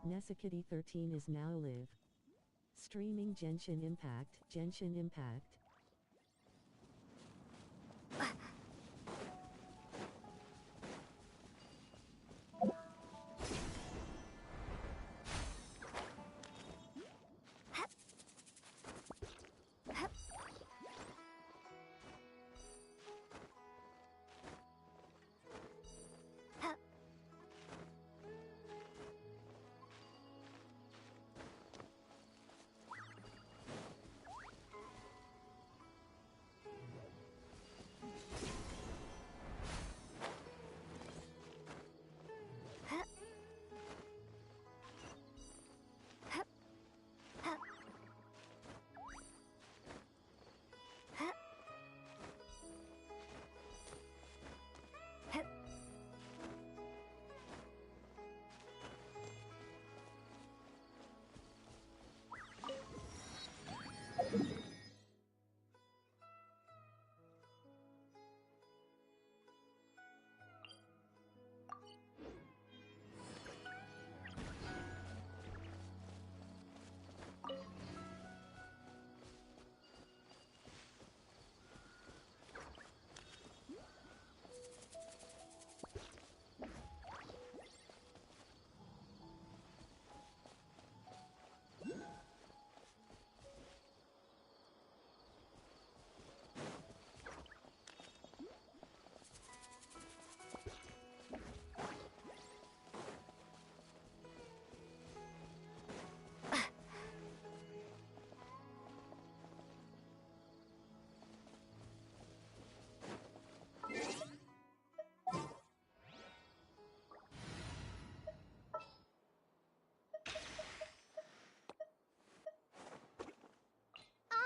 Nesakitty 13 is now live. Streaming Genshin Impact. Genshin Impact.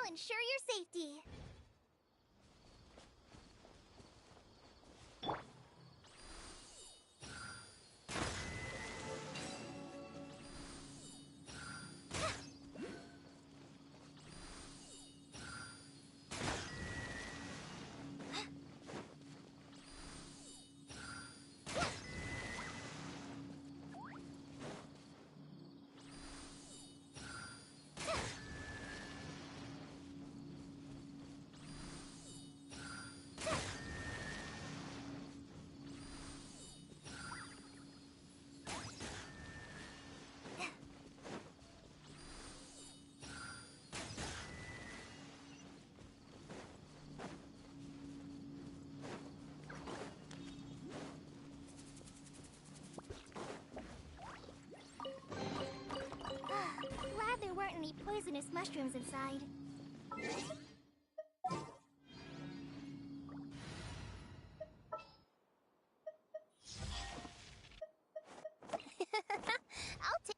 I'll ensure your safety. poisonous mushrooms inside. I'll take.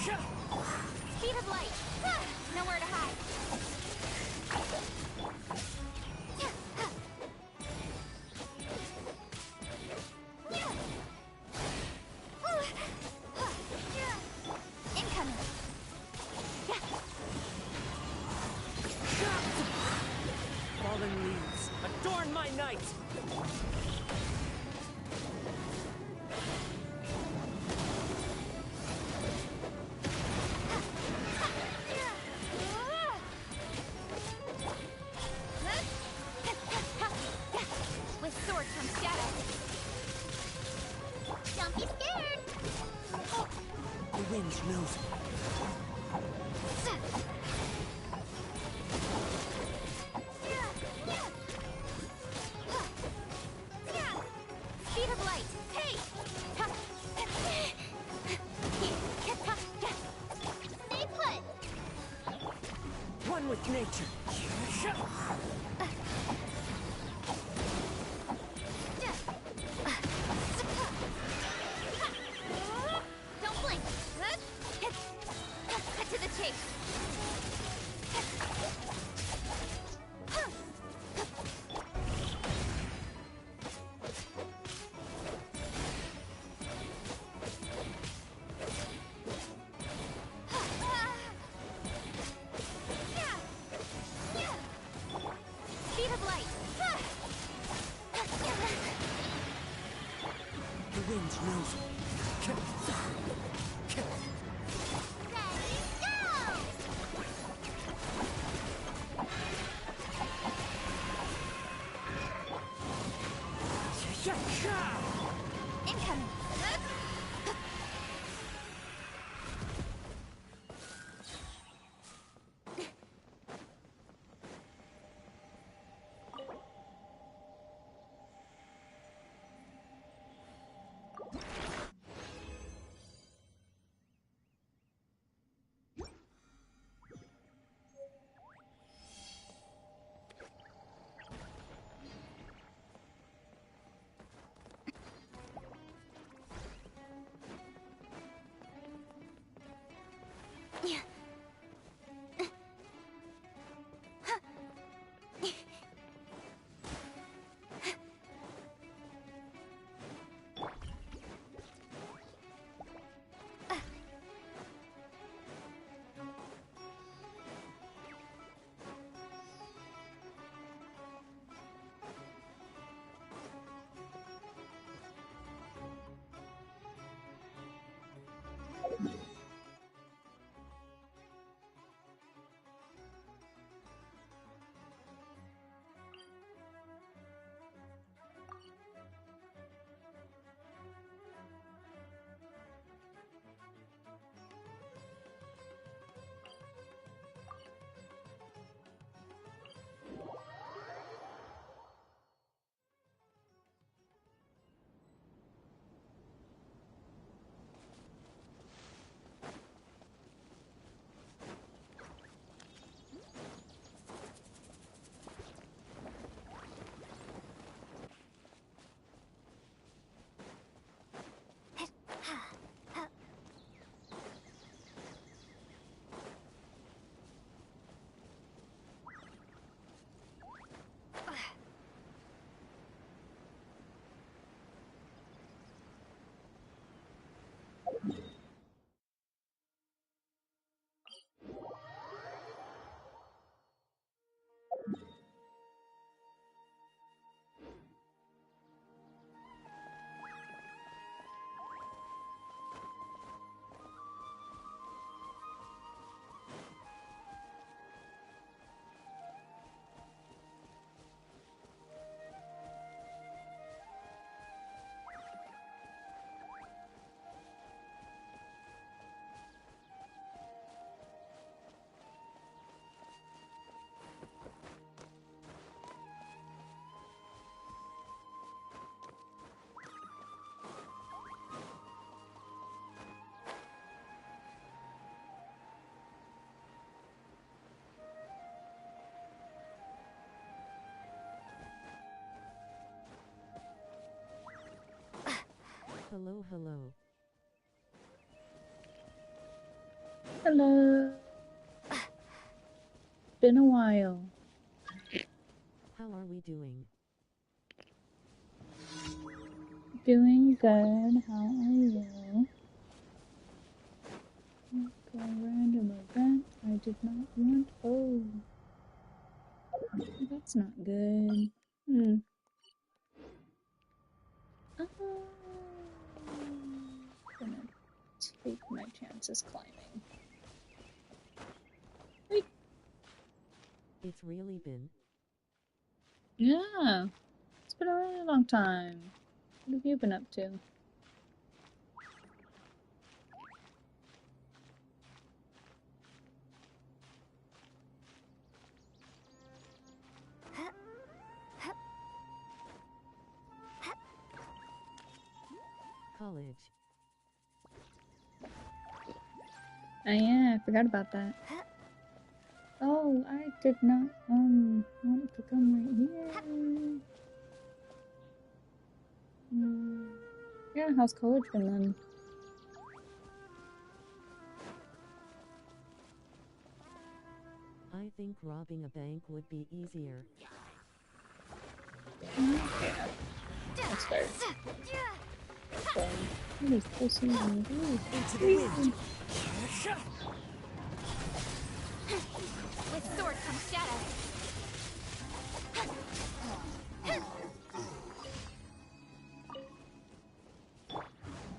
Speed of light. Nowhere to hide. Incoming. Fallen leaves, adorn my night! With swords from shadow. Don't be scared. The wind knows me. Speed of light. Hey! Stay put. One with nature. Don't blink. Cut to the chase. Speed of light. The wind knows me. Ready, go! Incoming. Yeah. Hello, hello. Hello. Been a while. How are we doing? Doing good. How are you? Okay, random event. I did not want. Oh, that's not good. I'm gonna take my chances climbing. Wait. It's really been. Yeah, it's been a really long time. What have you been up to? College. Oh yeah, I forgot about that. Oh, I did not want to come right here. Yeah, how's college been then? I think robbing a bank would be easier. Okay, that's fair. So, what is this even? Into the wind. With sword comes shadow.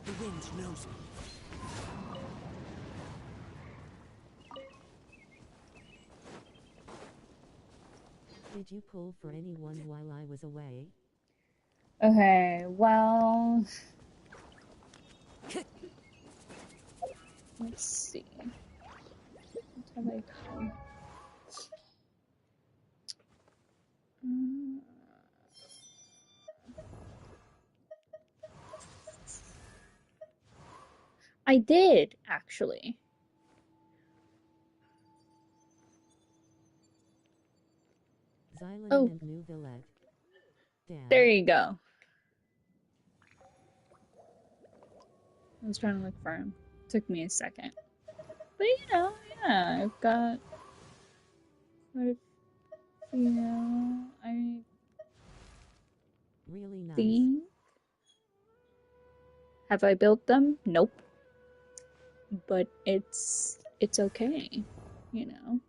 The wind knows me. Did you pull for anyone while I was away? Okay, well, let's see. What have I come? I did, actually. Xianyun Oh. and New Villette. Damn. There you go. I was trying to look for him. Took me a second. But you know, yeah, I've got quite a few. I Really nice. think. Have I built them? Nope. But it's okay, you know.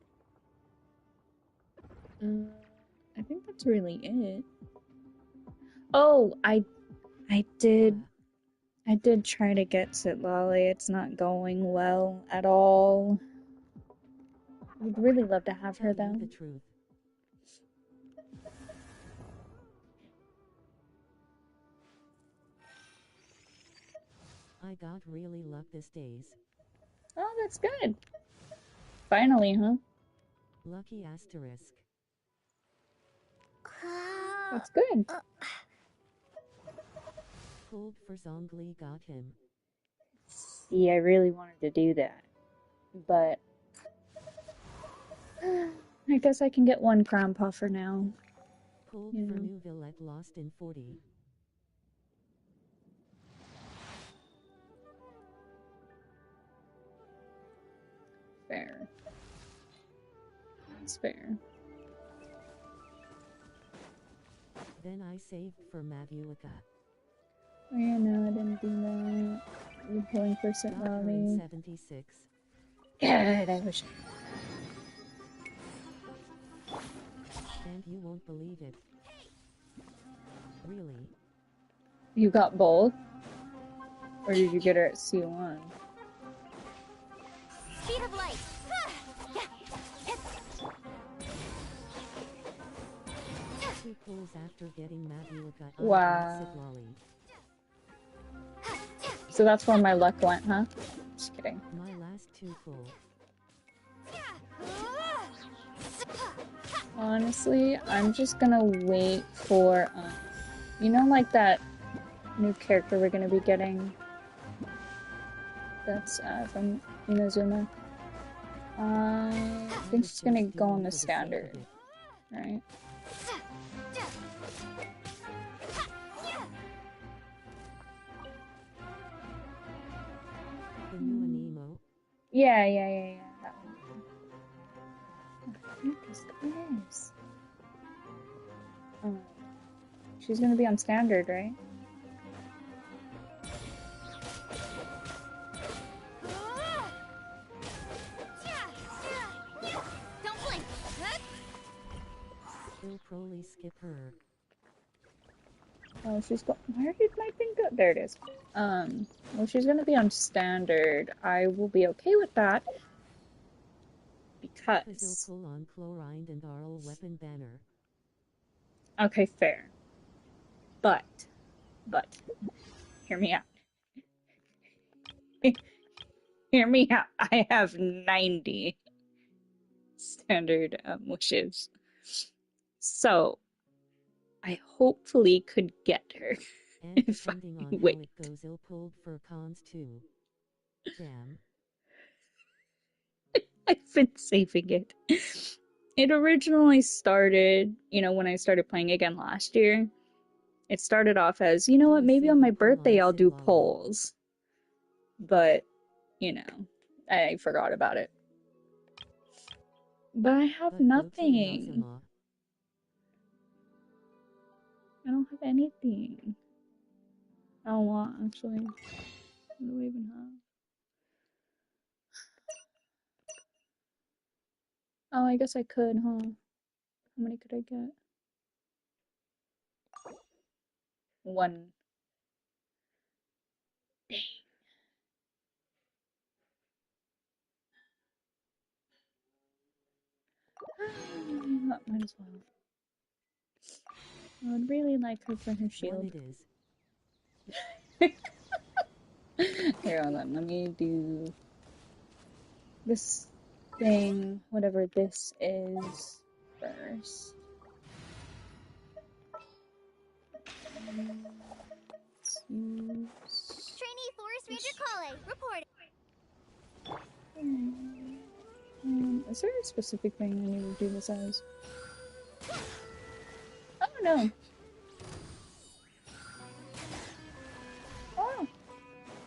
I think that's really it. Oh, I did try to get Sitlali. It's not going well at all. Would really love to have her Tell though. you the truth. I got really luck these days. Oh, that's good. Finally, huh? Lucky asterisk. That's good. Pulled for Zhongli, got him. See, I really wanted to do that. But I guess I can get one crown paw for now. Pulled You for know. New Villette, lost in 40. Fair. That's fair. Then I saved for Mavuika. Oh yeah, no, I didn't do that. You're pulling for Got her in Sitlali. 76. God, I wish. And you won't believe it. Really? You got both? Or did you get her at C1? Speed of light. Two pulls after getting Mavuika. Wow. Sitlali. So that's where my luck went, huh? Just kidding. My last two pull. Honestly, I'm just gonna wait for, you know, like that new character we're gonna be getting? That's, from Inazuma. I think she's gonna go on the standard, right? The new Anemo. Yeah. That one. What is this? She's gonna be on standard, right? Don't blink. Will probably skip her. Oh, she's got. Where did my thing go? There it is. Well, she's gonna be on standard. I will be okay with that Brazil because. pull on chlorine and Arl weapon banner. Okay, fair. But, hear me out. Hear me out. I have 90 standard wishes, so I hopefully could get her. And If I depending on wait. how it goes, Il pulled for cons too. Damn. I've been saving it. It originally started, when I started playing again last year. It started off as, you know what, maybe on my birthday I'll do polls. But, I forgot about it. But I have nothing. I don't have anything. I don't want, actually. What do we even have? Oh, I guess I could, huh? How many could I get? 1. Dang. Might as well. I would really like her for her shield. It is. Here, hold on. Let me do this thing, whatever this is, first. Let's use... Trainee Forest Ranger Kale, report. is there a specific thing I need to do this as? Oh no! Oh!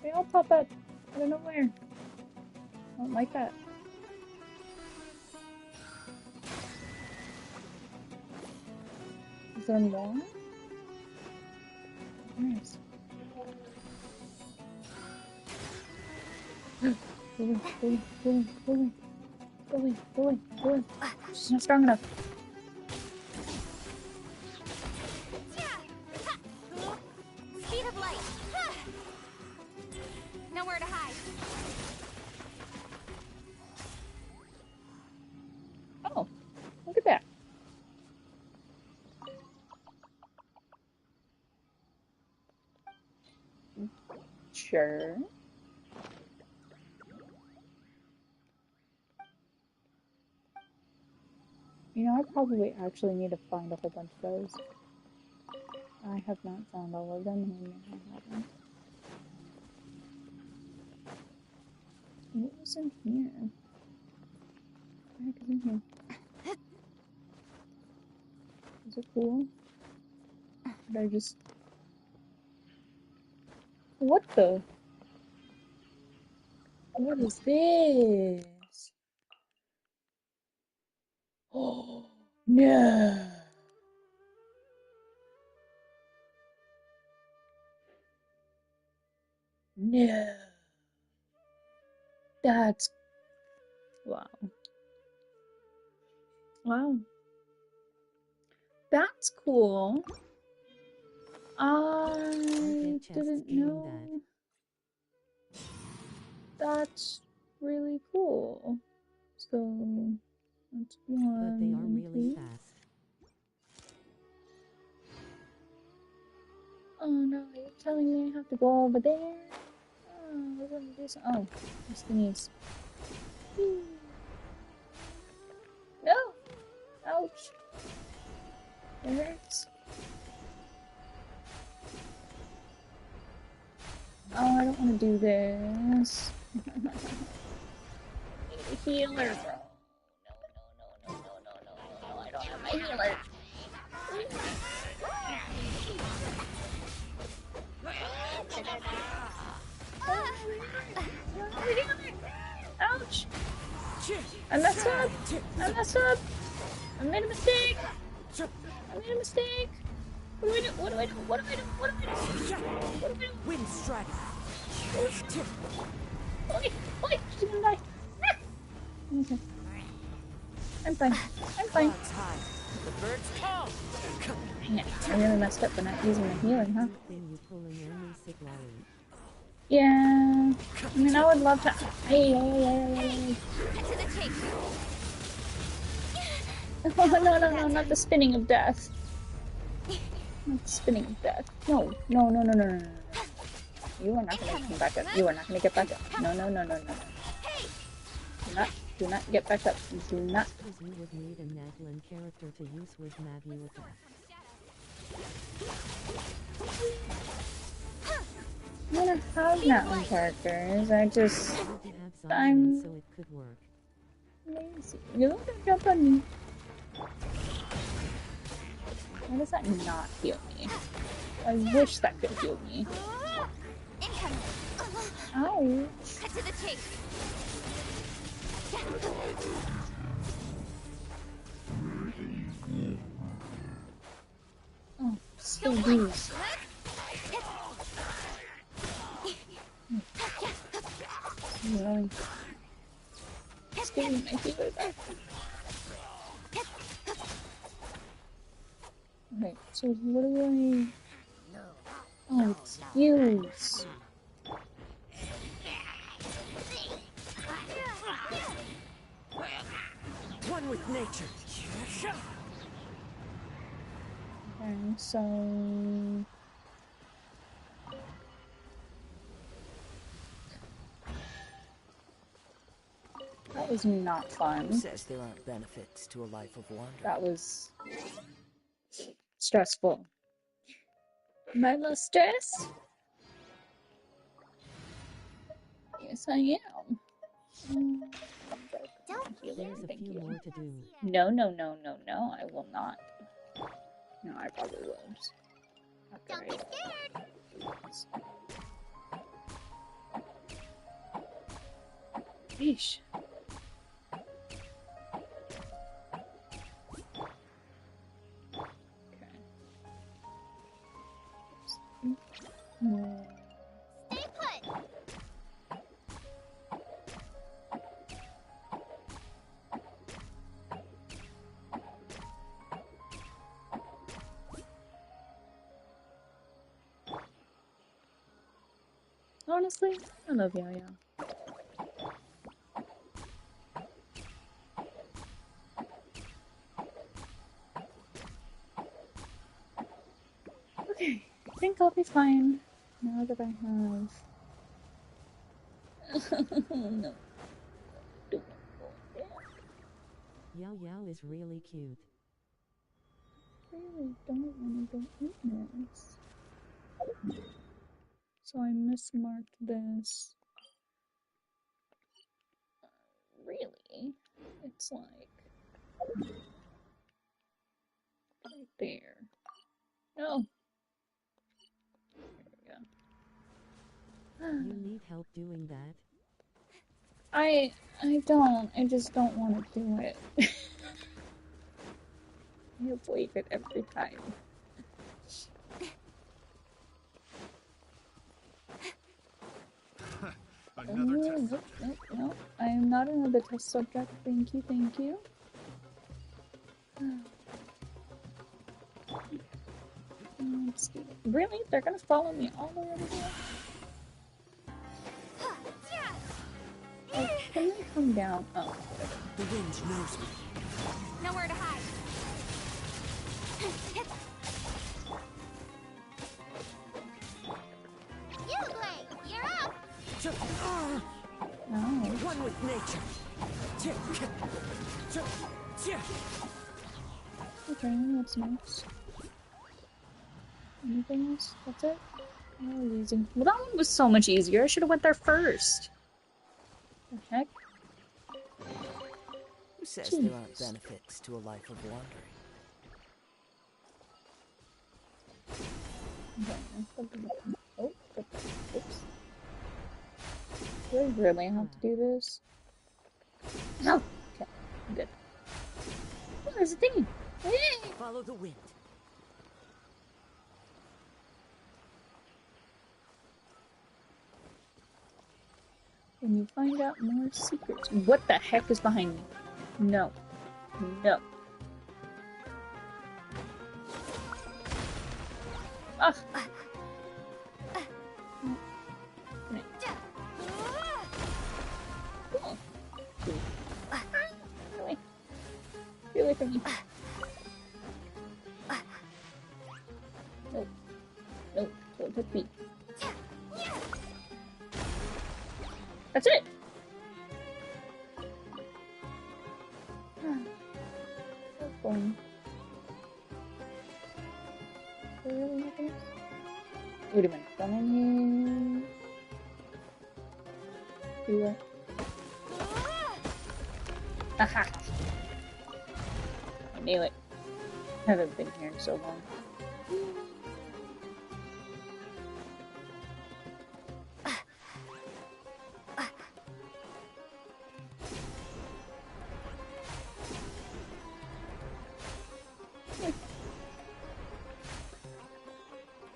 They all pop up out of nowhere. I don't like that. Is there more? Nice. Go away. She's not strong enough. Speed of light. Nowhere to hide. Oh, look at that. Sure. I probably actually need to find a whole bunch of those. I have not found all of them, and I haven't. What was in here? What the heck is in here? Is it cool? Did I just... What the? What is this? Oh, no! No! That's... Wow. Wow. That's cool. I didn't know. That's really cool. So, that's one. But they are really fast. Oh no, you're telling me I have to go over there? Oh, we're gonna do some. Oh, these thingies. No! Ouch! It hurts. Oh, I don't want to do this. I need a healer, bro. No, I don't have my healer. Ouch! I messed up! I messed up! I made a mistake! I made a mistake! What do I do? What do I do? What do I do? What do I do? What do I do? Wind strike. Oi! Oi! She's gonna die! Ah! Okay. I'm fine. I'm fine. Clouds high. The birds call. Yeah, I really messed up for not using my healing, huh? Good thing you pulling only sick lolly. Yeah. I mean, I would love to. Hey, Cut to the chase. Oh, no, not the spinning of death. Not the spinning of death. No. You are not gonna come back up. You are not gonna get back up. No. Do not get back up. Do not. Because you would need a Naglin character to use with Magu attack. I'm gonna have Natlin characters. I just. You could have I'm Xianyun so it could work. lazy. You don't jump on me. Why does that not heal me? I wish that could heal me. Incoming. Ow. Cut to the chase. Oh, still lose. Annoying. Just give me my healer back. Okay, so what do I... Oh, it's use. One with nature. Okay, so... That was not Who fun. says there aren't benefits to a life of wandering? That was... stressful. Am I a little stressed? Yes, I am. Don't There's a Thank few you. more to do. No, I will not. No, I probably will. Just after Don't be scared. Yeesh. Okay. Stay put. Honestly, I love Yo-Yo. Okay, I think I'll be fine now that I have. No. Don't go there. Yao Yao is really cute. I really don't want to go in this. So I mismarked this. Really? It's like right there. No. There we You go. need help doing that? I don't. I just don't want to do it. I avoid it every time. Another test. Nope. I am not another test subject. Thank you. Let's do it. Really? They're gonna follow me all the way over here? Like, can they come down? Oh, whatever. The wind knows me. Nowhere to hide. You, Blake. You're up. No. One with nature. Okay, what's next? Anything else? That's it? Oh, easy. Well, that one was so much easier. I should have went there first. The heck? Who says Jeez. there aren't benefits to a life of wandering? Okay. Oh, oops. Do I really have to do this? No. Okay, I'm good. Oh, there's a thingy. Hey. Follow the wind. When you find out more secrets. What the heck is behind me? No. No. Ah. Cool. Really? Get away from me. Nope. Nope. Don't touch me. That's it! So fun. Really nothing else? Wait a minute. Come in here. Do what? Aha! I knew it. Haven't been here in so long.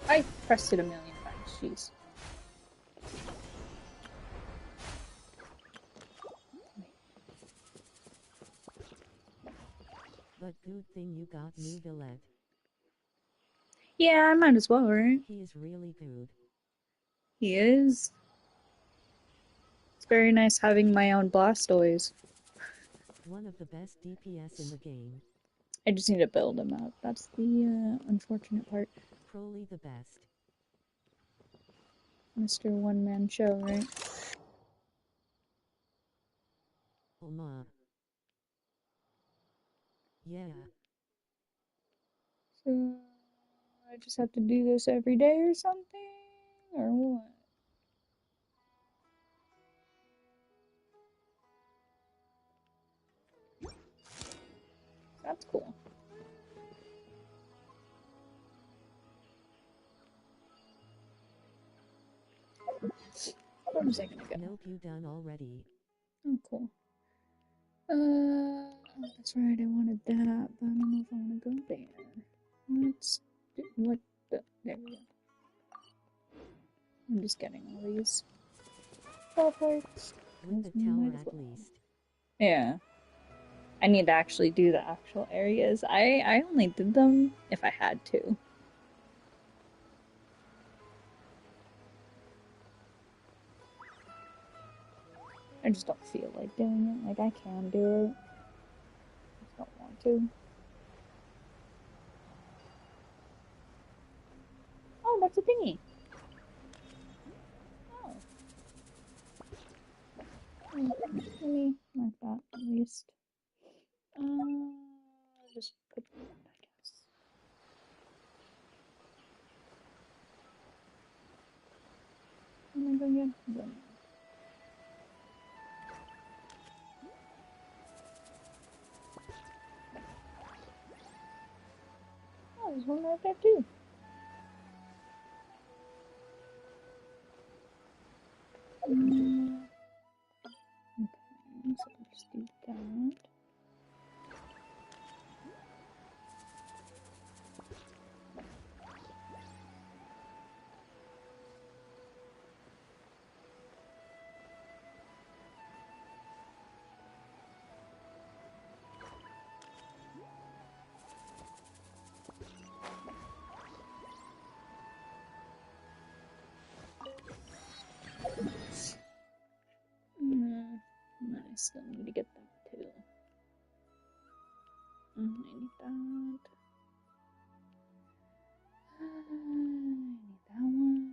I pressed it a million times, jeez. But good thing you got new Villette. Yeah, I might as well, right? He is really good. He is. It's very nice having my own Blastoise. One of the best DPS in the game. I just need to build him up. That's the unfortunate part. Probably the best. Mr. One-Man Show, right? Yeah. So, I just have to do this every day or something? Or what? That's cool. Where was I gonna go? Nope, you done already. Oh, cool. Oh, that's right, I wanted that, but I don't know if I want to go there. Let's do, what the, there we go. I'm just getting all these ball parts. With the We tower might as at well. least. Yeah. I need to actually do the actual areas. I only did them if I had to. I just don't feel like doing it. Like, I can do it. I just don't want to. Oh, that's a thingy. Oh. Let me mark that at least. I'll just put that, I guess. Am I going again? I'm going again. Oh, there's one right there too. Okay, so I'll just do that. I still need to get that too. I need that. I need that one.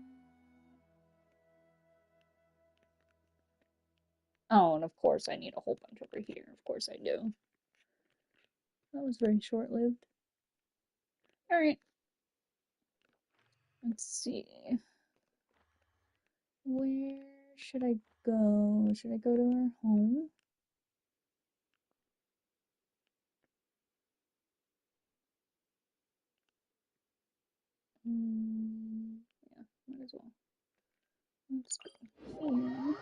Oh, and of course I need a whole bunch over here. Of course I do. That was very short-lived. Alright. Let's see. Where should I go? Should I go to our home? Yeah, might as well. Let's go here.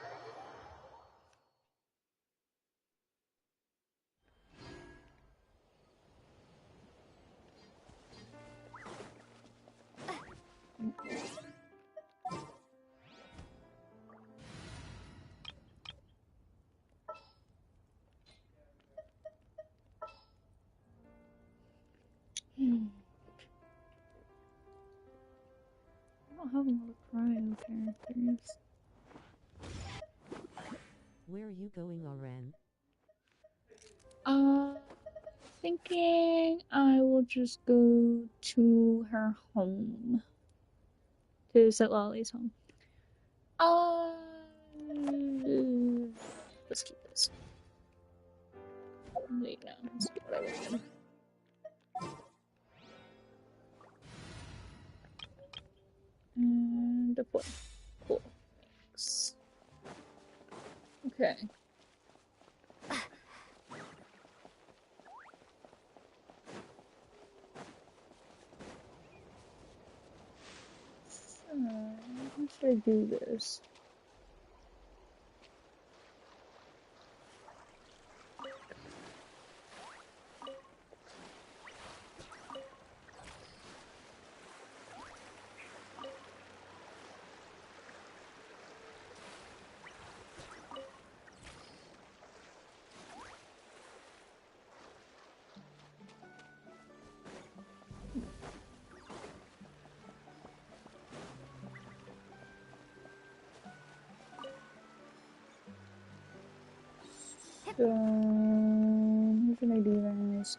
have a lot of cryo characters. Where are you going, Oren? Thinking I will just go to her home. To Sitlali's home. Let's keep this. There you go. Let's do what I wanted. And deploy. Cool. Thanks. Okay. So, how should I do this? So, how should I do this?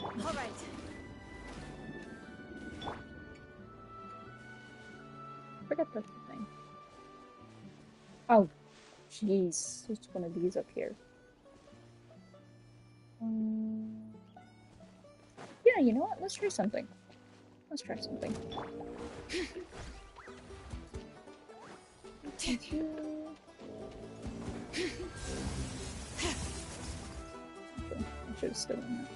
All right. Forget that's the thing. Oh, jeez. There's one of these up here. Yeah, you know what? Let's try something. Let's try something. Thank you. I should have stolen that.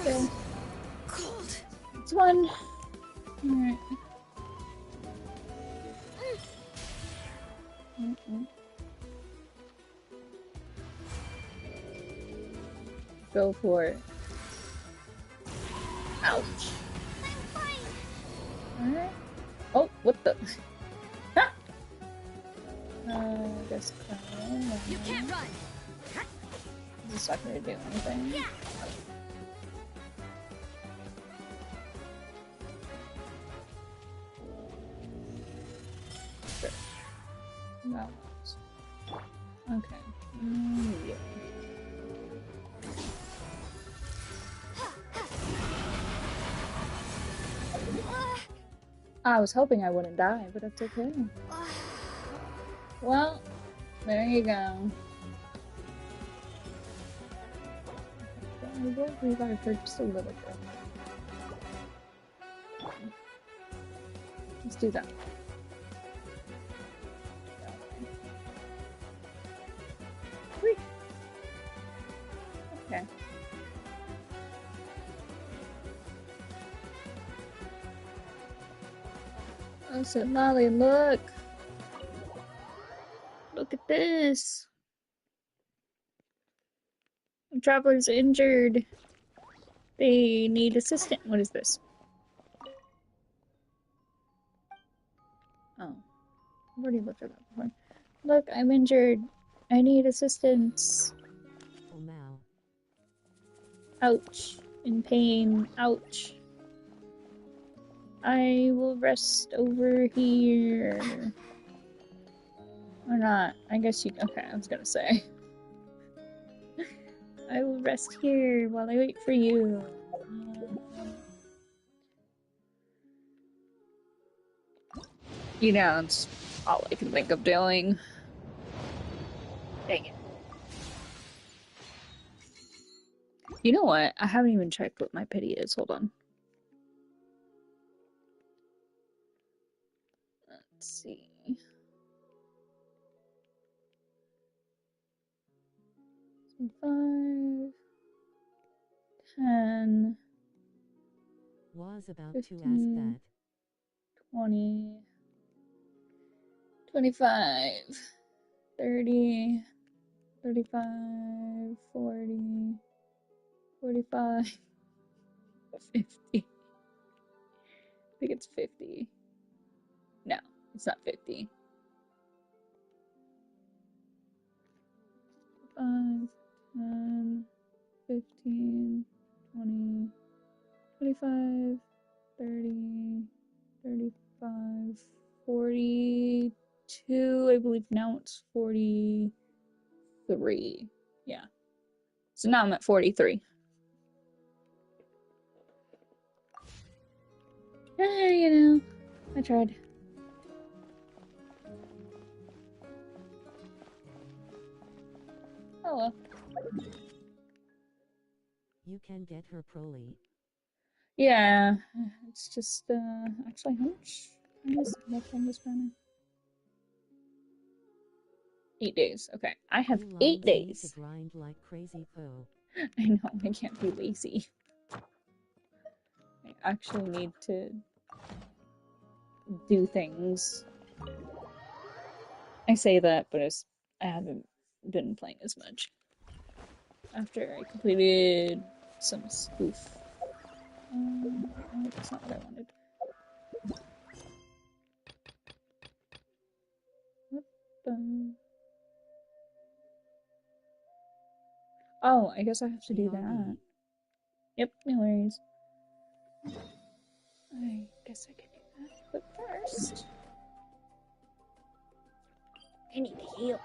Okay. Cold. It's one. Alright. Go for it. Ouch. I'm fine. Alright. Oh, what the? Ha! I guess. You can't run. This is not gonna do anything. Yeah. Sure. That works. Okay. Yeah. I was hoping I wouldn't die, but it's okay. Well, there you go. I will revive her just a little bit. Let's do that. Whee! Okay. I said, Lolly, look! Look at this! The traveler's injured. They need assistance. What is this? Oh. I've already looked at that before. Look, I'm injured. I need assistance. Oh, Mao. Ouch. In pain. Ouch. I will rest over here. Or not. I guess you... Okay, I was gonna say. I will rest here while I wait for you. You know, it's all I can think of doing. Dang it. You know what? I haven't even checked what my pity is. Hold on. Let's see. Some 5. was about to ask 15, that. 20, 25, 30, 35, 40, 45, 50. I think it's 50. No, it's not 50. 5, 10, 15, 20, 25, 30, 35, 42. I believe now it's 43. Yeah. So now I'm at 43. You know, I tried. Oh well. You can get her proly. Yeah, it's just, actually, how much time is spending? 8 days. Okay, I have You 8 lines need to days. grind like crazy po. I know, I can't be lazy. I actually need to do things. I say that, but I haven't been playing as much. After I completed some spoof. No, that's not what I wanted. What the... Oh, I guess I have to do that. BRB. Yep, no worries. I guess I could do that, but first... I need to heal.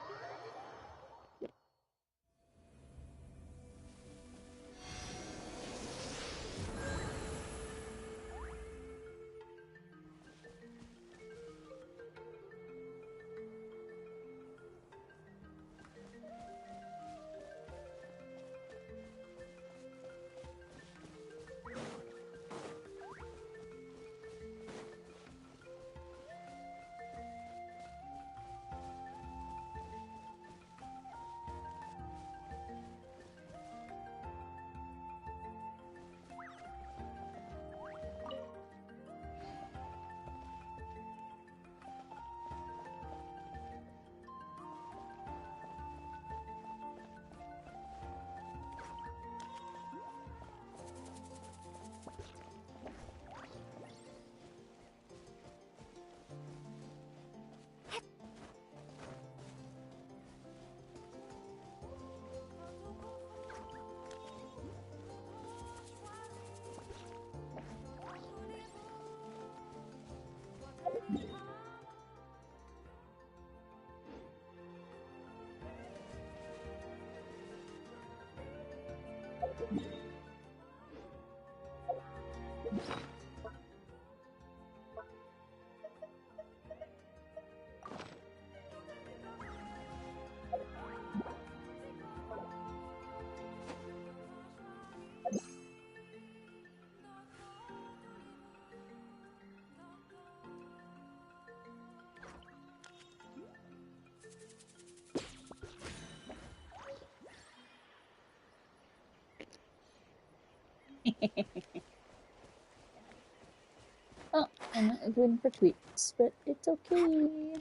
Oh, I'm not going for tweets, but it's okay.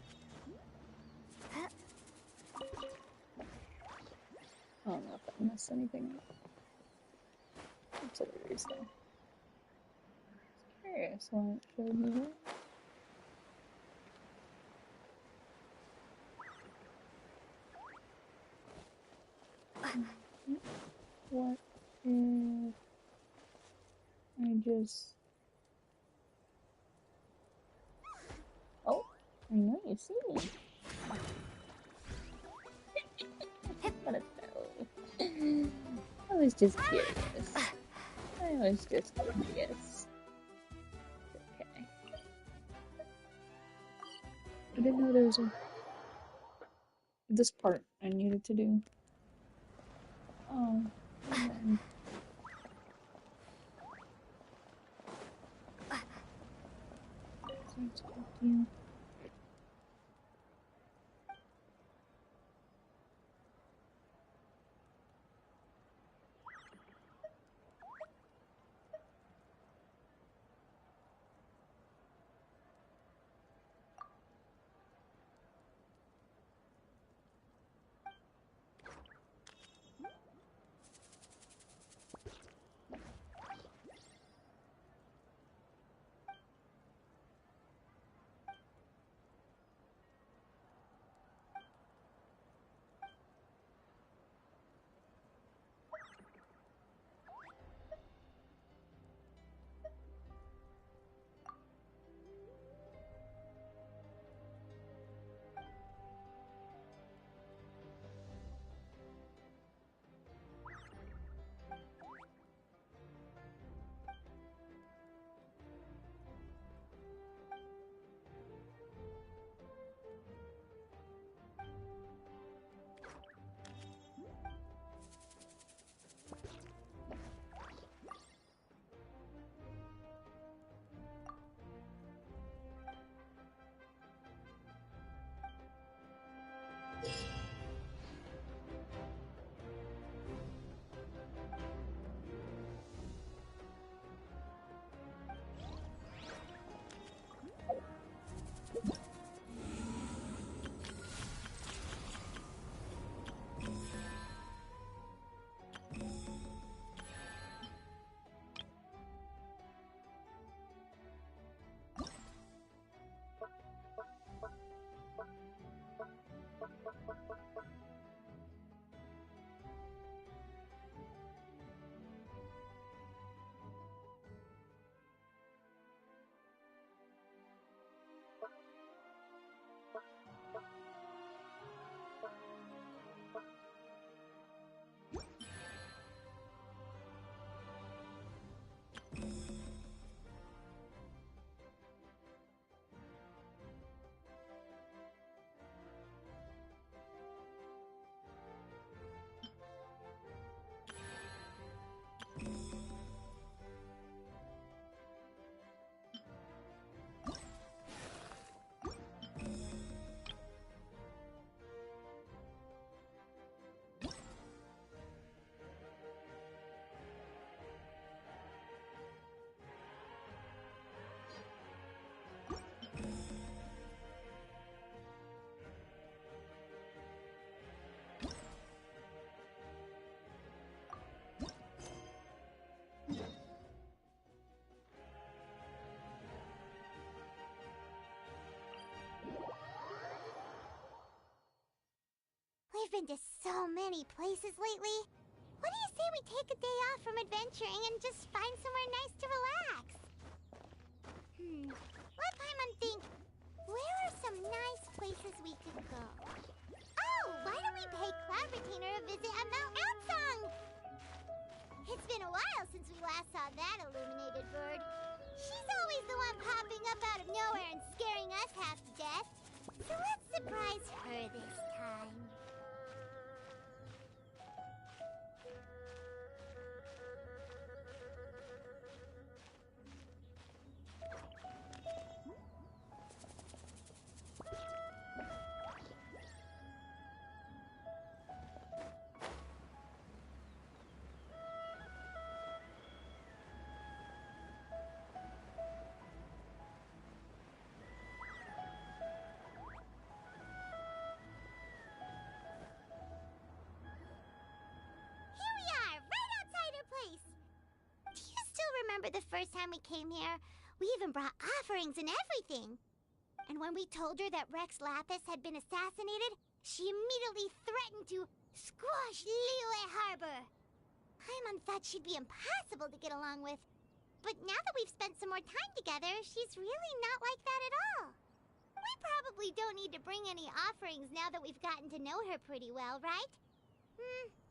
I don't know if I messed anything up. That's hilarious though. Curious why it showed me that. What if I just... Oh, I know you see me. What a no. I was just curious. I was just curious. Okay. I didn't know there was this part I needed to do. Oh, and then... Sounds good to you. We've been to so many places lately. What do you say we take a day off from adventuring and just find somewhere nice to relax? Let Paimon think. Where are some nice places we could go? Oh, why don't we pay Cloud Retainer a visit at Mount Outsong? It's been a while since we last saw that illuminated bird. She's always the one popping up out of nowhere and scaring us half to death. So let's surprise her this time. Remember the first time we came here? We even brought offerings and everything. And when we told her that Rex Lapis had been assassinated, she immediately threatened to squash Liyue Harbor. Paimon thought she'd be impossible to get along with. But now that we've spent some more time together, she's really not like that at all. We probably don't need to bring any offerings now that we've gotten to know her pretty well, right?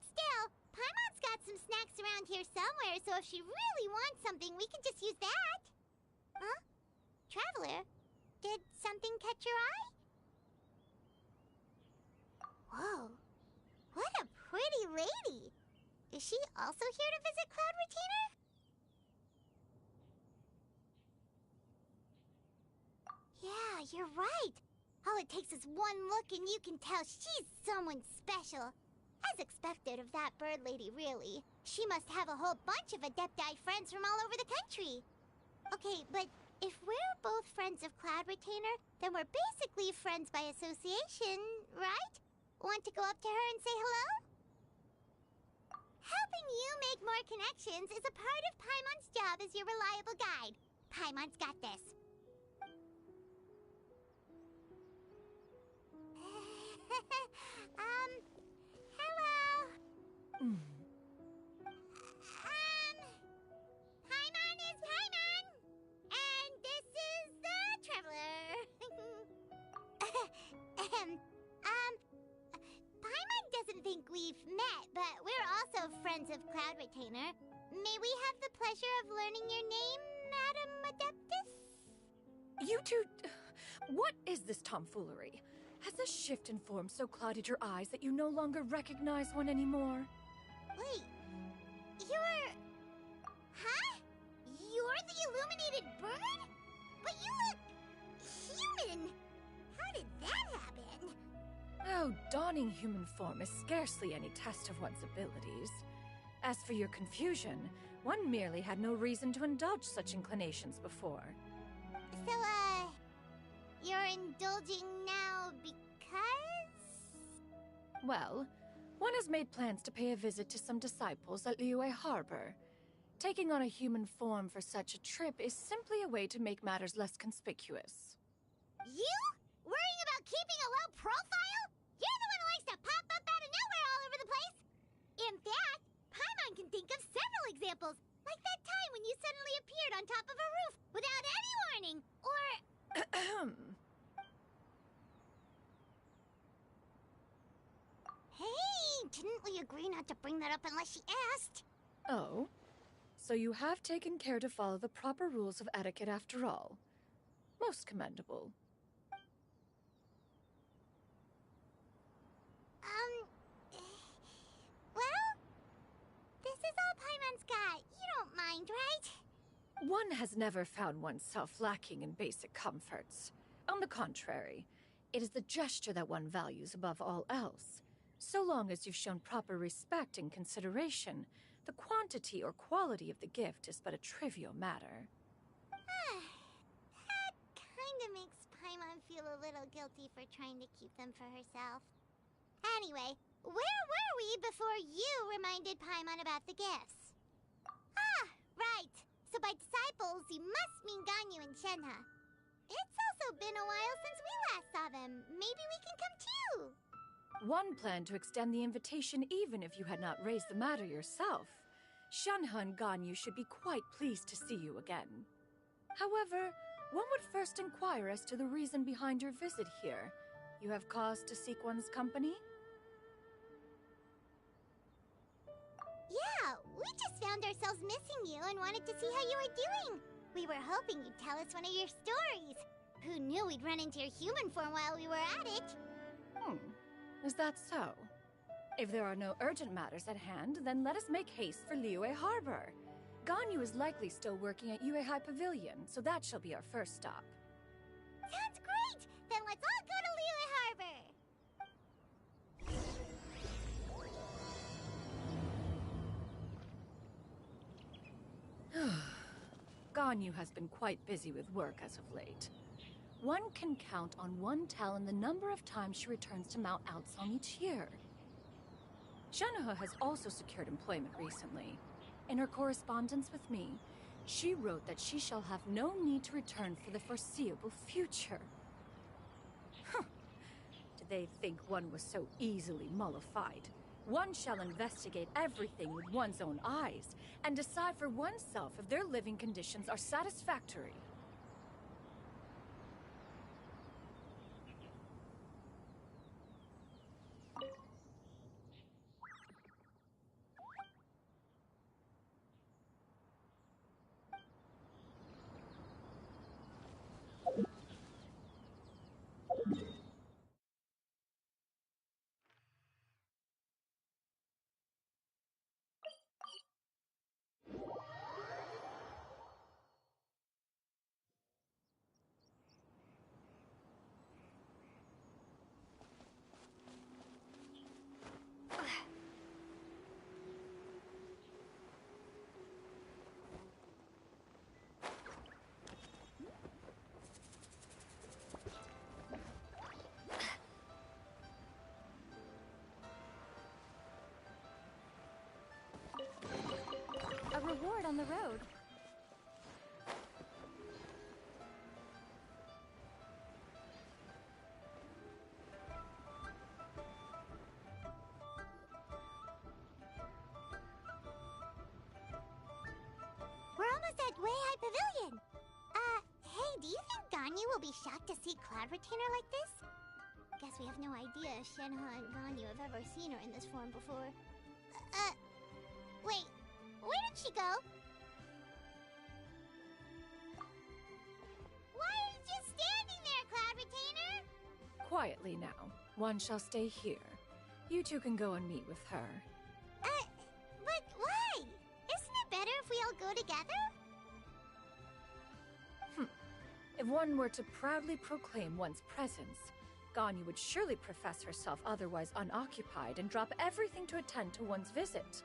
Still, Paimon's got some snacks around here somewhere, so if she really wants something, we can just use that. Huh? Traveler, did something catch your eye? Whoa, what a pretty lady. Is she also here to visit Cloud Retainer? Yeah, you're right. All it takes is one look and you can tell she's someone special. As expected of that bird lady, really. She must have a whole bunch of Adepti friends from all over the country. Okay, but if we're both friends of Cloud Retainer, then we're basically friends by association, right? Want to go up to her and say hello? Helping you make more connections is a part of Paimon's job as your reliable guide. Paimon's got this. Hello. Paimon is Paimon, and this is the Traveler. Paimon doesn't think we've met, but we're also friends of Cloud Retainer. May we have the pleasure of learning your name, Madam Adeptus? You two... What is this tomfoolery? Has the shift in form so clouded your eyes that you no longer recognize one anymore? Wait, you're... Huh? You're the illuminated bird? But you look... human! How did that happen? Though donning human form is scarcely any test of one's abilities. As for your confusion, one merely had no reason to indulge such inclinations before. So, you're indulging now because? Well, one has made plans to pay a visit to some disciples at Liyue Harbor. Taking on a human form for such a trip is simply a way to make matters less conspicuous. You? Worrying about keeping a low profile? You're the one who likes to pop up out of nowhere all over the place! In fact, Paimon can think of several examples, like that time when you suddenly appeared on top of a roof without any warning, or... Hey, didn't we agree not to bring that up unless she asked? Oh? So you have taken care to follow the proper rules of etiquette after all. Most commendable. Well, this is all Paimon's got. You don't mind, right? One has never found oneself lacking in basic comforts. On the contrary, it is the gesture that one values above all else. So long as you've shown proper respect and consideration, the quantity or quality of the gift is but a trivial matter. That kinda makes Paimon feel a little guilty for trying to keep them for herself. Anyway, where were we before you reminded Paimon about the gifts? Ah, right. So by disciples, you must mean Ganyu and Shenhe. It's also been a while since we last saw them. Maybe we can come too. One planned to extend the invitation even if you had not raised the matter yourself. Shenhe and Ganyu should be quite pleased to see you again. However, one would first inquire as to the reason behind your visit here. You have cause to seek one's company? Yeah, we just found ourselves missing you and wanted to see how you were doing. We were hoping you'd tell us one of your stories. Who knew we'd run into your human form while we were at it? Is that so? If there are no urgent matters at hand, then let us make haste for Liyue Harbor. Ganyu is likely still working at Yuehai Pavilion, so that shall be our first stop. Sounds great! Then let's all go to Liyue Harbor! Ganyu has been quite busy with work as of late. One can count on one talon the number of times she returns to Mount Aocang each year. Shenhe has also secured employment recently. In her correspondence with me, she wrote that she shall have no need to return for the foreseeable future. Did they think one was so easily mollified? One shall investigate everything with one's own eyes, and decide for oneself if their living conditions are satisfactory. A reward on the road. We're almost at Weihai Pavilion. Hey, do you think Ganyu will be shocked to see Cloud Retainer like this? Guess we have no idea if Shenhe and Ganyu have ever seen her in this form before. Wait, where did she go? Why are you just standing there, Cloud Retainer? Quietly now. One shall stay here. You two can go and meet with her. But why? Isn't it better if we all go together? If one were to proudly proclaim one's presence, Ganyu would surely profess herself otherwise unoccupied and drop everything to attend to one's visit.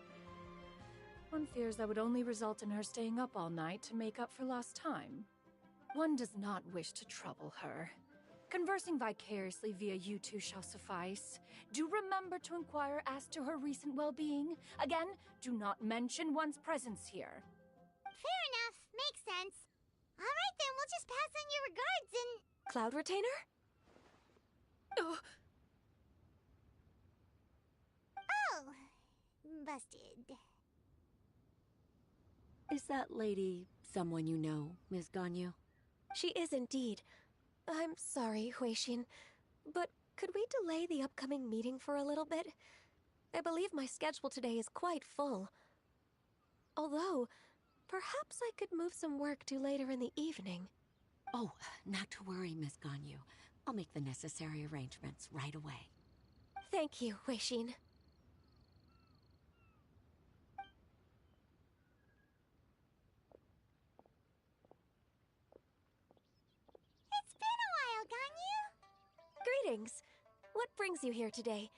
One fears that would only result in her staying up all night to make up for lost time. One does not wish to trouble her. Conversing vicariously via you two shall suffice. Do remember to inquire as to her recent well-being. Again, do not mention one's presence here. Fair enough. Makes sense. Alright then, we'll just pass on your regards and... Cloud Retainer? Oh, Oh. Busted. Is that lady someone you know, Ms. Ganyu? She is indeed. I'm sorry, Huixin, but could we delay the upcoming meeting for a little bit? I believe my schedule today is quite full. Although, perhaps I could move some work to later in the evening. Oh, not to worry, Ms. Ganyu. I'll make the necessary arrangements right away. Thank you, Huixin. It's been a while, Ganyu. Greetings. What brings you here today?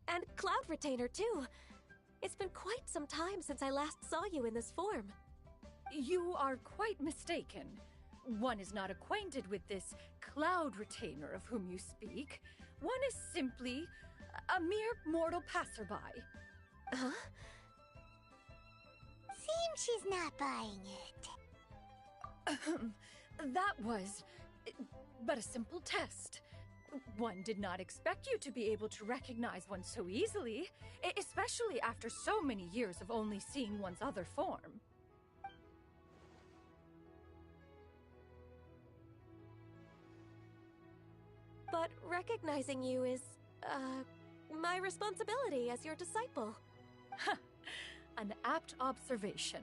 And Cloud Retainer, too. It's been quite some time since I last saw you in this form. you are quite mistaken. One is not acquainted with this Cloud Retainer of whom you speak. One is simply a mere mortal passerby. Huh? Seems she's not buying it. That was but a simple test. One did not expect you to be able to recognize one so easily, especially after so many years of only seeing one's other form. But recognizing you is, my responsibility as your disciple. An apt observation.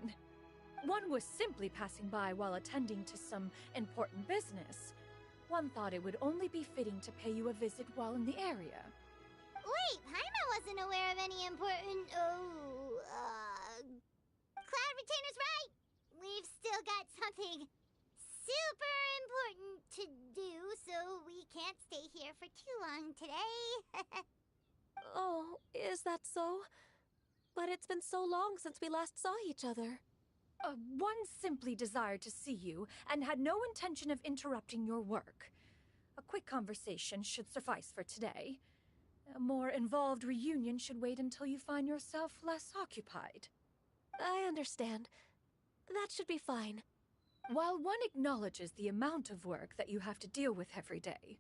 One was simply passing by while attending to some important business. One thought it would only be fitting to pay you a visit while in the area. Wait, Paimon wasn't aware of any important... Cloud Retainer's right! We've still got something super important to do, so we can't stay here for too long today. Oh, is that so? But it's been so long since we last saw each other. One simply desired to see you and had no intention of interrupting your work. A quick conversation should suffice for today. A more involved reunion should wait until you find yourself less occupied. I understand. That should be fine. While one acknowledges the amount of work that you have to deal with every day,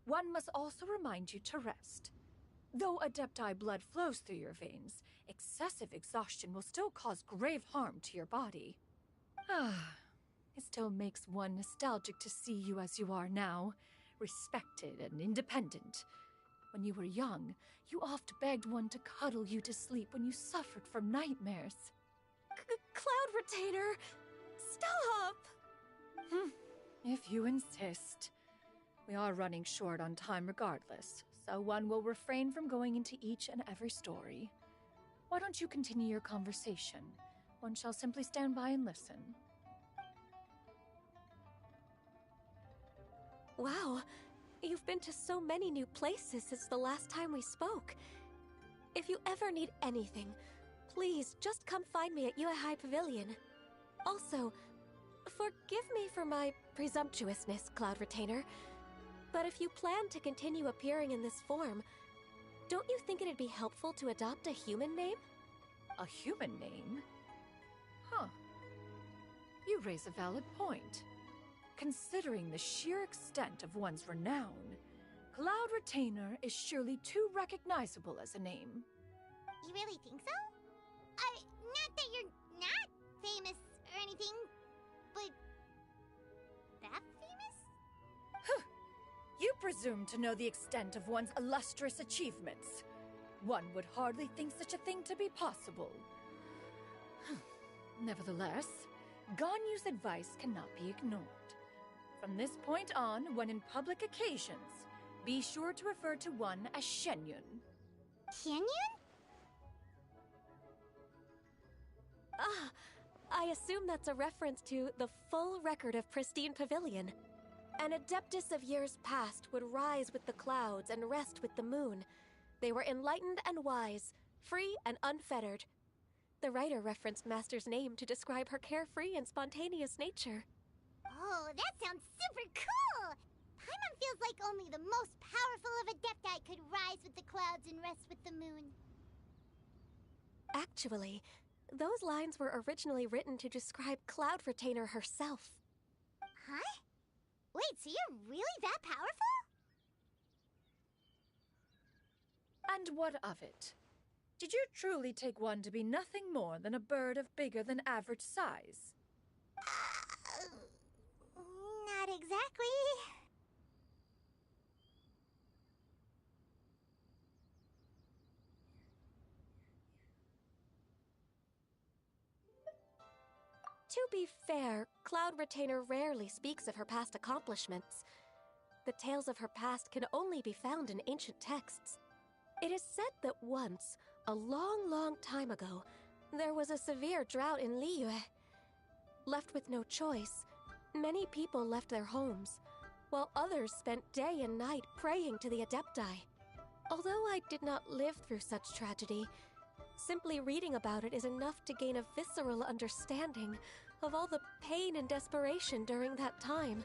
one must also remind you to rest. Though Adepti blood flows through your veins, excessive exhaustion will still cause grave harm to your body. It still makes one nostalgic to see you as you are now, respected and independent. When you were young, you oft begged one to cuddle you to sleep when you suffered from nightmares. Cloud Retainer! Stop! If you insist. We are running short on time regardless, so one will refrain from going into each and every story. Why don't you continue your conversation? One shall simply stand by and listen. Wow, you've been to so many new places since the last time we spoke. If you ever need anything, please just come find me at Yuehai Pavilion. Also, forgive me for my presumptuousness, Cloud Retainer, but if you plan to continue appearing in this form, don't you think it'd be helpful to adopt a human name? A human name? Huh. You raise a valid point. Considering the sheer extent of one's renown, Cloud Retainer is surely too recognizable as a name. You really think so? Not that you're not famous or anything, but... that famous? You presume to know the extent of one's illustrious achievements. One would hardly think such a thing to be possible. Nevertheless, Ganyu's advice cannot be ignored. From this point on, when in public occasions, be sure to refer to one as Xianyun. Xianyun? Ah, I assume that's a reference to the full record of Pristine Pavilion. An adeptus of years past would rise with the clouds and rest with the moon. They were enlightened and wise, free and unfettered. The writer referenced Master's name to describe her carefree and spontaneous nature. Oh, that sounds super cool! Paimon feels like only the most powerful of Adepti could rise with the clouds and rest with the moon. Actually, those lines were originally written to describe Cloud Retainer herself. Huh? Wait, so you're really that powerful? And what of it? Did you truly take one to be nothing more than a bird of bigger than average size? Not exactly. To be fair, Cloud Retainer rarely speaks of her past accomplishments. The tales of her past can only be found in ancient texts. It is said that once, a long, long time ago, there was a severe drought in Liyue. Left with no choice, many people left their homes, while others spent day and night praying to the Adepti. Although I did not live through such tragedy, simply reading about it is enough to gain a visceral understanding of all the pain and desperation during that time.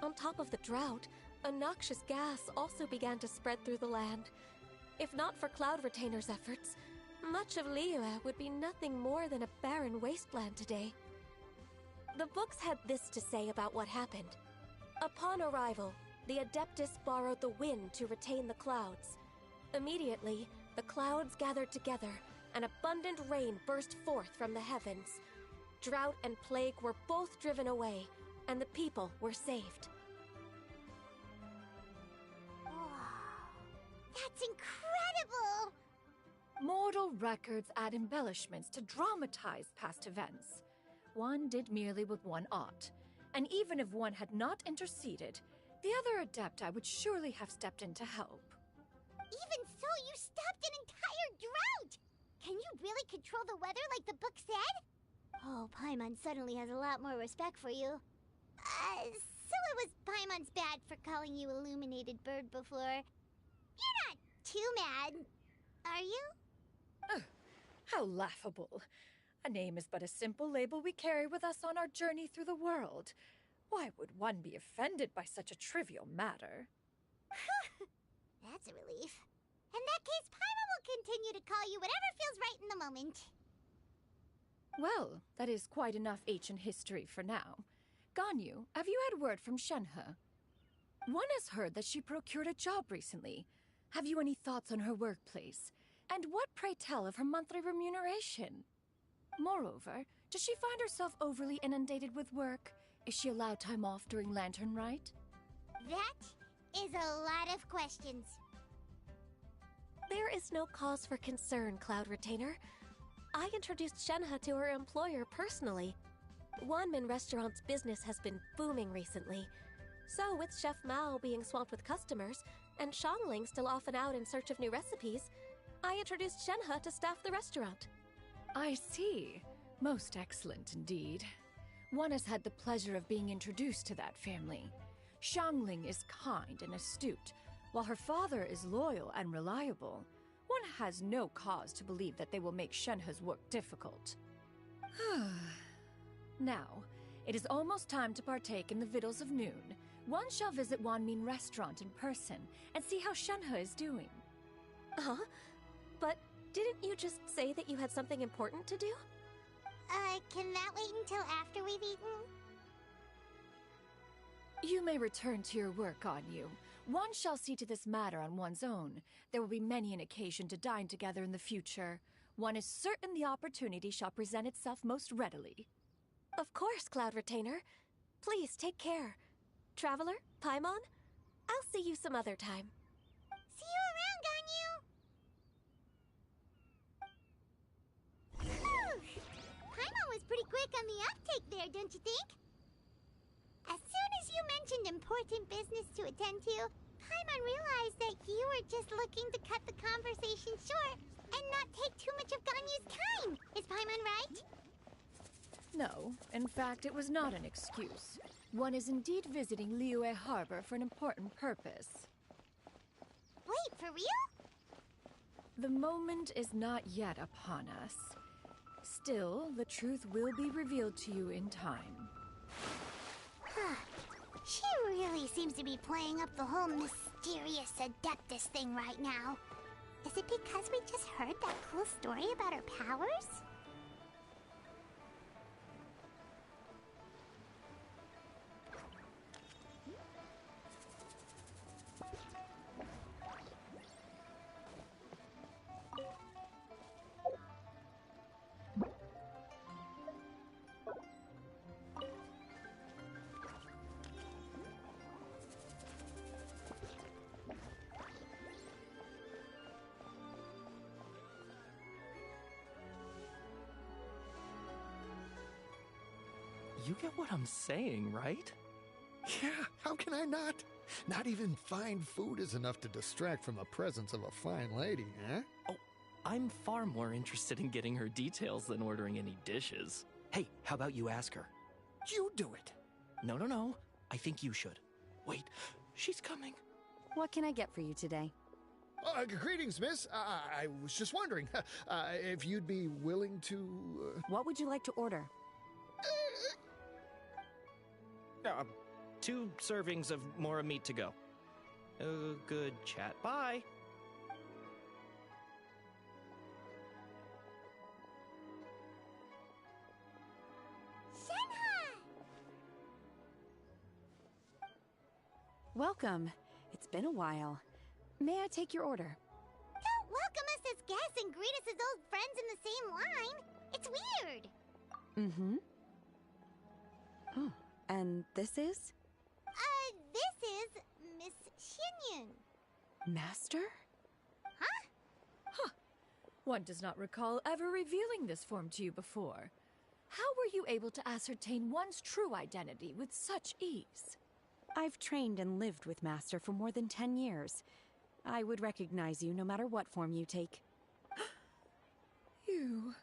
On top of the drought, a noxious gas also began to spread through the land. If not for Cloud Retainer's efforts, much of Liyue would be nothing more than a barren wasteland today. The books had this to say about what happened. Upon arrival, the Adeptus borrowed the wind to retain the clouds. Immediately, the clouds gathered together, and abundant rain burst forth from the heavens. Drought and plague were both driven away, and the people were saved. That's incredible! Mortal records add embellishments to dramatize past events. One did merely with one ought, and even if one had not interceded, the other Adepti would surely have stepped in to help. Even so, you stopped an entire drought! Can you really control the weather like the book said? Oh, Paimon suddenly has a lot more respect for you. So it was Paimon's bad for calling you Illuminated Bird before. You're not too mad, are you? Ugh, how laughable. A name is but a simple label we carry with us on our journey through the world. Why would one be offended by such a trivial matter? That's a relief. In that case, Paimon will continue to call you whatever feels right in the moment. Well, that is quite enough ancient history for now. Ganyu, have you had word from Shenhe? One has heard that she procured a job recently. Have you any thoughts on her workplace? And what, pray tell, of her monthly remuneration? Moreover, does she find herself overly inundated with work? Is she allowed time off during Lantern Rite? That is a lot of questions. There is no cause for concern, Cloud Retainer. I introduced Shenhe to her employer personally. Wanmin Restaurant's business has been booming recently. So, with Chef Mao being swamped with customers, and Xiangling still off and out in search of new recipes, I introduced Shenhe to staff the restaurant. I see. Most excellent indeed. One has had the pleasure of being introduced to that family. Xiangling is kind and astute, while her father is loyal and reliable. One has no cause to believe that they will make Shenhe's work difficult. Now, it is almost time to partake in the victuals of noon. One shall visit Wanmin Restaurant in person and see how Shenhe is doing. Huh? But didn't you just say that you had something important to do? Can that wait until after we've eaten? You may return to your work, Ganyu. One shall see to this matter on one's own. There will be many an occasion to dine together in the future. One is certain the opportunity shall present itself most readily. Of course, Cloud Retainer. Please take care. Traveler, Paimon, I'll see you some other time. See you around, Ganyu! Paimon was pretty quick on the uptake there, don't you think? As soon as you mentioned important business to attend to, Paimon realized that you were just looking to cut the conversation short and not take too much of Ganyu's time. Is Paimon right? No, in fact, it was not an excuse. One is indeed visiting Liyue Harbor for an important purpose. Wait, for real? The moment is not yet upon us. Still, the truth will be revealed to you in time. She really seems to be playing up the whole mysterious Adeptus thing right now. Is it because we just heard that cool story about her powers? You get what I'm saying, right? Yeah, how can I not? Not even fine food is enough to distract from the presence of a fine lady, eh? Oh, I'm far more interested in getting her details than ordering any dishes. Hey, how about you ask her? You do it. No. I think you should. Wait, she's coming. What can I get for you today? Greetings, miss. I was just wondering if you'd be willing to... What would you like to order? 2 servings of Mora meat to go. Good chat. Bye. Welcome. It's been a while. May I take your order? Don't welcome us as guests and greet us as old friends in the same line. It's weird. Mm-hmm. Oh, and this is? This is Miss Xianyun. Master? One does not recall ever revealing this form to you before. How were you able to ascertain one's true identity with such ease? I've trained and lived with Master for more than 10 years. I would recognize you no matter what form you take. You...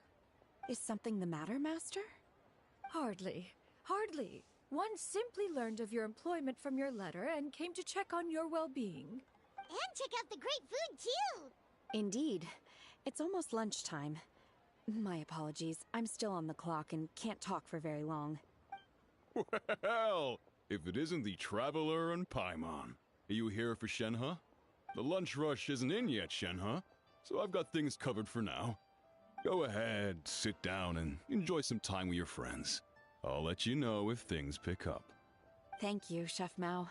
Is something the matter, Master? Hardly. One simply learned of your employment from your letter and came to check on your well-being. And check out the great food, too. Indeed. It's almost lunchtime. My apologies. I'm still on the clock and can't talk for very long. Well, if it isn't the Traveler and Paimon. Are you here for Shenhe? The lunch rush isn't in yet, Shenhe, so I've got things covered for now. Go ahead, sit down, and enjoy some time with your friends. I'll let you know if things pick up. Thank you, Chef Mao.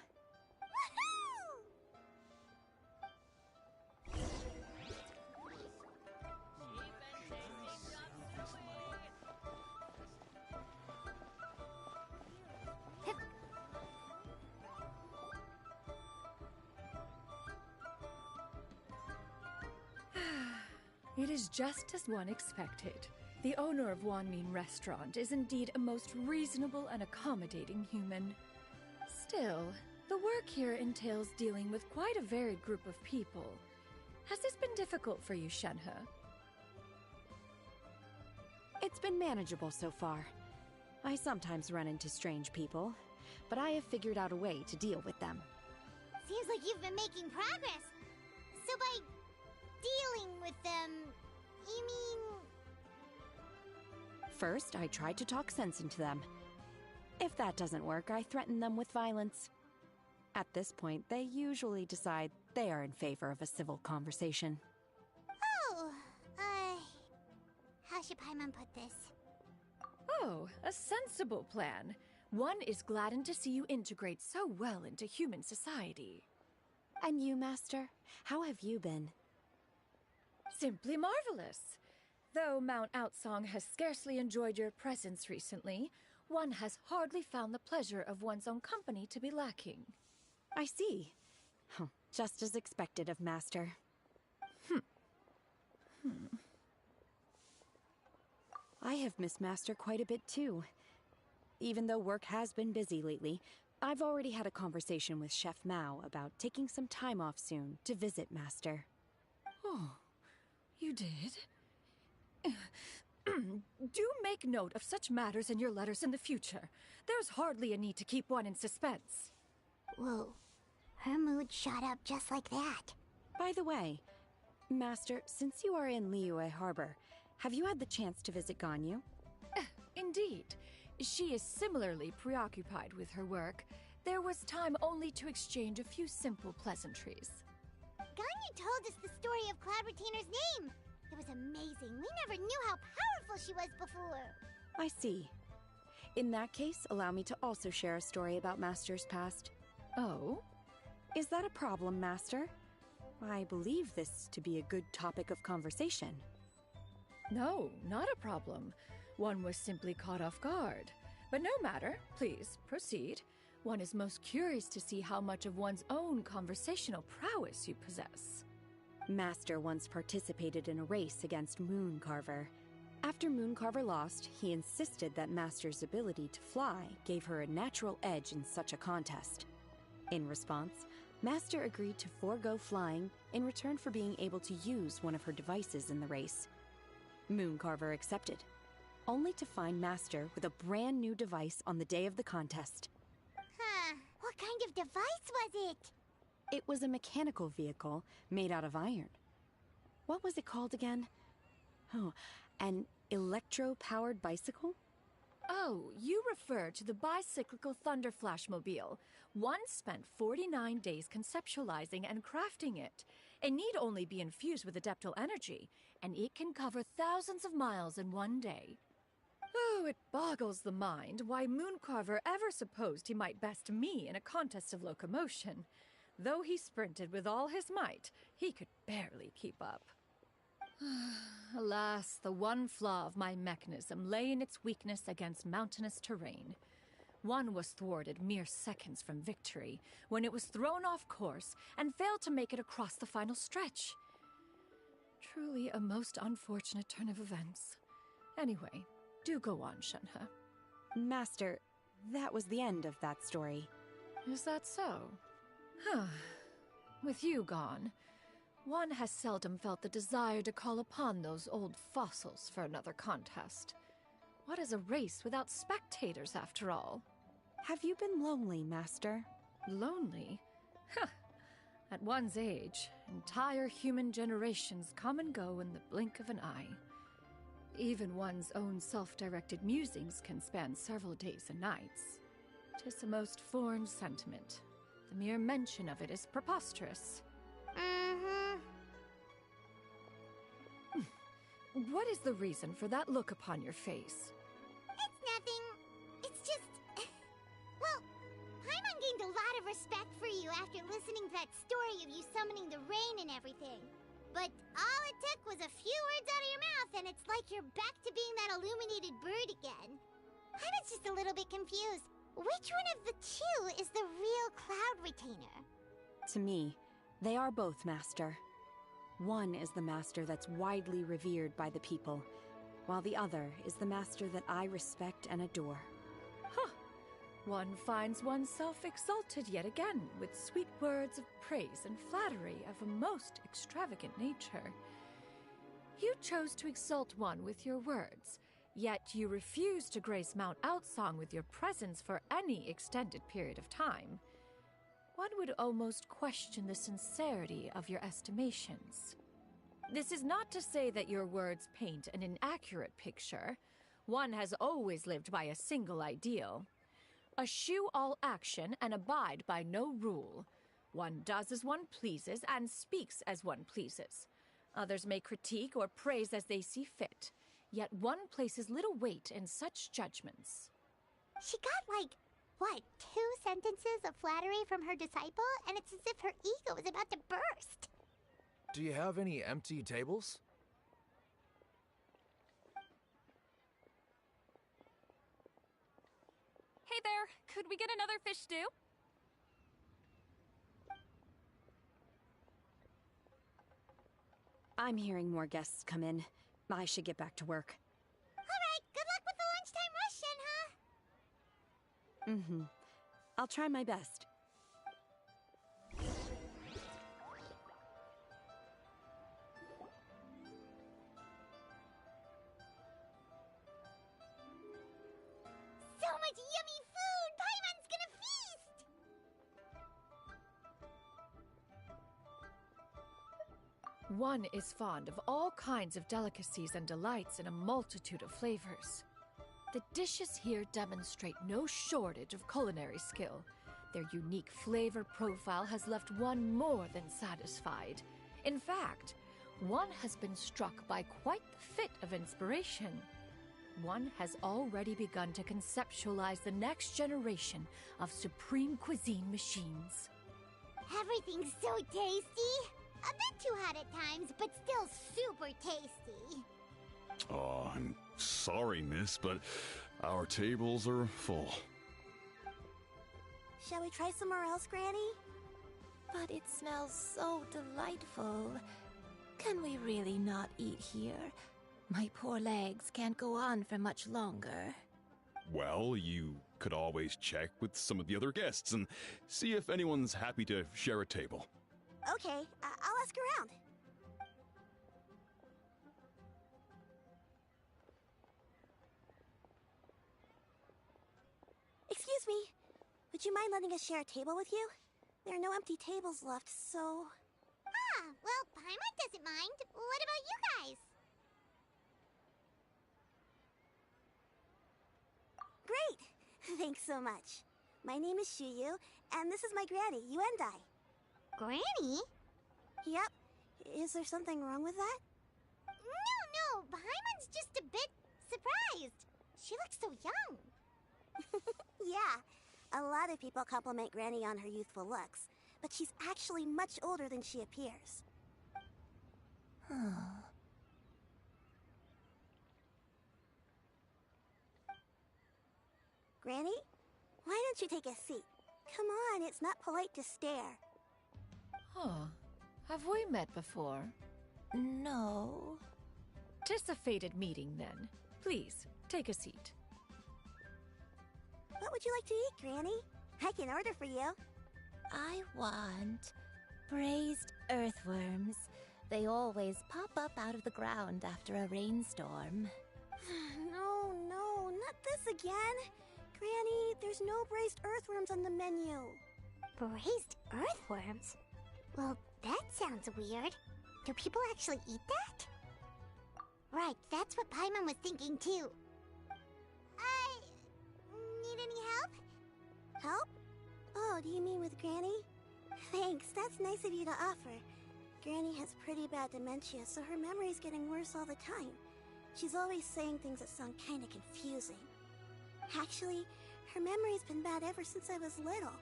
It is just as one expected. The owner of Wanmin Restaurant is indeed a most reasonable and accommodating human. Still, the work here entails dealing with quite a varied group of people. Has this been difficult for you, Shenhe? It's been manageable so far. I sometimes run into strange people, but I have figured out a way to deal with them. Seems like you've been making progress. So by dealing with them, you mean... First, I try to talk sense into them. If that doesn't work, I threaten them with violence. At this point, they usually decide they are in favor of a civil conversation. Oh, how should Paimon put this? Oh, a sensible plan. One is gladdened to see you integrate so well into human society. And you, Master? How have you been? Simply marvelous. Though Mount Outsong has scarcely enjoyed your presence recently, one has hardly found the pleasure of one's own company to be lacking. I see. Just as expected of Master. I have missed Master quite a bit too. Even though work has been busy lately, I've already had a conversation with Chef Mao about taking some time off soon to visit Master. Oh, you did? Do make note of such matters in your letters in the future. There's hardly a need to keep one in suspense. Whoa. Her mood shot up just like that. By the way, Master, since you are in Liyue Harbor, have you had the chance to visit Ganyu? Indeed. She is similarly preoccupied with her work. There was time only to exchange a few simple pleasantries. Ganyu told us the story of Cloud Retainer's name. It was amazing. We never knew how powerful she was before. I see. In that case, allow me to also share a story about Master's past. Oh? Is that a problem, Master? I believe this to be a good topic of conversation. No, not a problem. One was simply caught off guard. But no matter. Please, proceed. One is most curious to see how much of one's own conversational prowess you possess. Master once participated in a race against Mooncarver. After Mooncarver lost, he insisted that Master's ability to fly gave her a natural edge in such a contest. In response, Master agreed to forego flying in return for being able to use one of her devices in the race. Mooncarver accepted, only to find Master with a brand new device on the day of the contest. Huh. What kind of device was it? It was a mechanical vehicle made out of iron. What was it called again? Oh, an electro-powered bicycle? Oh, you refer to the bicyclical Thunder Flashmobile. One spent 49 days conceptualizing and crafting it. It need only be infused with adeptal energy, and it can cover thousands of miles in one day. Oh, it boggles the mind why Mooncarver ever supposed he might best me in a contest of locomotion. Though he sprinted with all his might, he could barely keep up. Alas, the one flaw of my mechanism lay in its weakness against mountainous terrain. One was thwarted mere seconds from victory, when it was thrown off course and failed to make it across the final stretch. Truly a most unfortunate turn of events. Anyway, do go on, Shenhe. Master, that was the end of that story. Is that so? Huh. With you gone, one has seldom felt the desire to call upon those old fossils for another contest. What is a race without spectators, after all? Have you been lonely, Master? Lonely? Huh. At one's age, entire human generations come and go in the blink of an eye. Even one's own self-directed musings can span several days and nights. 'Tis a most foreign sentiment. The mere mention of it is preposterous. What is the reason for that look upon your face? It's nothing. It's just... Well, Paimon gained a lot of respect for you after listening to that story of you summoning the rain and everything. But all it took was a few words out of your mouth and it's like you're back to being that illuminated bird again. I was just a little bit confused. Which one of the two is the real Cloud Retainer? To me, they are both, Master. One is the Master that's widely revered by the people, while the other is the Master that I respect and adore. Huh. One finds oneself exalted yet again with sweet words of praise and flattery of a most extravagant nature. You chose to exalt one with your words, yet you refuse to grace Mount Outsong with your presence for any extended period of time. One would almost question the sincerity of your estimations. This is not to say that your words paint an inaccurate picture. One has always lived by a single ideal. Eschew all action and abide by no rule. One does as one pleases and speaks as one pleases. Others may critique or praise as they see fit, yet one places little weight in such judgments. She got like... What, 2 sentences of flattery from her disciple, and it's as if her ego is about to burst. Do you have any empty tables? Hey there, could we get another fish stew? I'm hearing more guests come in. I should get back to work. Alright, good luck with the lunchtime rush, Shenhe. I'll try my best. One is fond of all kinds of delicacies and delights in a multitude of flavors. The dishes here demonstrate no shortage of culinary skill. Their unique flavor profile has left one more than satisfied. In fact, one has been struck by quite the fit of inspiration. One has already begun to conceptualize the next generation of supreme cuisine machines. Everything's so tasty. A bit too hot at times, but still super tasty. Oh, I'm sorry, miss, but our tables are full. Shall we try somewhere else, Granny? But it smells so delightful. Can we really not eat here? My poor legs can't go on for much longer. Well, you could always check with some of the other guests and see if anyone's happy to share a table. Okay, I'll ask around. Excuse me, would you mind letting us share a table with you? There are no empty tables left, so... Ah, well, Paimon doesn't mind. What about you guys? Great! Thanks so much. My name is Xianyun, and this is my granny, Yuendai. Granny? Yep. Is there something wrong with that? No, Paimon's just a bit surprised. She looks so young. Yeah, a lot of people compliment Granny on her youthful looks, but she's actually much older than she appears. Granny, why don't you take a seat? Come on, it's not polite to stare. Huh. Have we met before? No. 'Tis a fated meeting, then. Please, take a seat. What would you like to eat, Granny? I can order for you. I want braised earthworms. They always pop up out of the ground after a rainstorm. No, not this again. Granny, there's no braised earthworms on the menu. Braised earthworms? Well, that sounds weird. Do people actually eat that? Right, that's what Paimon was thinking too. Need any help? Help? Oh, do you mean with Granny? Thanks, that's nice of you to offer. Granny has pretty bad dementia, so her memory's getting worse all the time. She's always saying things that sound kinda confusing. Actually, her memory's been bad ever since I was little.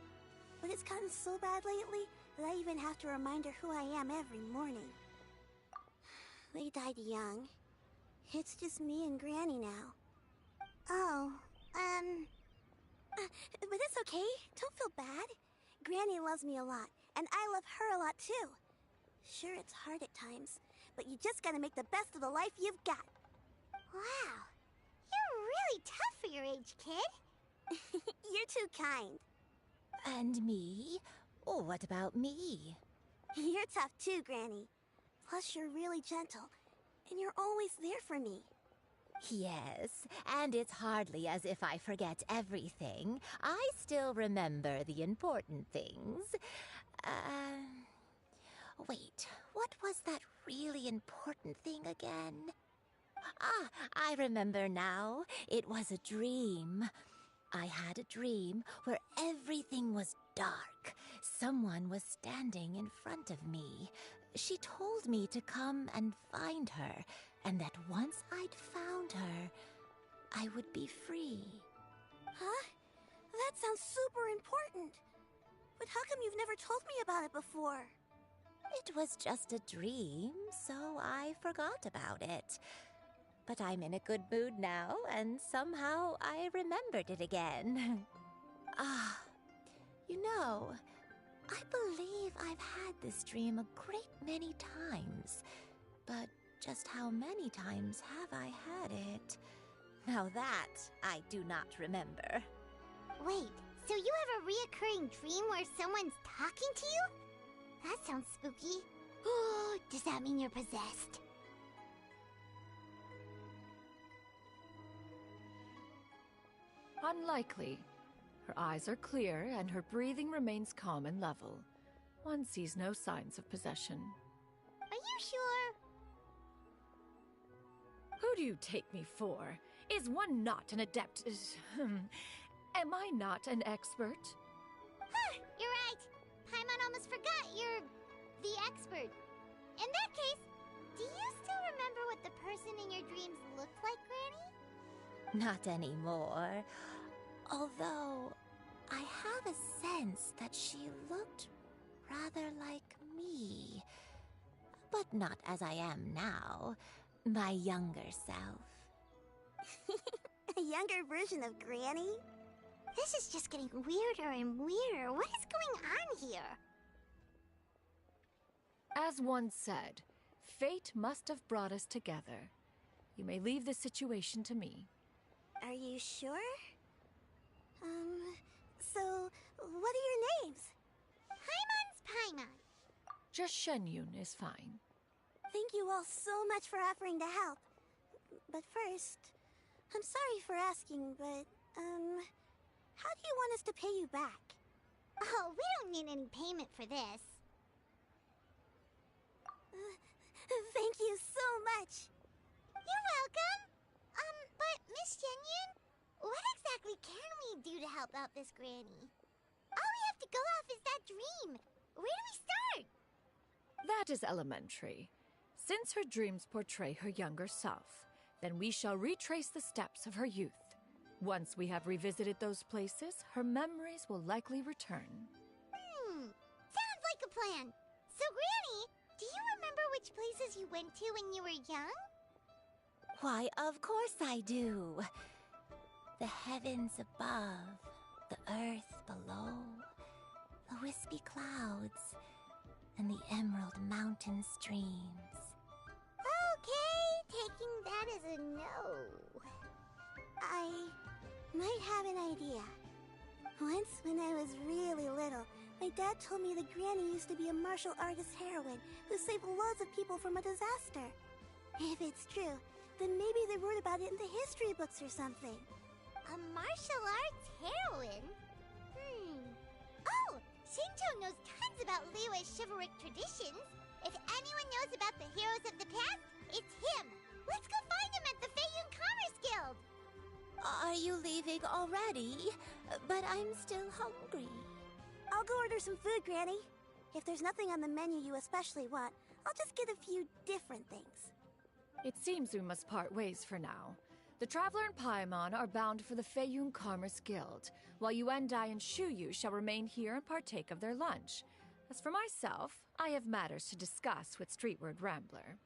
But it's gotten so bad lately that I even have to remind her who I am every morning. They died young. It's just me and Granny now. Oh, but it's okay. Don't feel bad. Granny loves me a lot, and I love her a lot too. Sure, it's hard at times, but you just gotta make the best of the life you've got. Wow. You're really tough for your age, kid. You're too kind. And me? Oh, what about me? You're tough too, Granny. Plus, you're really gentle, and you're always there for me. Yes, and it's hardly as if I forget everything. I still remember the important things. Wait, what was that really important thing again? Ah, I remember now. It was a dream. I had a dream where everything was dark. Someone was standing in front of me. She told me to come and find her, and that once I'd found her, I would be free. Huh? That sounds super important. But how come you've never told me about it before? It was just a dream, so I forgot about it. But I'm in a good mood now, and somehow I remembered it again. You know, I believe I've had this dream a great many times. But just how many times have I had it? Now that I do not remember. Wait, so you have a reoccurring dream where someone's talking to you? That sounds spooky. Oh, does that mean you're possessed? Unlikely. Her eyes are clear, and her breathing remains calm and level. One sees no signs of possession. Are you sure? Who do you take me for? Is one not an adept? Am I not an expert? Huh, you're right. Paimon almost forgot you're the expert. In that case, do you still remember what the person in your dreams looked like, Granny? Not anymore. Although, I have a sense that she looked rather like me. But not as I am now. My younger self. A younger version of Granny? This is just getting weirder and weirder. What is going on here? As one said, fate must have brought us together. You may leave the situation to me. Are you sure? So, what are your names? Paimon's Paimon. Just Xianyun is fine. Thank you all so much for offering to help. But first, I'm sorry for asking, but, how do you want us to pay you back? Oh, we don't need any payment for this. Thank you so much. You're welcome. But Miss Xianyun, what exactly can we do to help out this granny? All we have to go off is that dream. Where do we start? That is elementary. Since her dreams portray her younger self, then we shall retrace the steps of her youth. Once we have revisited those places, her memories will likely return. Sounds like a plan. So, Granny, do you remember which places you went to when you were young? Why, of course I do. The heavens above, the earth below, the wispy clouds, and the emerald mountain streams. Okay, taking that as a no. I might have an idea. Once, when I was really little, my dad told me that Granny used to be a martial artist heroine who saved loads of people from a disaster. If it's true, then maybe they wrote about it in the history books or something. A martial arts heroine? Oh, Shinto knows tons about Liyue's chivalric traditions. If anyone knows about the heroes of the past, it's him. Let's go find him at the Xianyun Commerce Guild. Are you leaving already? But I'm still hungry. I'll go order some food, Granny. If there's nothing on the menu you especially want, I'll just get a few different things. It seems we must part ways for now. The Traveler and Paimon are bound for the Xianyun Commerce Guild, while Yuendai and Shuyu shall remain here and partake of their lunch. As for myself, I have matters to discuss with Streetward Rambler.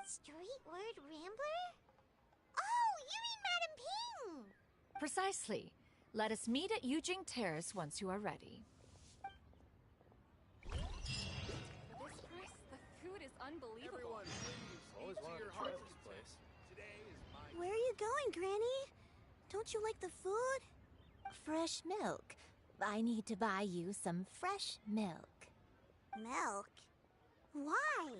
Streetward Rambler? Oh, you mean Madame Ping! Precisely. Let us meet at Yujing Terrace once you are ready. For this price, the food is unbelievable. Always wanted to try this place. Where are you going, Granny? Don't you like the food? Fresh milk. I need to buy you some fresh milk. Milk? Why?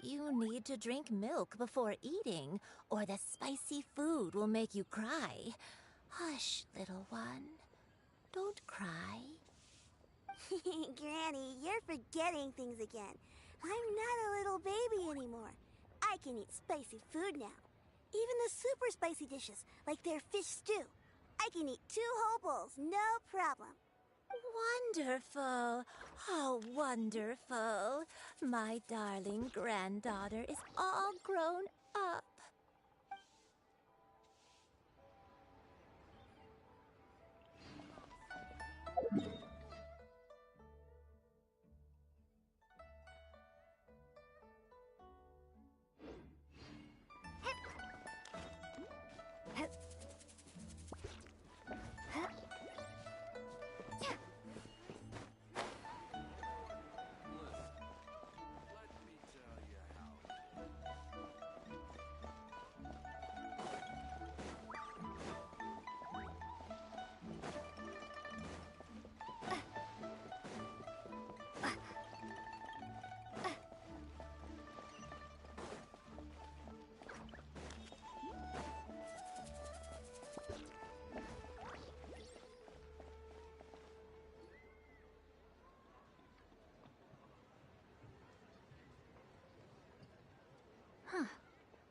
You need to drink milk before eating, or the spicy food will make you cry. Hush, little one. Don't cry. Granny, you're forgetting things again. I'm not a little baby anymore. I can eat spicy food now. Even the super spicy dishes, like their fish stew. I can eat 2 whole bowls, no problem. Wonderful. How wonderful. My darling granddaughter is all grown up.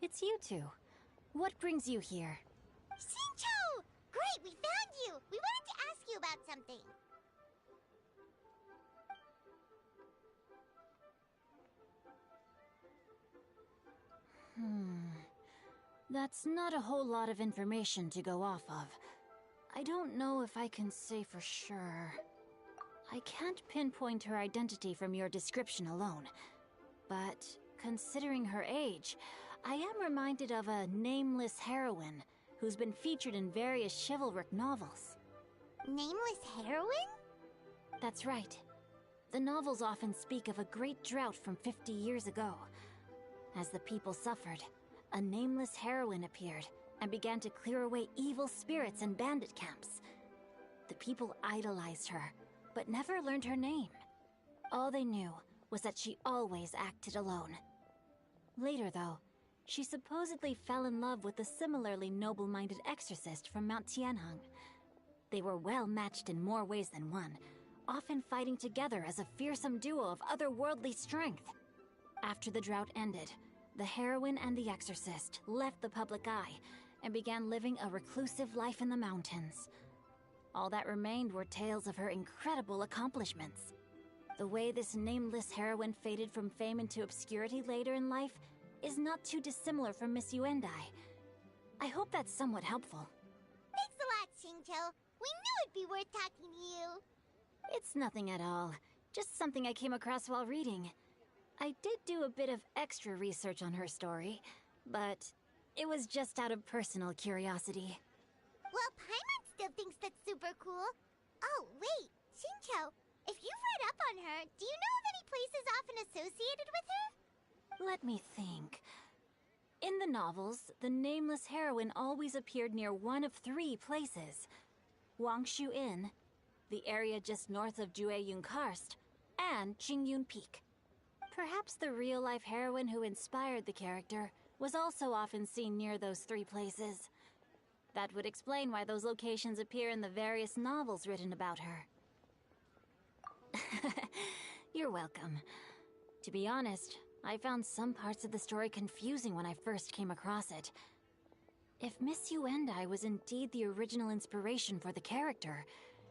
It's you two. What brings you here? Xinqiu! Great, we found you! We wanted to ask you about something. That's not a whole lot of information to go off of. I don't know if I can say for sure. I can't pinpoint her identity from your description alone. But considering her age, I am reminded of a nameless heroine who's been featured in various chivalric novels. Nameless heroine? That's right. The novels often speak of a great drought from 50 years ago. As the people suffered, a nameless heroine appeared and began to clear away evil spirits in bandit camps. The people idolized her, but never learned her name. All they knew was that she always acted alone. Later, though, she supposedly fell in love with a similarly noble-minded exorcist from Mount Tianheng. They were well matched in more ways than one, often fighting together as a fearsome duo of otherworldly strength. After the drought ended, the heroine and the exorcist left the public eye and began living a reclusive life in the mountains. All that remained were tales of her incredible accomplishments. The way this nameless heroine faded from fame into obscurity later in life is not too dissimilar from Miss Yuendai. I hope that's somewhat helpful. Thanks a lot, Xingqiu. We knew it'd be worth talking to you. It's nothing at all. Just something I came across while reading. I did do a bit of extra research on her story, but it was just out of personal curiosity. Well, Paimon still thinks that's super cool. Oh, wait, Xingqiu, if you've read up on her, do you know of any places often associated with her? Let me think. In the novels, the nameless heroine always appeared near one of 3 places. Wangshu Inn, the area just north of Jueyun Karst, and Qingyun Peak. Perhaps the real-life heroine who inspired the character was also often seen near those 3 places. That would explain why those locations appear in the various novels written about her. You're welcome. To be honest, I found some parts of the story confusing when I first came across it. If Miss Yuendai was indeed the original inspiration for the character,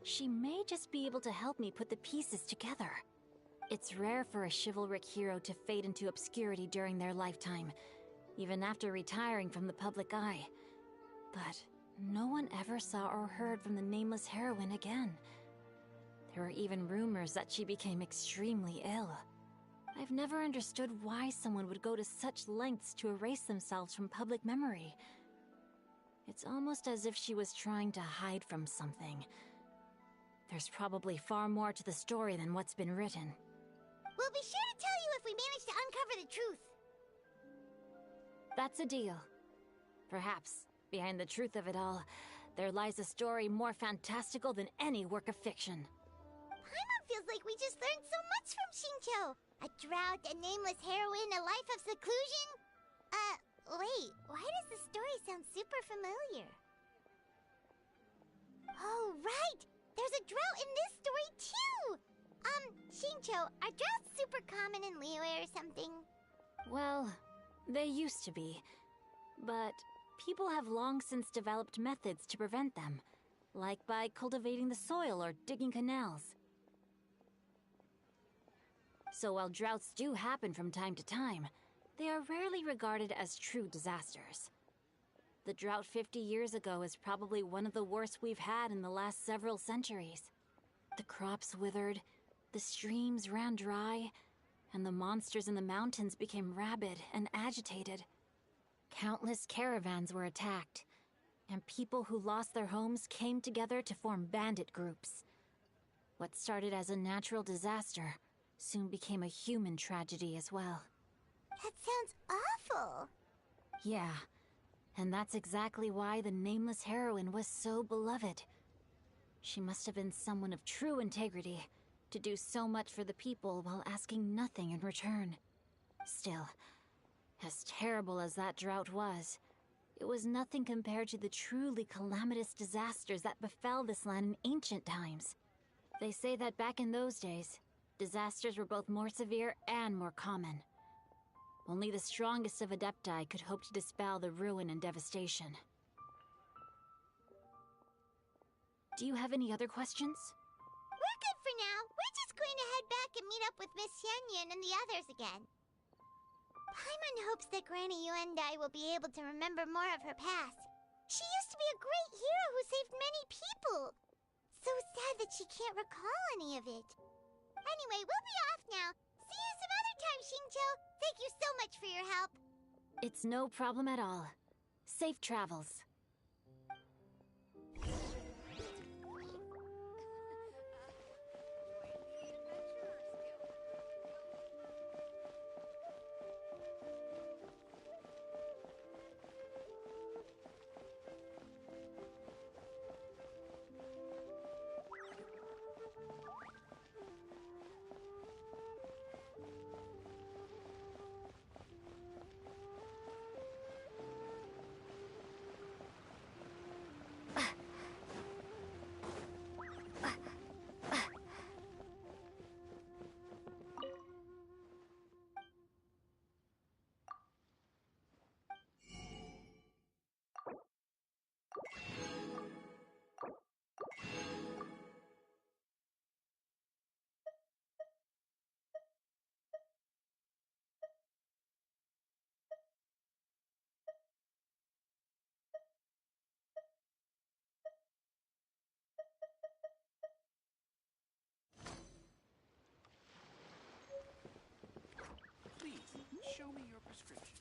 she may just be able to help me put the pieces together. It's rare for a chivalric hero to fade into obscurity during their lifetime, even after retiring from the public eye. But no one ever saw or heard from the nameless heroine again. There were even rumors that she became extremely ill. I've never understood why someone would go to such lengths to erase themselves from public memory. It's almost as if she was trying to hide from something. There's probably far more to the story than what's been written. We'll be sure to tell you if we manage to uncover the truth. That's a deal. Perhaps, behind the truth of it all, there lies a story more fantastical than any work of fiction. Paimon feels like we just learned so much from Xingqiu. A drought, a nameless heroine, a life of seclusion. Wait, why does the story sound super familiar? Oh, right! There's a drought in this story, too! Xingqiu, are droughts super common in Liyue or something? Well, they used to be. But people have long since developed methods to prevent them, like by cultivating the soil or digging canals. So while droughts do happen from time to time, they are rarely regarded as true disasters. The drought 50 years ago is probably one of the worst we've had in the last several centuries. The crops withered, the streams ran dry, and the monsters in the mountains became rabid and agitated. Countless caravans were attacked, and people who lost their homes came together to form bandit groups. What started as a natural disaster soon became a human tragedy as well. That sounds awful. Yeah, and that's exactly why the nameless heroine was so beloved. She must have been someone of true integrity, to do so much for the people while asking nothing in return. Still, as terrible as that drought was, it was nothing compared to the truly calamitous disasters that befell this land in ancient times. They say that back in those days, disasters were both more severe and more common. Only the strongest of Adepti could hope to dispel the ruin and devastation. Do you have any other questions? We're good for now. We're just going to head back and meet up with Miss Xianyun and the others again. Paimon hopes that Granny Yuendai will be able to remember more of her past. She used to be a great hero who saved many people. So sad that she can't recall any of it. Anyway, we'll be off now. See you some other time, Xingqiu. Thank you so much for your help. It's no problem at all. Safe travels. Please, show me your prescription.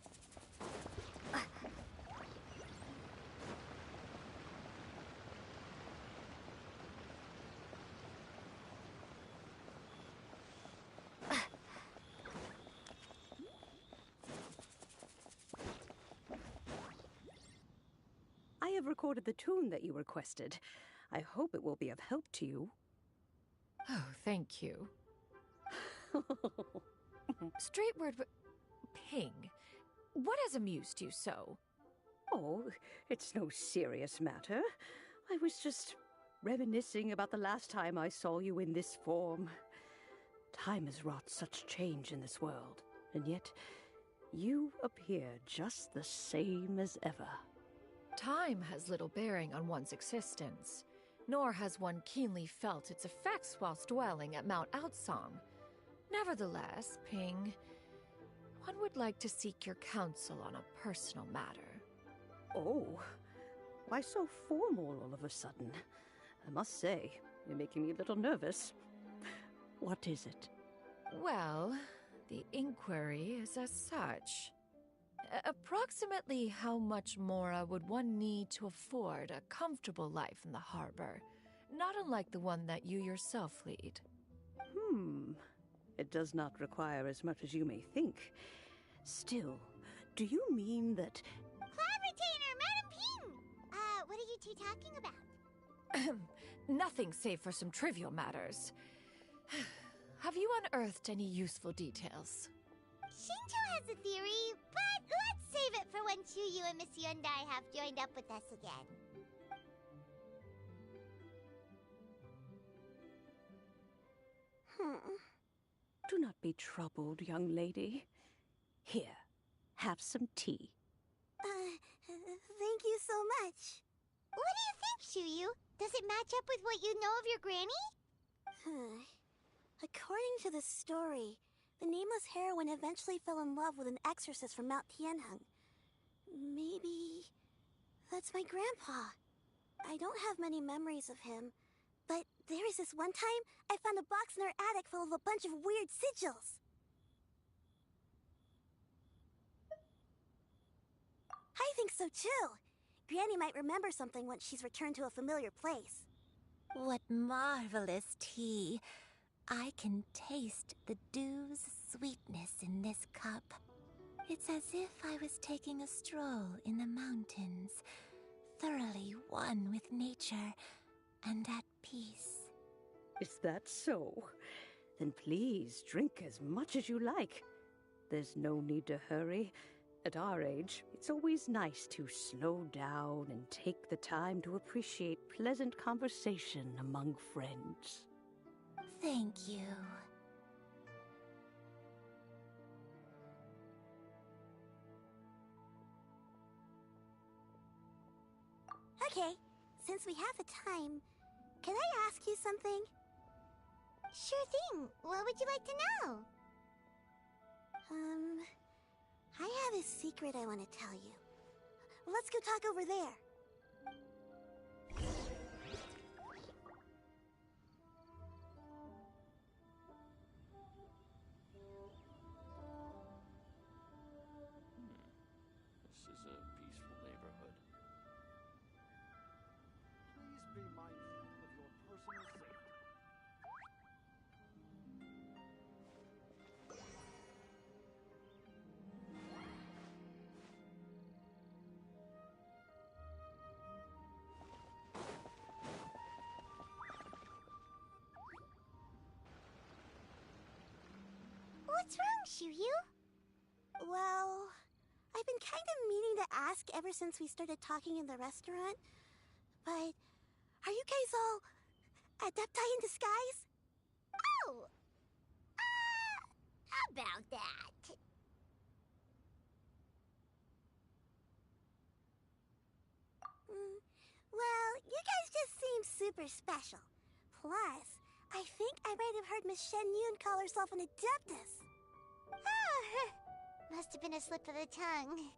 I have recorded the tune that you requested. I hope it will be of help to you. Oh, thank you. Straight word, Ping. What has amused you so? Oh, it's no serious matter. I was just reminiscing about the last time I saw you in this form. Time has wrought such change in this world, and yet you appear just the same as ever. Time has little bearing on one's existence, nor has one keenly felt its effects whilst dwelling at Mount Outsong. Nevertheless, Ping, one would like to seek your counsel on a personal matter. Oh, why so formal all of a sudden? I must say, you're making me a little nervous. What is it? Well, the inquiry is as such. Approximately how much more would one need to afford a comfortable life in the harbor, not unlike the one that you yourself lead? It does not require as much as you may think. Still, do you mean that... Cloud Retainer, Madam Ping! What are you two talking about? Nothing save for some trivial matters. Have you unearthed any useful details? Xingqiu has a theory, but let's save it for when Chuyu and Miss Yuendai have joined up with us again. Do not be troubled, young lady. Here, have some tea. Thank you so much. What do you think, Chuyu? Does it match up with what you know of your granny? According to the story, the nameless heroine eventually fell in love with an exorcist from Mount Tianheng. Maybe that's my grandpa. I don't have many memories of him, but there was this one time I found a box in our attic full of a bunch of weird sigils. I think so too. Granny might remember something once she's returned to a familiar place. What marvelous tea. I can taste the dew's sweetness in this cup. It's as if I was taking a stroll in the mountains, thoroughly one with nature and at peace. Is that so? Then please drink as much as you like. There's no need to hurry. At our age, it's always nice to slow down and take the time to appreciate pleasant conversation among friends. Thank you. Okay, since we have the time, can I ask you something? Sure thing. What would you like to know? I have a secret I want to tell you. Let's go talk over there. This is a peaceful neighborhood. Please be mindful of your personal safety. What's wrong, Xianyun? Well, I've been kind of meaning to ask ever since we started talking in the restaurant, but are you guys all adepti in disguise? Oh! About that. Well, you guys just seem super special. Plus, I think I might have heard Miss Xianyun call herself an adeptus. Oh, must have been a slip of the tongue.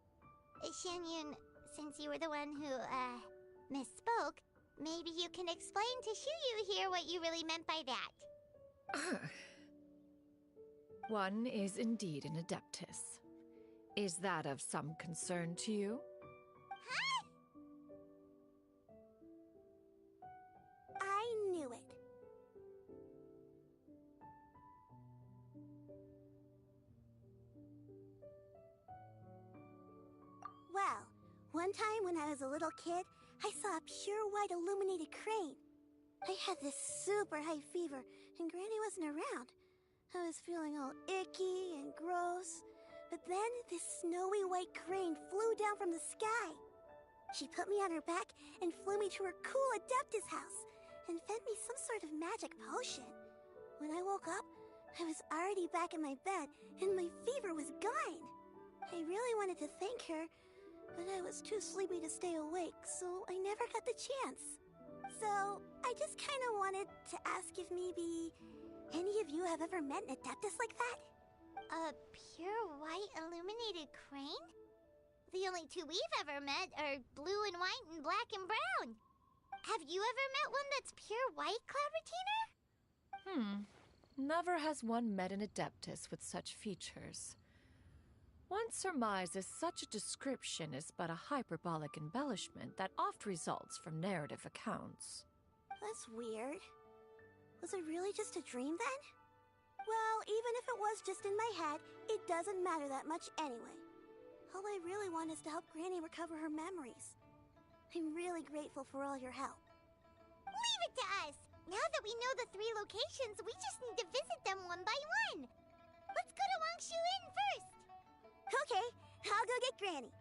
Xianyun, since you were the one who, misspoke, maybe you can explain to Xianyun here what you really meant by that. One is indeed an adeptus. Is that of some concern to you? Huh? I knew it. Well, one time when I was a little kid, I saw a pure white illuminated crane. I had this super high fever, and Granny wasn't around. I was feeling all icky and gross. But then this snowy white crane flew down from the sky. She put me on her back and flew me to her cool adeptus house and fed me some sort of magic potion. When I woke up, I was already back in my bed and my fever was gone. I really wanted to thank her, but I was too sleepy to stay awake, so I never got the chance. So I just kind of wanted to ask if maybe any of you have ever met an adeptus like that? A pure white illuminated crane? The only two we've ever met are blue and white and black and brown. Have you ever met one that's pure white, Clovertina? Never has one met an adeptus with such features. One surmises such a description is but a hyperbolic embellishment that oft results from narrative accounts. That's weird. Was it really just a dream then? Well, even if it was just in my head, it doesn't matter that much anyway. All I really want is to help Granny recover her memories. I'm really grateful for all your help. Leave it to us! Now that we know the 3 locations, we just need to visit them one by one. Let's go to Wangshu Inn first! Okay, I'll go get Granny.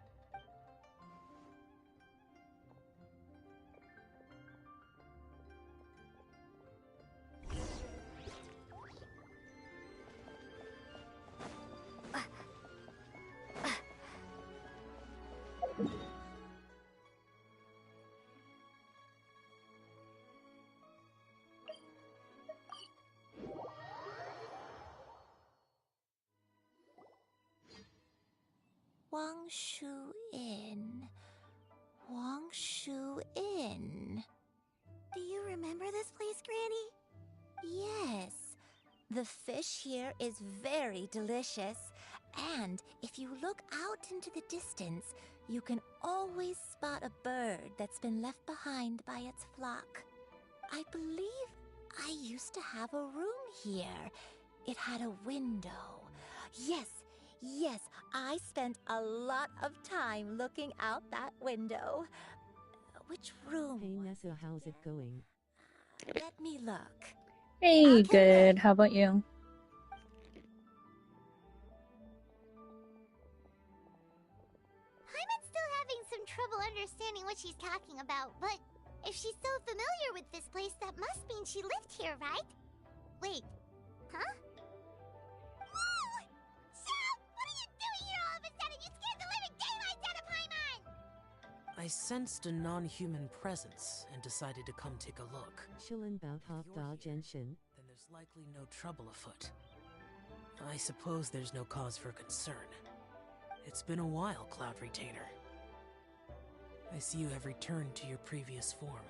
Wangshu Inn. Wangshu Inn. Do you remember this place, Granny? Yes. The fish here is very delicious. And if you look out into the distance, you can always spot a bird that's been left behind by its flock. I believe I used to have a room here. It had a window. Yes, I spent a lot of time looking out that window. Which room? Hey Nessa, how's it going? Let me look. Hey, good. How about you? I'm still having some trouble understanding what she's talking about, but if she's so familiar with this place, that must mean she lived here, right? Wait, huh? Whoa! Shut up! What are you doing here all of a sudden? You scared the living daylights out of Paimon! I sensed a non-human presence and decided to come take a look. Shilin Bao Hop Da Genshin. Then there's likely no trouble afoot. I suppose there's no cause for concern. It's been a while, Cloud Retainer. I see you have returned to your previous form.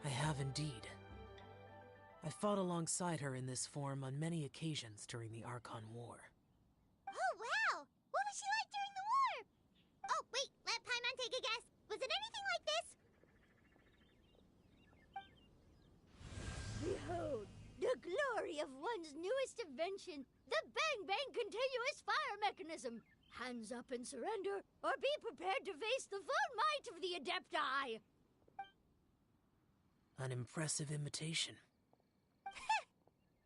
I have indeed. I fought alongside her in this form on many occasions during the Archon War. Oh, wow! What was she like during the war? Oh, wait, let Paimon take a guess. Was it anything like this? Behold, the glory of one's newest invention, the Bang Bang Continuous Fire Mechanism. Hands up and surrender, or be prepared to face the full might of the Adepti. An impressive imitation.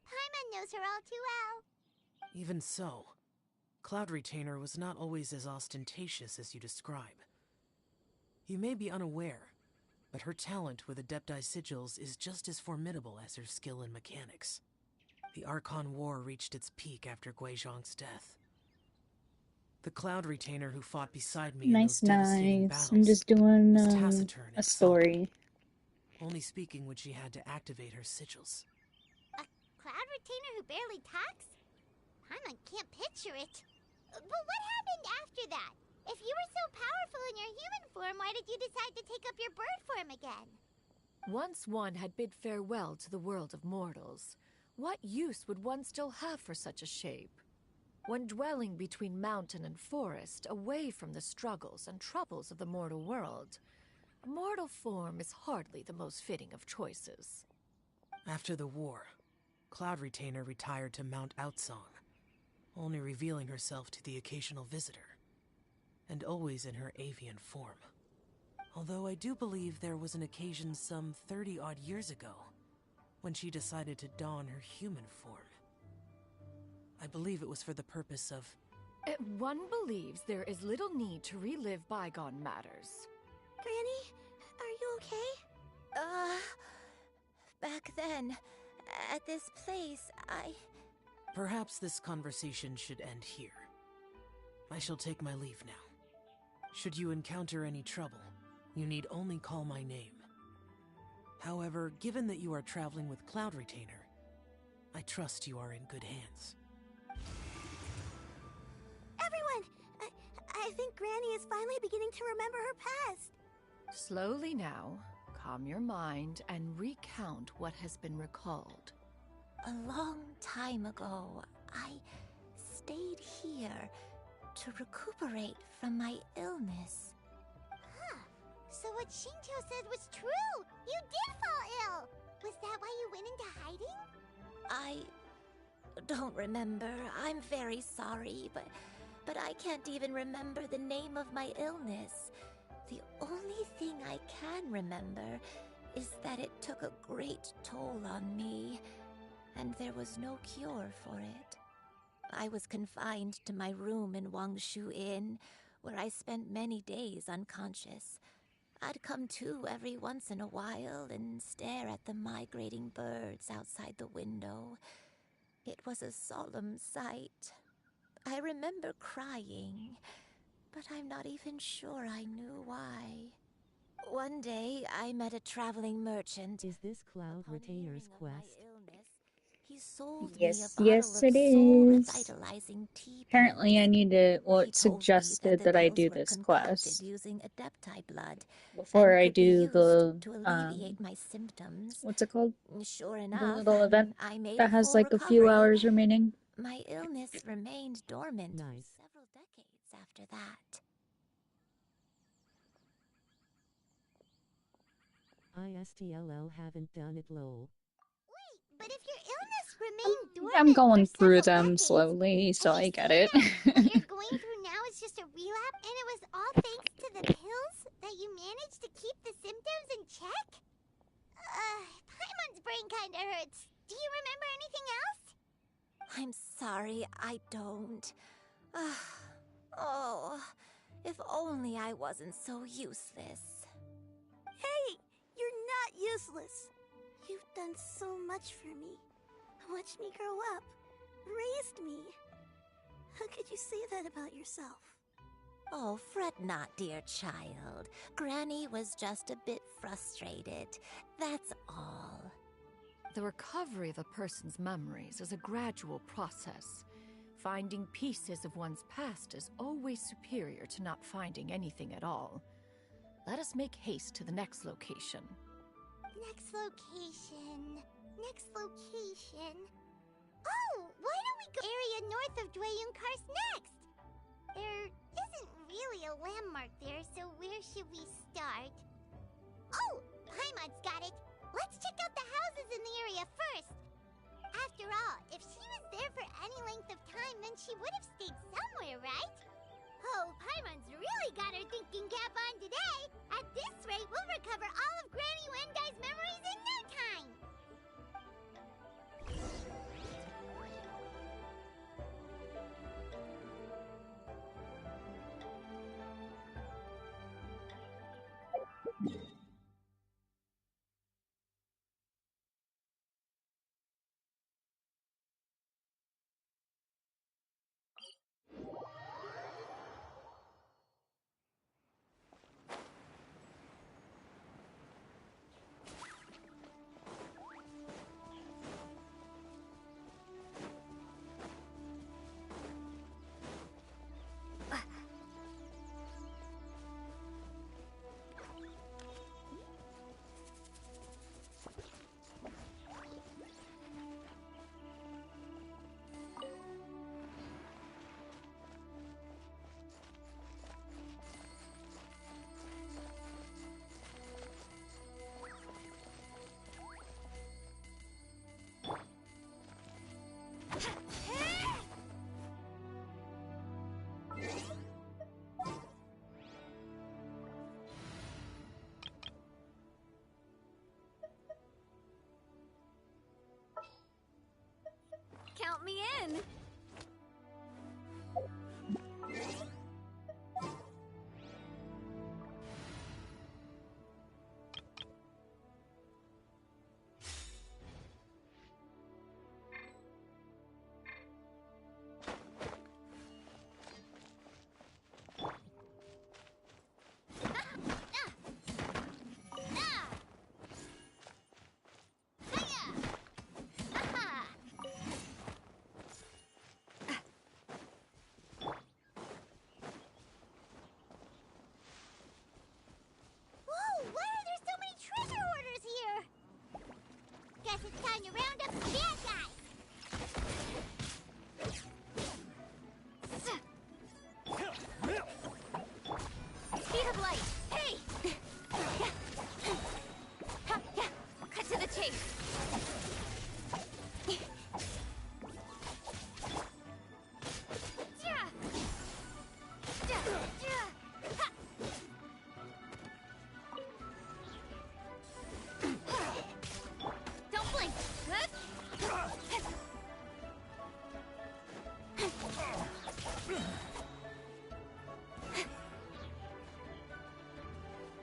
Paimon knows her all too well. Even so, Cloud Retainer was not always as ostentatious as you describe. You may be unaware, but her talent with Adepti sigils is just as formidable as her skill in mechanics. The Archon War reached its peak after Guizhong's death. The Cloud Retainer who fought beside me in those devastating battles I'm just doing was taciturn a and story. only speaking when she had to activate her sigils. A Cloud Retainer who barely talks? Paimon can't picture it. But what happened after that? If you were so powerful in your human form, why did you decide to take up your bird form again? Once one had bid farewell to the world of mortals, what use would one still have for such a shape? When dwelling between mountain and forest, away from the struggles and troubles of the mortal world, a mortal form is hardly the most fitting of choices. After the war, Cloud Retainer retired to Mount Outsong, only revealing herself to the occasional visitor, and always in her avian form. Although I do believe there was an occasion some 30-odd years ago when she decided to don her human form. I believe it was for the purpose of... One believes there is little need to relive bygone matters. Granny, are you okay? Back then, at this place, Perhaps this conversation should end here. I shall take my leave now. Should you encounter any trouble, you need only call my name. However, given that you are traveling with Cloud Retainer, I trust you are in good hands. Everyone! I think Granny is finally beginning to remember her past. Slowly now, calm your mind and recount what has been recalled. a long time ago, I stayed here to recuperate from my illness. Huh. So what Shinto said was true! You did fall ill! Was that why you went into hiding? I don't remember. I'm very sorry, but I can't even remember the name of my illness. The only thing I can remember is that it took a great toll on me, and there was no cure for it. I was confined to my room in Wangshu Inn, where I spent many days unconscious. I'd come to every once in a while and stare at the migrating birds outside the window. It was a solemn sight. I remember crying, but I'm not even sure I knew why. One day, I met a traveling merchant. Is this Cloud Retainer's quest? He sold Yes, me a bottle yes, of it is. soul-revitalizing tea. Apparently, I need to. Well, He it told me suggested the that I pills do were this concocted quest using adepti blood before and I could be do used the to alleviate my symptoms. what's it called? Sure The enough, little event I made that a has full like a few recovery. hours remaining. My illness remained dormant Nice. for several decades after that. ISTLL haven't done it lol. Wait, but if your illness remained dormant I'm going for through several them decades, slowly, so are you I get saying it. that what you're going through now is just a relapse, and it was all thanks to the pills that you managed to keep the symptoms in check? Paimon's brain kinda hurts. Do you remember anything else? I'm sorry, I don't. Oh, if only I wasn't so useless. Hey, you're not useless. You've done so much for me. Watched me grow up. Raised me. How could you say that about yourself? Oh, fret not, dear child. Granny was just a bit frustrated. That's all. The recovery of a person's memories is a gradual process. Finding pieces of one's past is always superior to not finding anything at all. Let us make haste to the next location. Next location. Next location. Oh, why don't we go area north of Dwayun Karst next? There isn't really a landmark there, so where should we start? Oh, Paimon's got it. Let's check out the houses in the area first. After all, if she was there for any length of time, then she would have stayed somewhere, right? Oh, Paimon's really got her thinking cap on today. At this rate, we'll recover all of Granny Wendai's memories in no time. Count me in! Guess it's time to round up the bad guys! Speed of light! Hey! Cut to the chase! Don't blink!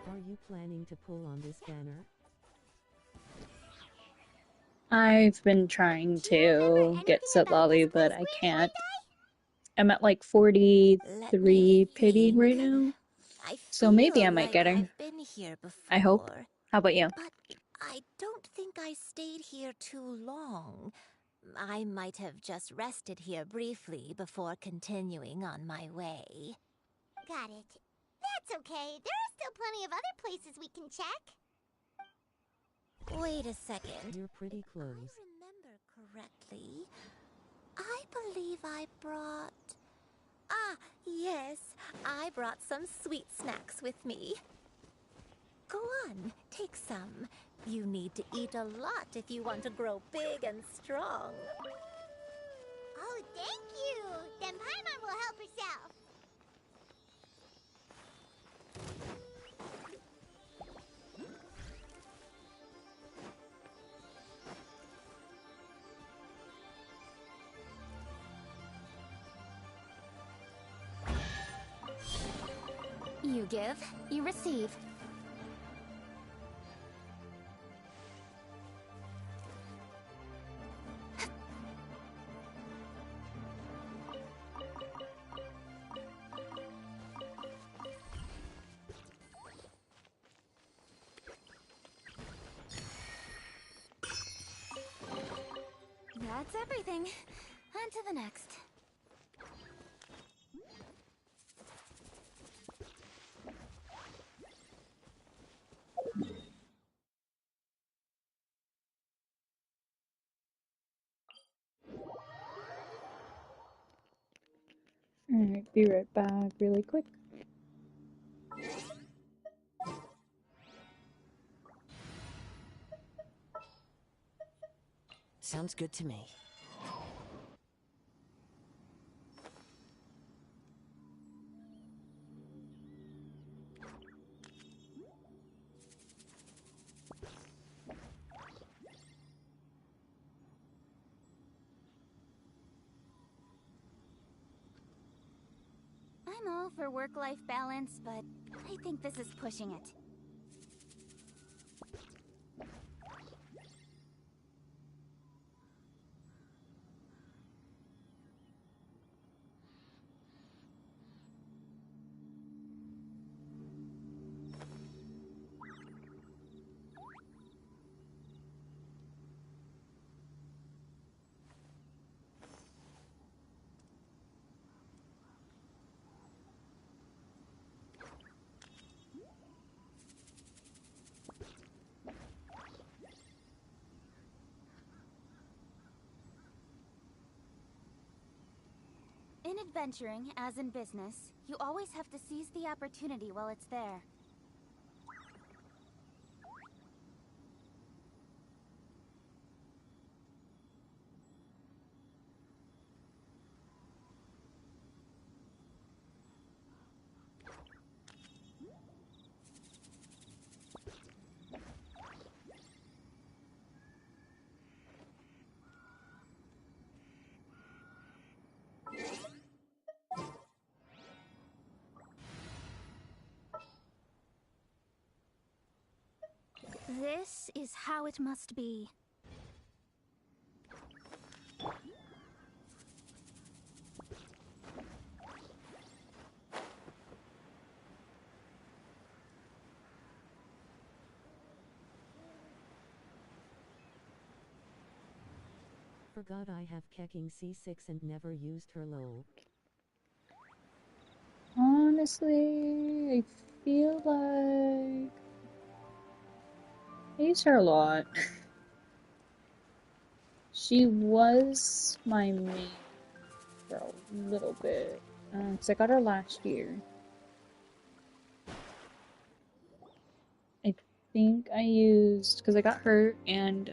Are you planning to pull on this banner? I've been trying to get Sitlolly, but I can't. I'm at like 43 pity right now. So maybe I might get her. I've been here before. I hope. How about you? But I don't think I stayed here too long. I might have just rested here briefly before continuing on my way. Got it. That's okay. There are still plenty of other places we can check. Wait a second. You're pretty close. If I remember correctly, I believe I brought... Ah, yes. I brought some sweet snacks with me. Go on, take some. You need to eat a lot if you want to grow big and strong. Oh, thank you! Then Paimon will help herself. You give, you receive. That's everything. On to the next. Alright, be right back really quick. Sounds good to me. I'm all for work-life balance, but I think this is pushing it. In adventuring, as in business, you always have to seize the opportunity while it's there. This is how it must be. Forgot I have Keking C6 and never used her lol. Honestly, I feel like I use her a lot. She was my main for a little bit. 'Cause I got her last year. I think I used, because I got her and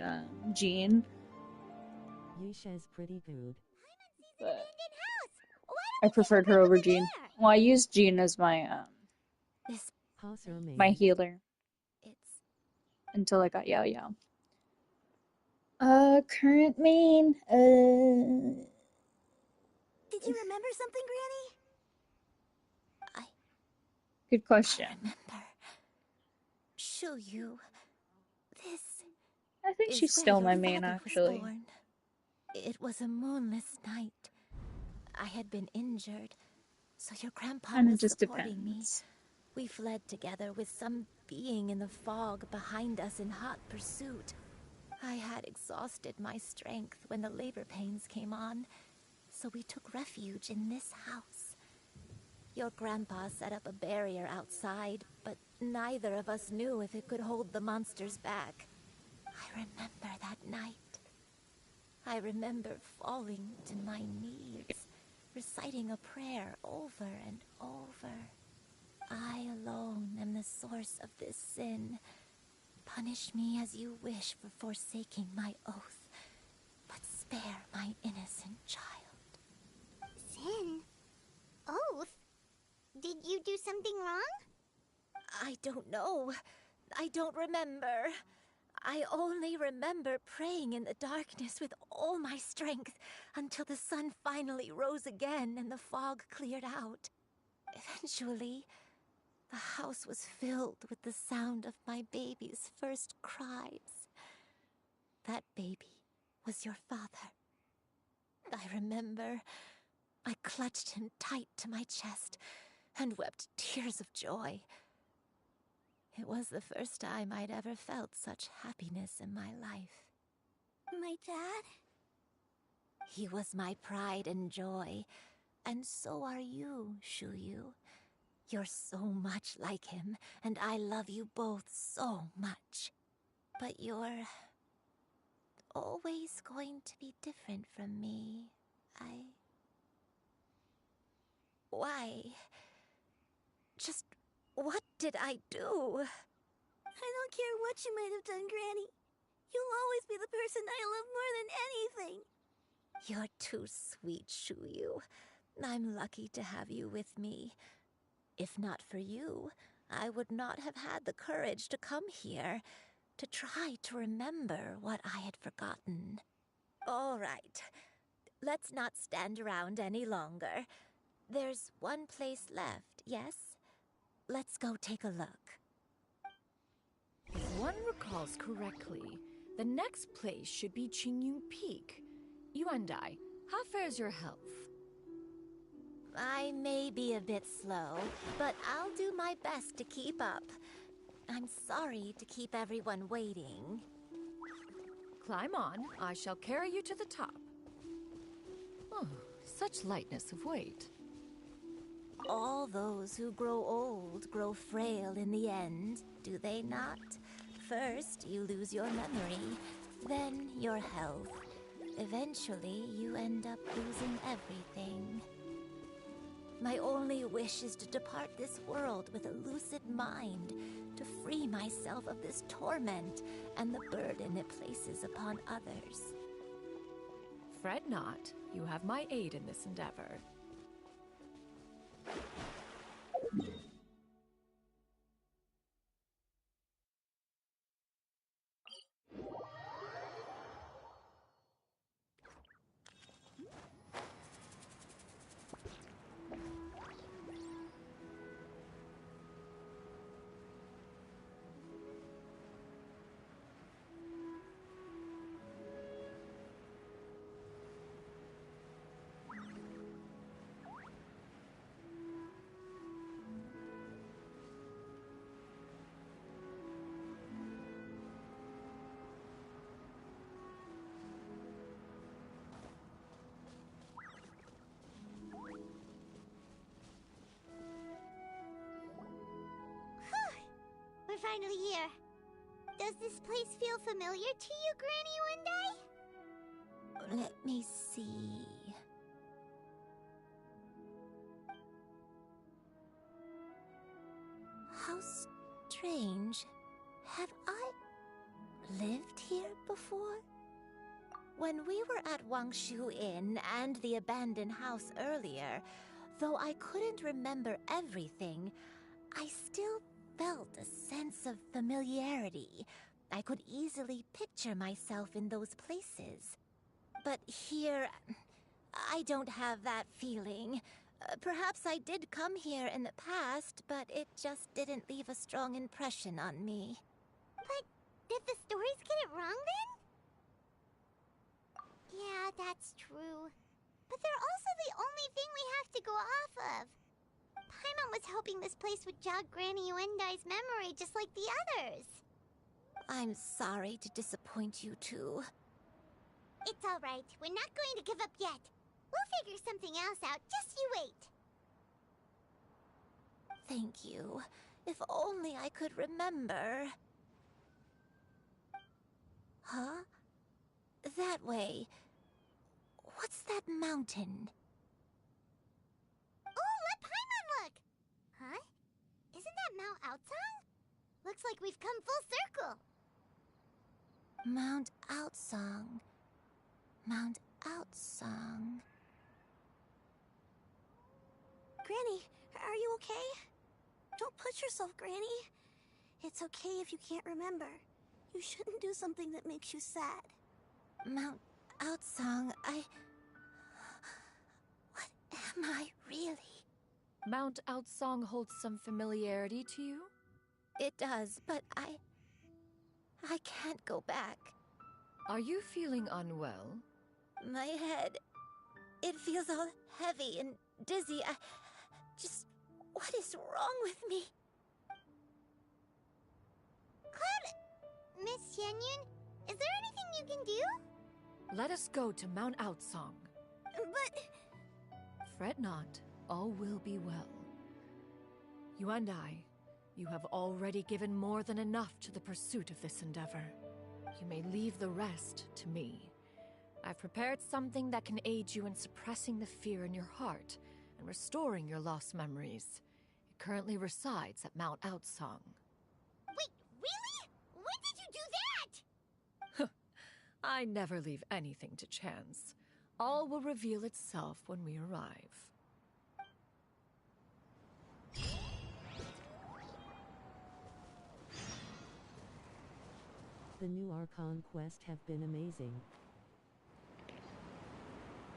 Jean. Yusha's pretty good. But I preferred her over Jean. Well, I used Jean as my my healer. Until I got Yao Yao. Current main, Did you remember something, Granny? Good question. Xianyun, this I think is she's where still your my main, father was actually. born. It was a moonless night. I had been injured, so your grandpa Kinda was just supporting depends. me. We fled together with some being in the fog behind us in hot pursuit. I had exhausted my strength when the labor pains came on, so we took refuge in this house. Your grandpa set up a barrier outside, but neither of us knew if it could hold the monsters back. I remember that night. I remember falling to my knees, reciting a prayer over and over. I alone am the source of this sin. Punish me as you wish for forsaking my oath, but spare my innocent child. Sin? Oath? Did you do something wrong? I don't know. I don't remember. I only remember praying in the darkness with all my strength until the sun finally rose again and the fog cleared out. Eventually, the house was filled with the sound of my baby's first cries. That baby was your father. I remember I clutched him tight to my chest and wept tears of joy. It was the first time I'd ever felt such happiness in my life. My dad? He was my pride and joy, and so are you, Xianyun. You're so much like him, and I love you both so much. But you're always going to be different from me. Why? Just what did I do? I don't care what you might have done, Granny. You'll always be the person I love more than anything. You're too sweet, Xianyun. I'm lucky to have you with me. If not for you, I would not have had the courage to come here, to try to remember what I had forgotten. All right, let's not stand around any longer. There's one place left, yes? Let's go take a look. If one recalls correctly, the next place should be Xianyun Peak. Yuandai, how fares your health? I may be a bit slow, but I'll do my best to keep up. I'm sorry to keep everyone waiting. Climb on. I shall carry you to the top. Oh, such lightness of weight. All those who grow old grow frail in the end, do they not? First, you lose your memory, then your health. Eventually, you end up losing everything. My only wish is to depart this world with a lucid mind, to free myself of this torment and the burden it places upon others. Fret not. You have my aid in this endeavor. We're finally here. Does this place feel familiar to you, Granny Yuandai? Let me see. How strange. Have I lived here before? When we were at Wangshu Inn and the abandoned house earlier, though I couldn't remember everything, I still felt a sense of familiarity. I could easily picture myself in those places. But here, I don't have that feeling. Perhaps I did come here in the past, but it just didn't leave a strong impression on me. But did the stories get it wrong then? Yeah, that's true. But they're also the only thing we have to go off of. Paimon was hoping this place would jog Granny Yuandai's memory just like the others. I'm sorry to disappoint you too. It's all right. We're not going to give up yet. We'll figure something else out. Just you wait. Thank you. If only I could remember. Huh? That way. What's that mountain? Oh, let Paimon look! Huh? Isn't that Mount Outsang? Looks like we've come full circle. Mount Outsang. Mount Outsang. Granny, are you okay? Don't push yourself, Granny. It's okay if you can't remember. You shouldn't do something that makes you sad. Mount Outsang, What am I really? Mount Outsang holds some familiarity to you? It does, but I can't go back. Are you feeling unwell? My head, it feels all heavy and dizzy. What is wrong with me? Cloud... Miss Xianyun, is there anything you can do? Let us go to Mount Outsong. But... Fret not, all will be well. You and I, you have already given more than enough to the pursuit of this endeavor. You may leave the rest to me. I've prepared something that can aid you in suppressing the fear in your heart and restoring your lost memories. It currently resides at Mount Outsong. Wait, really? When did you do that? I never leave anything to chance. All will reveal itself when we arrive. The new Archon quest have been amazing.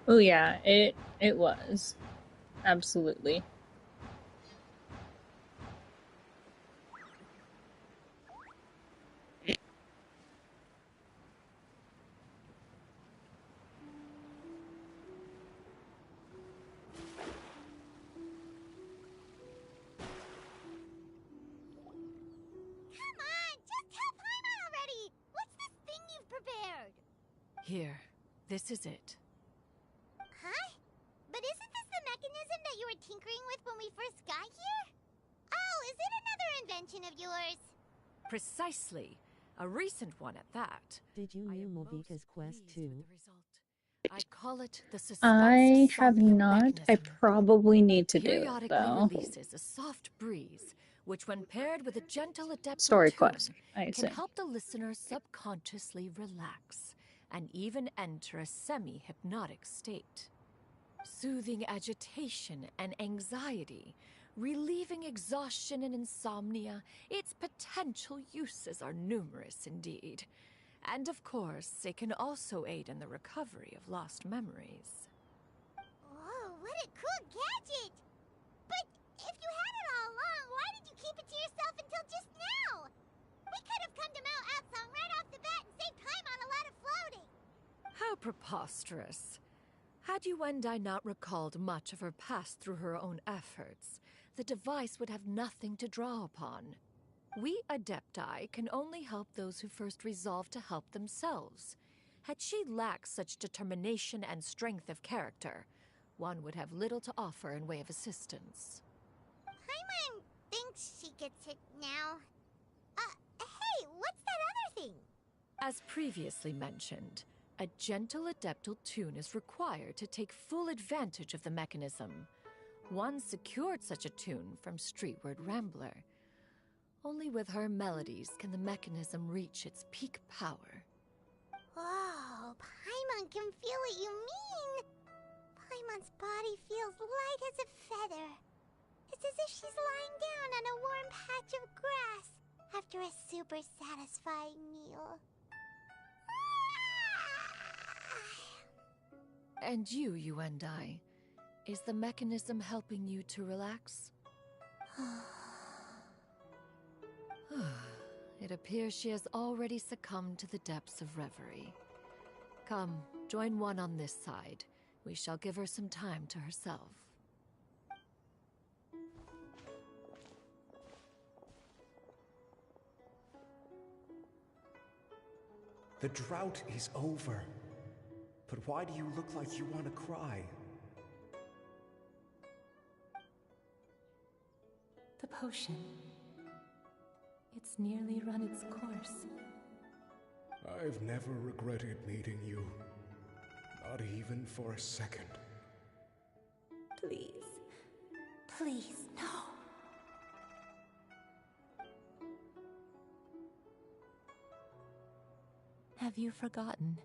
Oh yeah, it was. Absolutely. Here, this is it. Huh? But isn't this the mechanism that you were tinkering with when we first got here? Oh, is it another invention of yours? Precisely. A recent one at that. Did you knew Movika's quest too? I call it the suspense I have somnia not. mechanism. I probably need to do it Periodically though. releases a soft breeze, which when paired with a gentle adeptal Story tune, quest, I can assume. help the listener subconsciously relax and even enter a semi-hypnotic state. Soothing agitation and anxiety, relieving exhaustion and insomnia, its potential uses are numerous indeed. And of course, it can also aid in the recovery of lost memories. Whoa, what a cool gadget! But if you had it all along, why did you keep it to yourself until just now? We could have come to Mount Outsong right off the bat and saved time on a lot of floating. How preposterous. Had you and I not recalled much of her past through her own efforts, the device would have nothing to draw upon. We Adepti can only help those who first resolve to help themselves. Had she lacked such determination and strength of character, one would have little to offer in way of assistance. Paimon thinks she gets it now. Hey, what's that other thing? As previously mentioned, a gentle adeptal tune is required to take full advantage of the mechanism. One secured such a tune from Streetward Rambler. Only with her melodies can the mechanism reach its peak power. Whoa, Paimon can feel what you mean. Paimon's body feels light as a feather. It's as if she's lying down on a warm patch of grass after a super satisfying meal. And you and I, is the mechanism helping you to relax? It appears she has already succumbed to the depths of reverie. Come, join one on this side. We shall give her some time to herself. The drought is over. But why do you look like you want to cry? The potion. It's nearly run its course. I've never regretted meeting you. Not even for a second. Please. Please, no. Have you forgotten?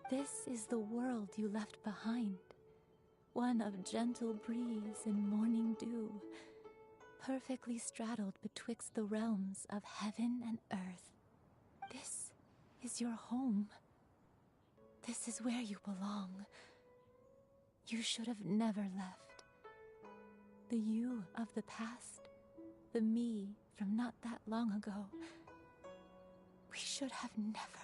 This is the world you left behind. One of gentle breeze and morning dew, perfectly straddled betwixt the realms of heaven and earth. This is your home. This is where you belong. You should have never left. The you of the past, the me from not that long ago. We should have never.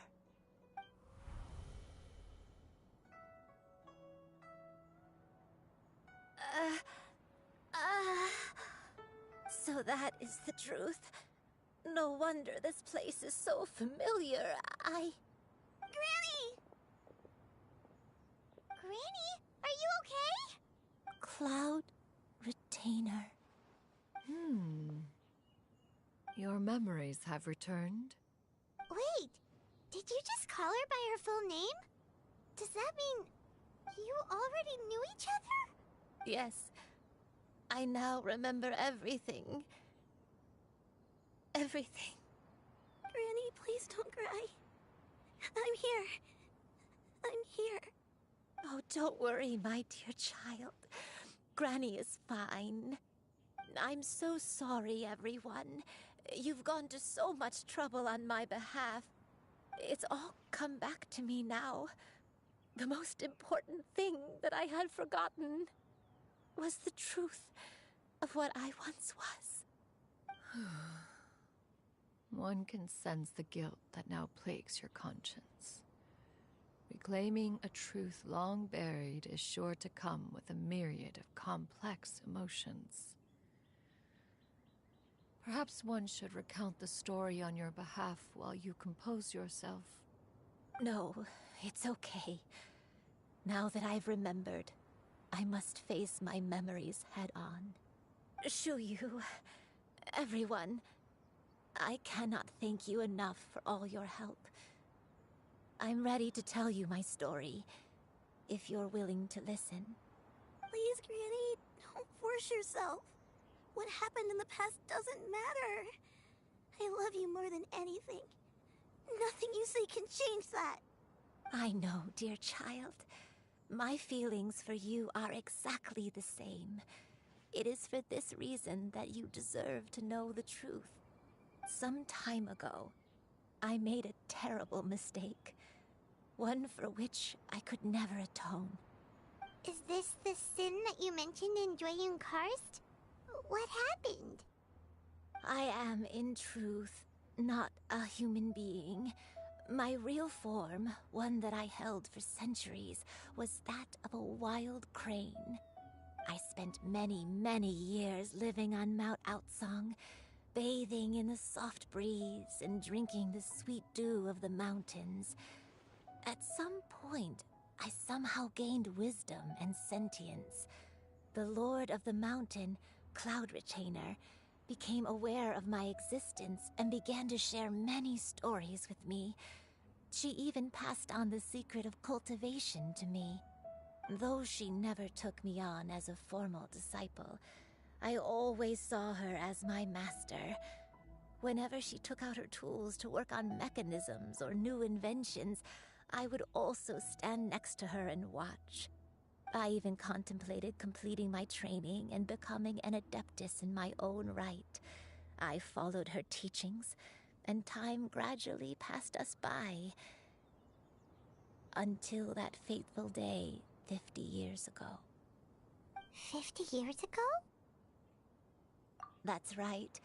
So that is the truth. No wonder this place is so familiar. Granny! retainer. Your memories have returned? Wait, did you just call her by her full name? Does that mean you already knew each other? Yes. I now remember everything. Everything. Granny, please don't cry. I'm here. I'm here. Oh, don't worry, my dear child. Granny is fine. I'm so sorry, everyone. You've gone to so much trouble on my behalf. It's all come back to me now. The most important thing that I had forgotten was the truth of what I once was. One can sense the guilt that now plagues your conscience. Reclaiming a truth long buried is sure to come with a myriad of complex emotions. Perhaps one should recount the story on your behalf while you compose yourself. No, it's okay. Now that I've remembered, I must face my memories head on. Shuyu, everyone, I cannot thank you enough for all your help. I'm ready to tell you my story, if you're willing to listen. Please, Granny, don't force yourself. What happened in the past doesn't matter. I love you more than anything. Nothing you say can change that. I know, dear child. My feelings for you are exactly the same. It is for this reason that you deserve to know the truth. Some time ago, I made a terrible mistake. One for which I could never atone. Is this the sin that you mentioned in Xianyun Karst? What happened? I am, in truth, not a human being. My real form, one that I held for centuries, was that of a wild crane. I spent many, many years living on Mount Outsong, bathing in the soft breeze and drinking the sweet dew of the mountains. At some point, I somehow gained wisdom and sentience. The Lord of the Mountain, Cloud Retainer, became aware of my existence and began to share many stories with me. She even passed on the secret of cultivation to me. Though she never took me on as a formal disciple, I always saw her as my master. Whenever she took out her tools to work on mechanisms or new inventions, I would also stand next to her and watch. I even contemplated completing my training and becoming an adeptus in my own right. I followed her teachings, and time gradually passed us by. Until that fateful day 50 years ago. 50 years ago? That's right.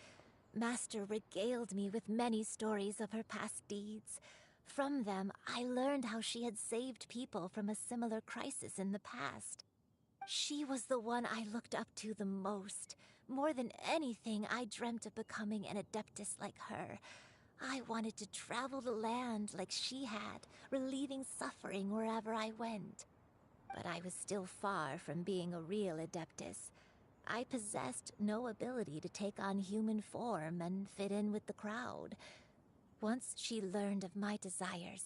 Master regaled me with many stories of her past deeds. From them, I learned how she had saved people from a similar crisis in the past. She was the one I looked up to the most. More than anything, I dreamt of becoming an adeptus like her. I wanted to travel the land like she had, relieving suffering wherever I went. But I was still far from being a real adeptus. I possessed no ability to take on human form and fit in with the crowd. Once she learned of my desires,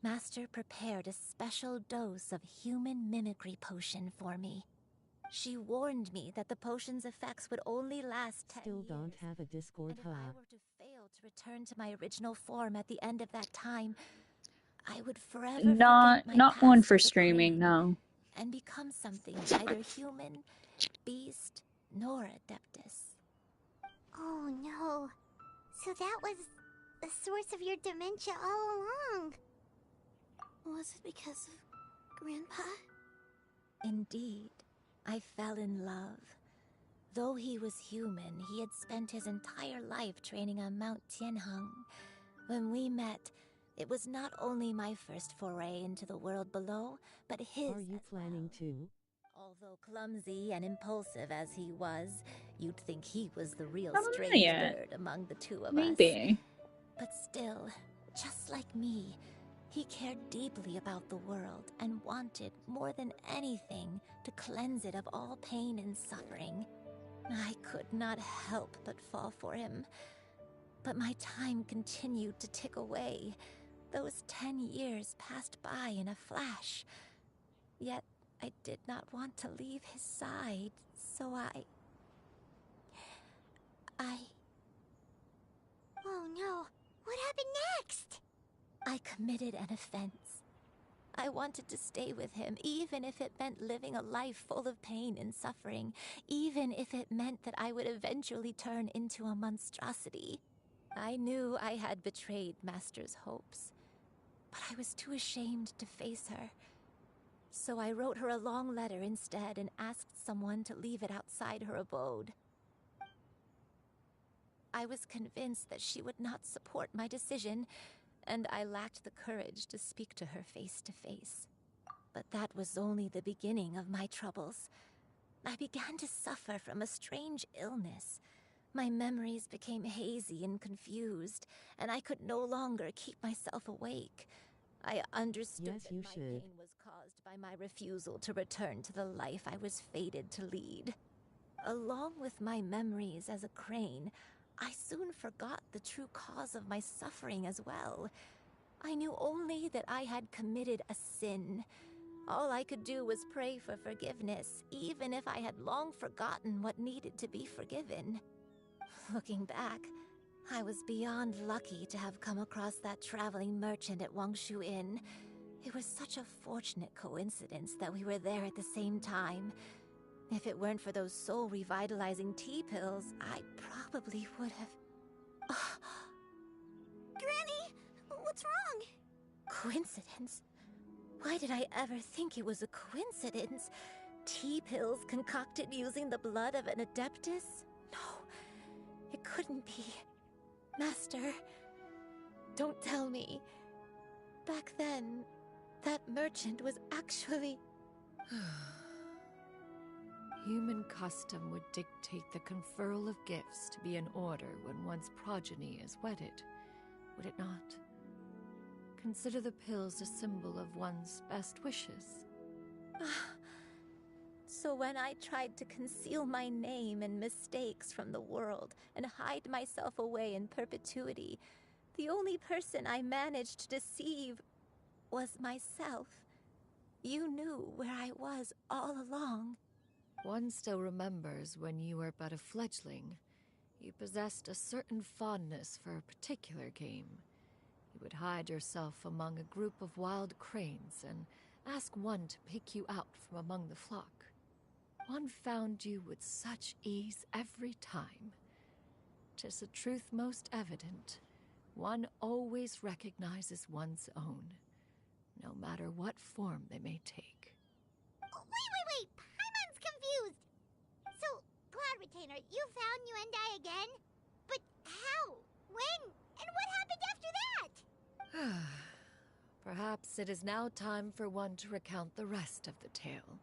Master prepared a special dose of human mimicry potion for me. She warned me that the potion's effects would only last 10 Still years. don't have a Discord And if I were to fail to return to my original form at the end of that time, I would forever forget my Not one past for as a streaming, crane no. and become something neither human, beast, nor adeptus. Oh no. So that was the source of your dementia all along. Was it because of Grandpa? Indeed, I fell in love. Though he was human, he had spent his entire life training on Mount Tianheng. When we met, it was not only my first foray into the world below, but his. Are you planning to? Although clumsy and impulsive as he was, you'd think he was the real I don't know strange yet. bird among the two of us. Maybe. But still, just like me, he cared deeply about the world and wanted, more than anything, to cleanse it of all pain and suffering. I could not help but fall for him. But my time continued to tick away. Those 10 years passed by in a flash. Yet I did not want to leave his side, so I... Oh no, what happened next? I committed an offense. I wanted to stay with him, even if it meant living a life full of pain and suffering, even if it meant that I would eventually turn into a monstrosity. I knew I had betrayed Master's hopes, but I was too ashamed to face her. So I wrote her a long letter instead and asked someone to leave it outside her abode. I was convinced that she would not support my decision, and I lacked the courage to speak to her face to face. But that was only the beginning of my troubles. I began to suffer from a strange illness. My memories became hazy and confused, and I could no longer keep myself awake. I understood that my pain was caused by my refusal to return to the life I was fated to lead. Along with my memories as a crane, I soon forgot the true cause of my suffering as well. I knew only that I had committed a sin. All I could do was pray for forgiveness, even if I had long forgotten what needed to be forgiven. Looking back, I was beyond lucky to have come across that traveling merchant at Wangshu Inn. It was such a fortunate coincidence that we were there at the same time. If it weren't for those soul-revitalizing tea pills, I probably would have... Granny! What's wrong? Coincidence? Why did I ever think it was a coincidence? Tea pills concocted using the blood of an adeptus? No, it couldn't be. Master, don't tell me. Back then, that merchant was actually... Human custom would dictate the conferral of gifts to be in order when one's progeny is wedded, would it not? Consider the pills a symbol of one's best wishes. So when I tried to conceal my name and mistakes from the world and hide myself away in perpetuity, the only person I managed to deceive was myself. You knew where I was all along. One still remembers when you were but a fledgling. You possessed a certain fondness for a particular game. You would hide yourself among a group of wild cranes and ask one to pick you out from among the flock. One found you with such ease every time. 'Tis a truth most evident. One always recognizes one's own, no matter what form they may take. Wait! Paimon's confused! So, Cloud Retainer, you found Yuendai again? But how? When? And what happened after that? Perhaps it is now time for one to recount the rest of the tale.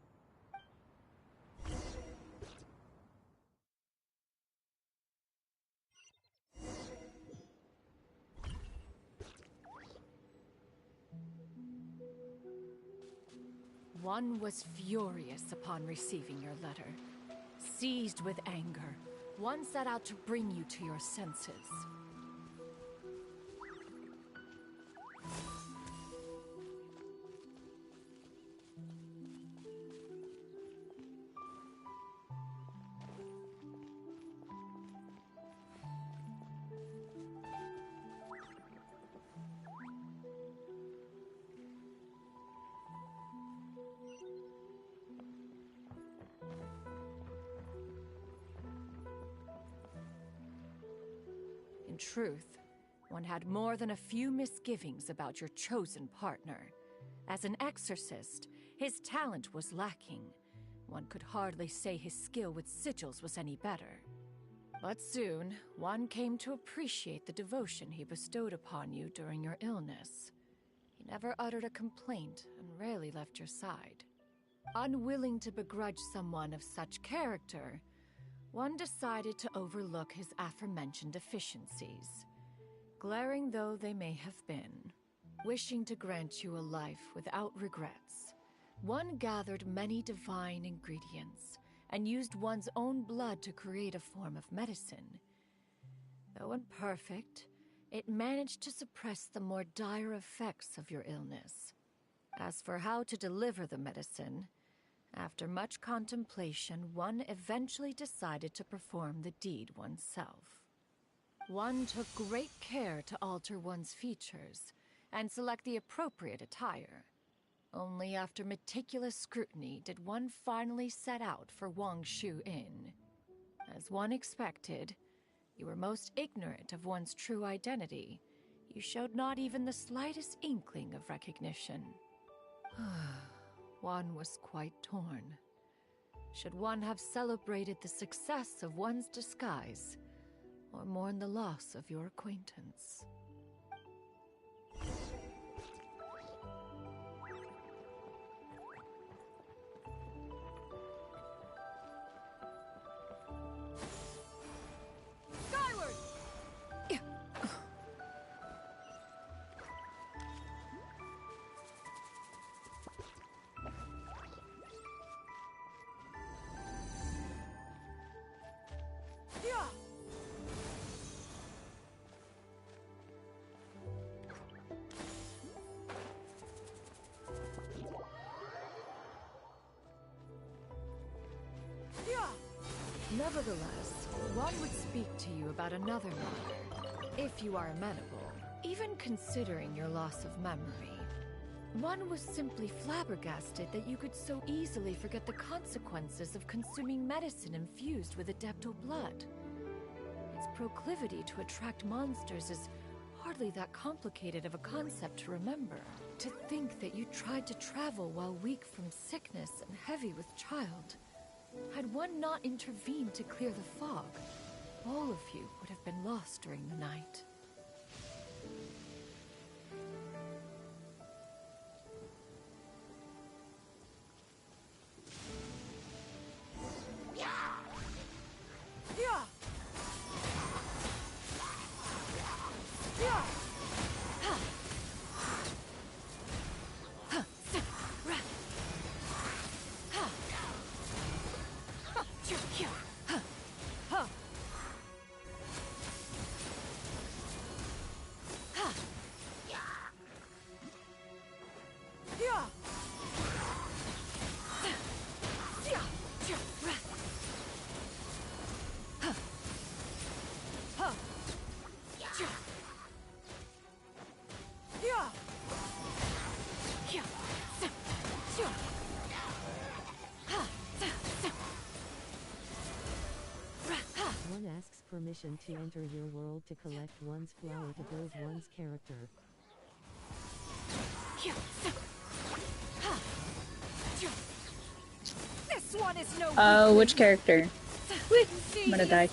One was furious upon receiving your letter. Seized with anger, one set out to bring you to your senses. In truth, one had more than a few misgivings about your chosen partner. As an exorcist, his talent was lacking. One could hardly say his skill with sigils was any better. But soon, one came to appreciate the devotion he bestowed upon you during your illness. He never uttered a complaint and rarely left your side. Unwilling to begrudge someone of such character, one decided to overlook his aforementioned deficiencies, glaring though they may have been. Wishing to grant you a life without regrets, one gathered many divine ingredients and used one's own blood to create a form of medicine. Though imperfect, it managed to suppress the more dire effects of your illness. As for how to deliver the medicine, after much contemplation, one eventually decided to perform the deed oneself. One took great care to alter one's features and select the appropriate attire. Only after meticulous scrutiny did one finally set out for Wangshu Inn. As one expected, you were most ignorant of one's true identity. You showed not even the slightest inkling of recognition. One was quite torn. Should one have celebrated the success of one's disguise, or mourn the loss of your acquaintance? Skyward! Nevertheless, one would speak to you about another matter, if you are amenable. Even considering your loss of memory, one was simply flabbergasted that you could so easily forget the consequences of consuming medicine infused with Adeptal blood. Its proclivity to attract monsters is hardly that complicated of a concept to remember. To think that you tried to travel while weak from sickness and heavy with child. Had one not intervened to clear the fog, all of you would have been lost during the night. One asks permission to enter your world to collect one's flower to build one's character. This one is no Oh, which character? I'm gonna die.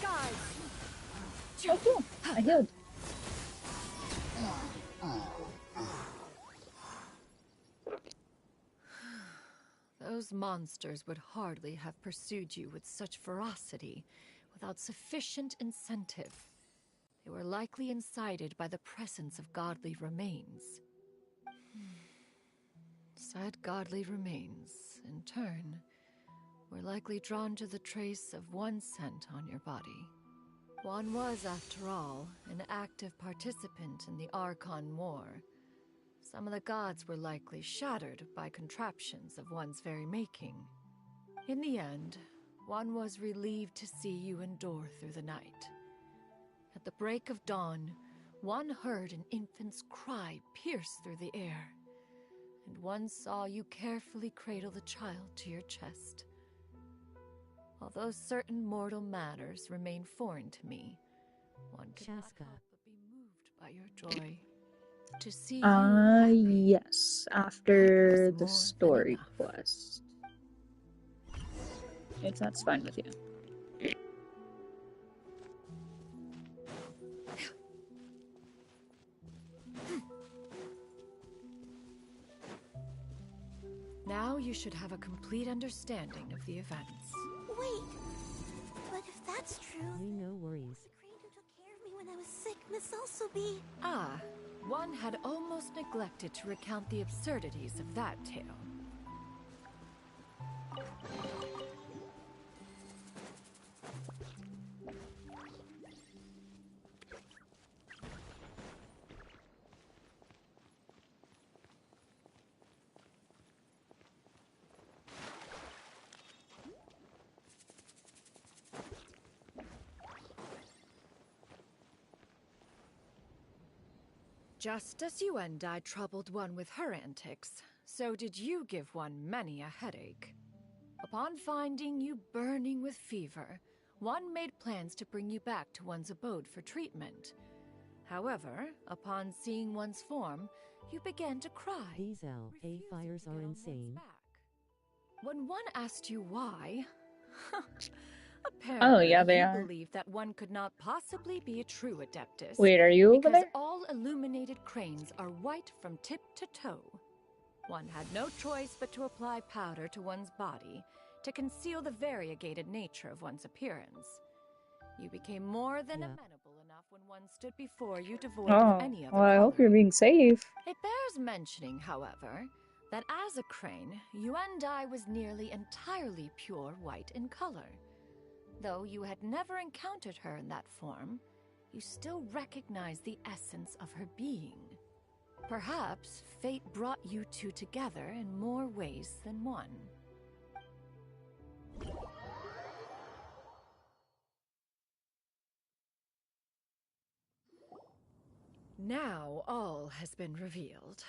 Oh, cool. I healed. Those monsters would hardly have pursued you with such ferocity without sufficient incentive. They were likely incited by the presence of godly remains. Said godly remains, in turn, were likely drawn to the trace of one scent on your body. One was, after all, an active participant in the Archon War. Some of the gods were likely shattered by contraptions of one's very making. In the end, one was relieved to see you endure through the night. At the break of dawn, one heard an infant's cry pierce through the air, and one saw you carefully cradle the child to your chest. Although certain mortal matters remain foreign to me, one could not help but be moved by your joy. To see you Yes, after the story quest. If that's fine with you. Now you should have a complete understanding of the events. Wait, but if that's true, No worries. the crane who took care of me when I was sick must also be... Ah, one had almost neglected to recount the absurdities of that tale. Just as you and I troubled one with her antics, so did you give one many a headache. Upon finding you burning with fever, one made plans to bring you back to one's abode for treatment. However, upon seeing one's form, you began to cry. These LA fires are insane. When one asked you why, Oh, yeah, they you are. believed that one could not possibly be a true Adeptus. Wait, are you over because there? all illuminated cranes are white from tip to toe. One had no choice but to apply powder to one's body to conceal the variegated nature of one's appearance. You became more than amenable enough when one stood before you devoid Oh, of any other well, I hope color. you're being safe. It bears mentioning, however, that as a crane, Yuendai was nearly entirely pure white in color. Though you had never encountered her in that form, you still recognized the essence of her being. Perhaps fate brought you two together in more ways than one. Now all has been revealed.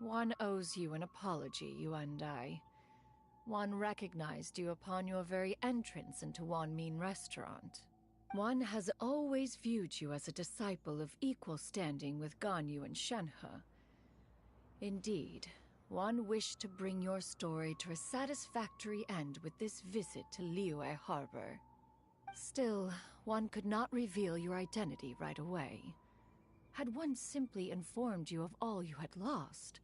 One owes you an apology, Yuendai. One recognized you upon your very entrance into Wanmin Restaurant. One has always viewed you as a disciple of equal standing with Ganyu and Shenhe. Indeed, one wished to bring your story to a satisfactory end with this visit to Liyue Harbor. Still, one could not reveal your identity right away. Had one simply informed you of all you had lost,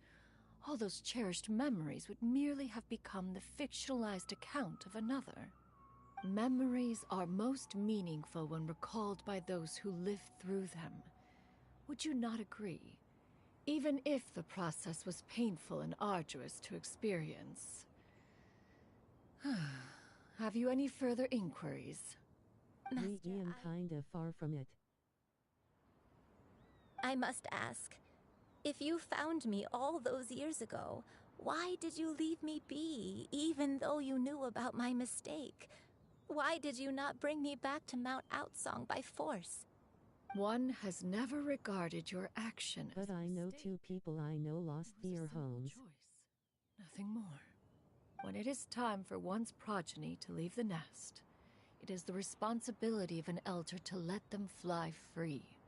all those cherished memories would merely have become the fictionalized account of another. Memories are most meaningful when recalled by those who lived through them. Would you not agree? Even if the process was painful and arduous to experience. Have you any further inquiries? We am kinda far from it. I must ask, if you found me all those years ago, why did you leave me be, even though you knew about my mistake? Why did you not bring me back to Mount Outsong by force? One has never regarded your action as But I know two people I know lost their homes. nothing more. When it is time for one's progeny to leave the nest, it is the responsibility of an elder to let them fly free.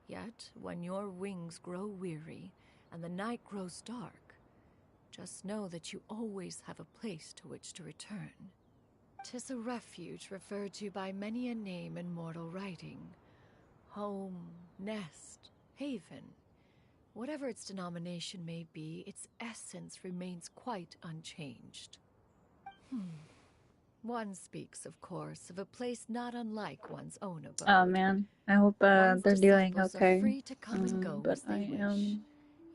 Yet, when your wings grow weary and the night grows dark, just know that you always have a place to which to return. 'Tis a refuge referred to by many a name in mortal writing. Home, nest, haven. Whatever its denomination may be, its essence remains quite unchanged. One speaks, of course, of a place not unlike one's own abode. Oh man, I hope One's they're doing disciples are okay. free to come and go But as they I wish. am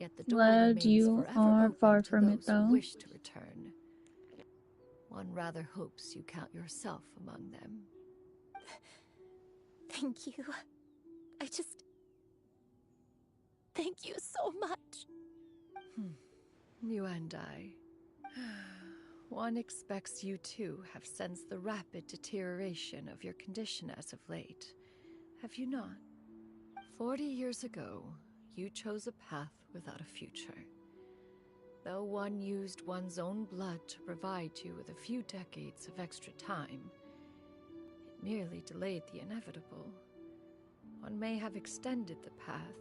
Yet the door glad remains you forever are open far to from it those who though. wish to return. One rather hopes you count yourself among them. Thank you. Thank you so much. You and I. One expects you too have sensed the rapid deterioration of your condition as of late. Have you not? 40 years ago, you chose a path without a future. Though one used one's own blood to provide you with a few decades of extra time, it merely delayed the inevitable. One may have extended the path,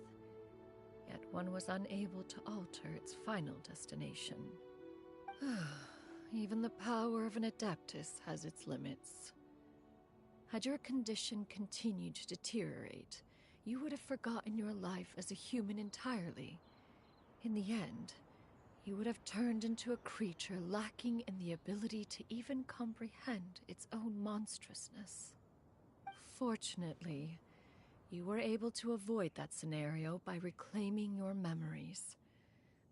yet one was unable to alter its final destination. Even the power of an Adeptus has its limits. Had your condition continued to deteriorate, you would have forgotten your life as a human entirely. In the end, you would have turned into a creature lacking in the ability to even comprehend its own monstrousness. Fortunately, you were able to avoid that scenario by reclaiming your memories.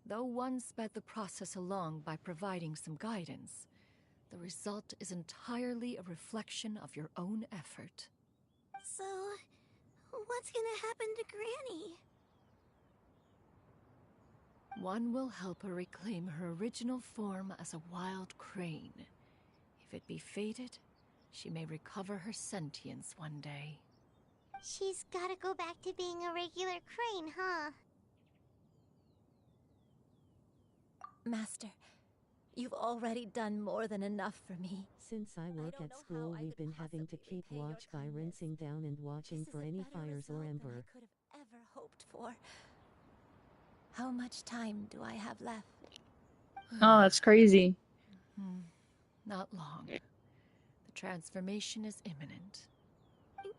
Though one sped the process along by providing some guidance, the result is entirely a reflection of your own effort. So, what's gonna happen to Granny? One will help her reclaim her original form as a wild crane. If it be fated, she may recover her sentience one day. She's gotta go back to being a regular crane, huh? Master, you've already done more than enough for me. Since I work at school, we've been having to keep watch by rinsing down and watching for any fires or ember. I could have ever hoped for. How much time do I have left? Oh, that's crazy. Not long. The transformation is imminent.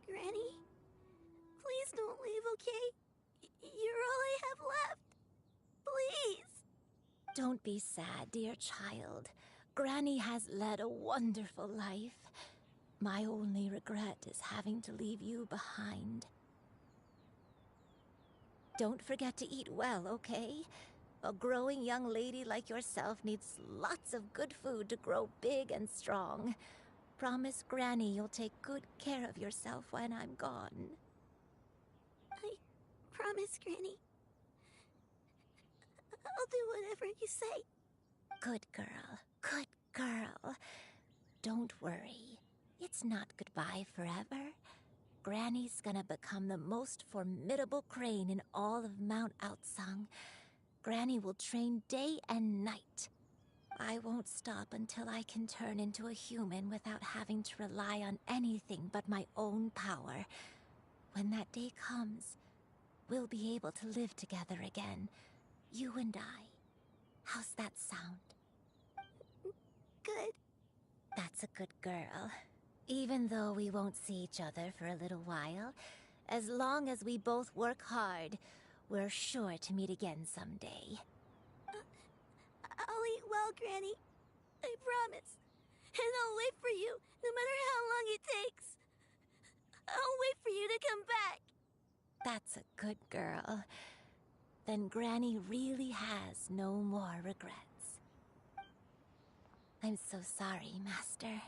Granny, please don't leave, okay? You're all I have left. Please. Don't be sad, dear child. Granny has led a wonderful life. My only regret is having to leave you behind. Don't forget to eat well, okay? A growing young lady like yourself needs lots of good food to grow big and strong. Promise Granny you'll take good care of yourself when I'm gone. I promise, Granny. I'll do whatever you say. Good girl, good girl. Don't worry. It's not goodbye forever. Granny's gonna become the most formidable crane in all of Mount Outsung. Granny will train day and night. I won't stop until I can turn into a human without having to rely on anything but my own power. When that day comes, we'll be able to live together again. You and I. How's that sound? Good. That's a good girl. Even though we won't see each other for a little while, as long as we both work hard, we're sure to meet again someday. I'll eat well, Granny. I promise. And I'll wait for you, no matter how long it takes. I'll wait for you to come back. That's a good girl. Then Granny really has no more regrets. I'm so sorry, Master.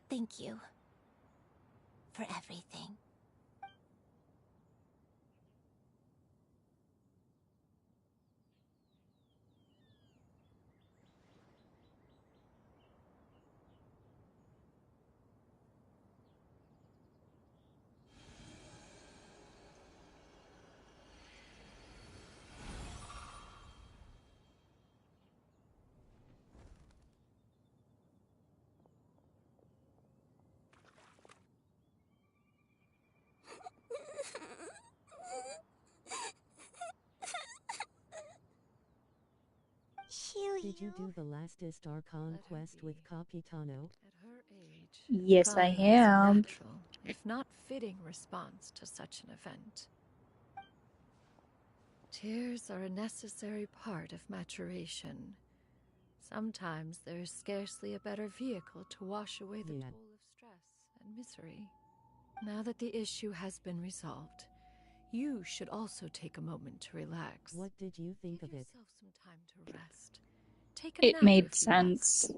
Thank you for everything. Did you do the lastest Archon quest with Capitano? Yes, I Crying is a have. natural, if not fitting, response to such an event. Tears are a necessary part of maturation. Sometimes there is scarcely a better vehicle to wash away the toll of stress and misery. Now that the issue has been resolved, you should also take a moment to relax. What did you think of it? Yourself some time to rest. Take a It nap made if you sense. must.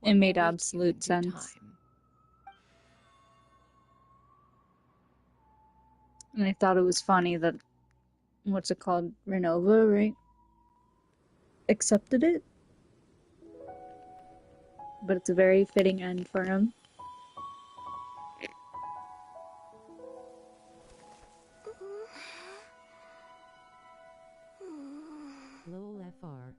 It One made will wake you in absolute due sense. time. And I thought it was funny that, what's it called? Renova, right? Accepted it. But it's a very fitting end for him. Lol FR.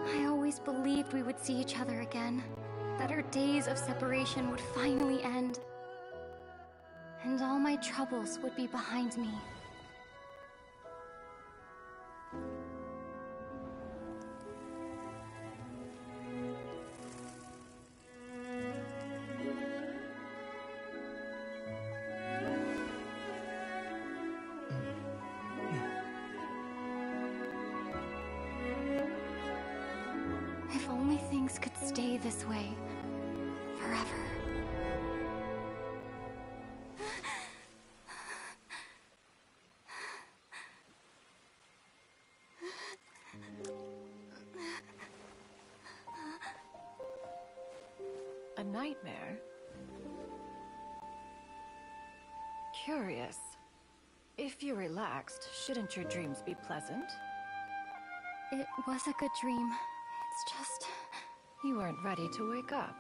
I always believed we would see each other again, that our days of separation would finally end. and all my troubles would be behind me. If only things could stay this way forever. A nightmare? Curious. If you're relaxed, shouldn't your dreams be pleasant? It was a good dream. It's just... You weren't ready to wake up.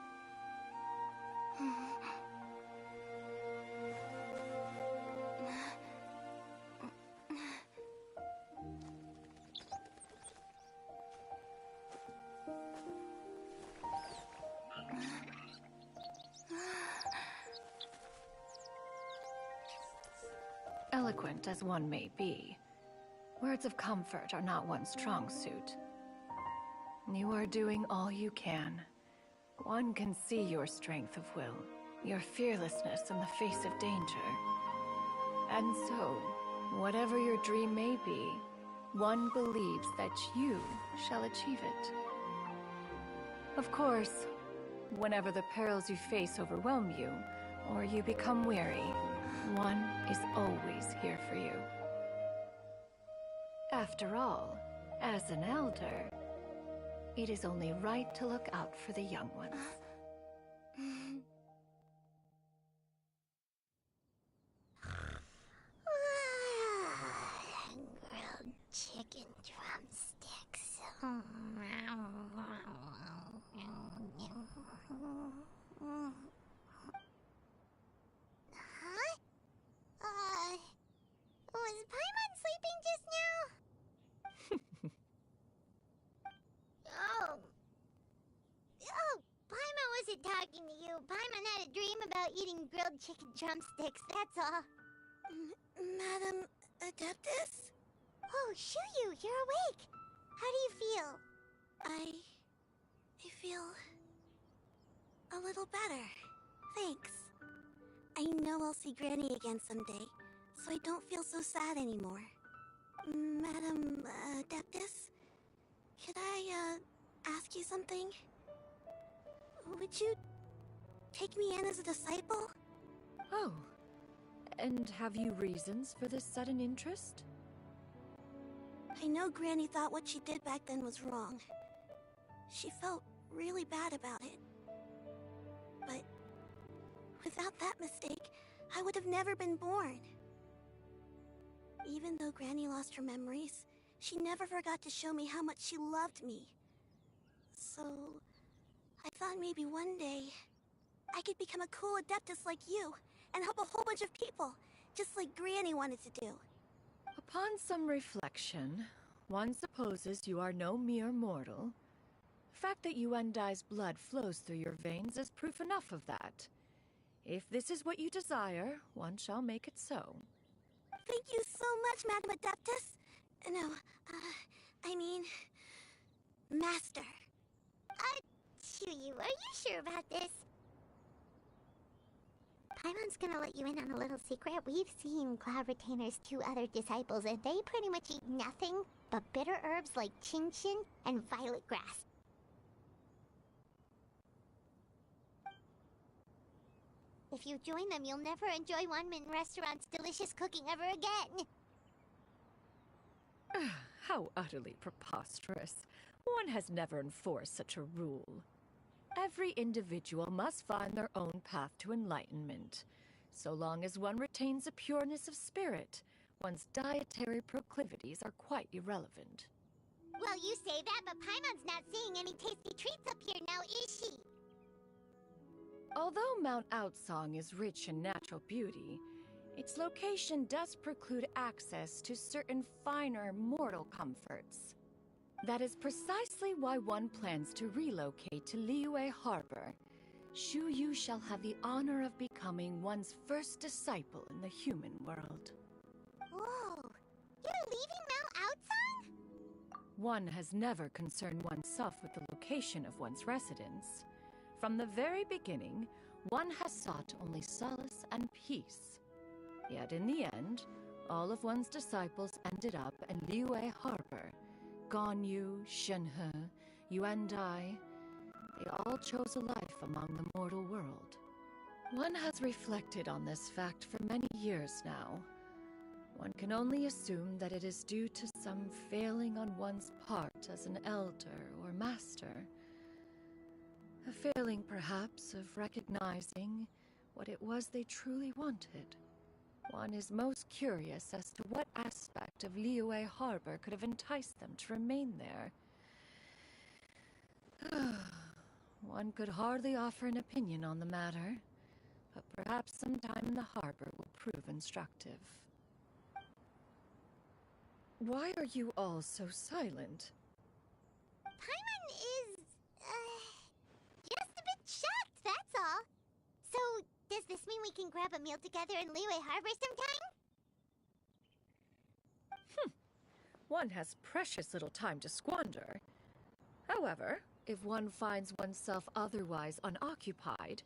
Eloquent as one may be, words of comfort are not one's strong suit. You are doing all you can. One can see your strength of will, your fearlessness in the face of danger. And so, whatever your dream may be, one believes that you shall achieve it. Of course, whenever the perils you face overwhelm you, or you become weary, one is always here for you. After all, as an elder, it is only right to look out for the young ones. Grilled chicken drumsticks. Huh? Was Paimon sleeping just now? Oh, Paimon wasn't talking to you. Paimon had a dream about eating grilled chicken drumsticks, that's all. Madam Adeptus? Oh, Xianyun, you're awake. How do you feel? I feel a little better. Thanks. I know I'll see Granny again someday, so I don't feel so sad anymore. Madam Adeptus? Could I, ask you something? Would you take me in as a disciple? Oh, and have you reasons for this sudden interest? I know Granny thought what she did back then was wrong. She felt really bad about it. But without that mistake, I would have never been born. Even though Granny lost her memories, she never forgot to show me how much she loved me. So, I thought maybe one day I could become a cool Adeptus like you and help a whole bunch of people, just like Granny wanted to do. Upon some reflection, one supposes you are no mere mortal. The fact that Yuandai's blood flows through your veins is proof enough of that. If this is what you desire, one shall make it so. Thank you so much, Madam Adeptus. No, I mean... Master. Xianyun, are you sure about this? Paimon's gonna let you in on a little secret. We've seen Cloud Retainer's 2 other disciples, and they pretty much eat nothing but bitter herbs like Xianyun and violet grass. If you join them, you'll never enjoy Wanmin Restaurant's delicious cooking ever again. How utterly preposterous. One has never enforced such a rule. Every individual must find their own path to enlightenment. So long as one retains a pureness of spirit, one's dietary proclivities are quite irrelevant. Well, you say that, but Paimon's not seeing any tasty treats up here now, is she? Although Mount Outsong is rich in natural beauty, its location does preclude access to certain finer mortal comforts. That is precisely why one plans to relocate to Liyue Harbor. Xianyun shall have the honor of becoming one's first disciple in the human world. Whoa! You're leaving Mount Outsong? One has never concerned oneself with the location of one's residence. From the very beginning, one has sought only solace and peace. Yet in the end, all of one's disciples ended up in Liyue Harbor. Ganyu, Shenhe, Yuandai, they all chose a life among the mortal world. One has reflected on this fact for many years now. One can only assume that it is due to some failing on one's part as an elder or master. A failing, perhaps, of recognizing what it was they truly wanted. One is most curious as to what aspect of Liyue Harbor could have enticed them to remain there. One could hardly offer an opinion on the matter, but perhaps some time in the harbor will prove instructive. Why are you all so silent? Paimon is, just a bit shocked, that's all. So, does this mean we can grab a meal together in Liyue Harbor sometime? One has precious little time to squander. However, if one finds oneself otherwise unoccupied,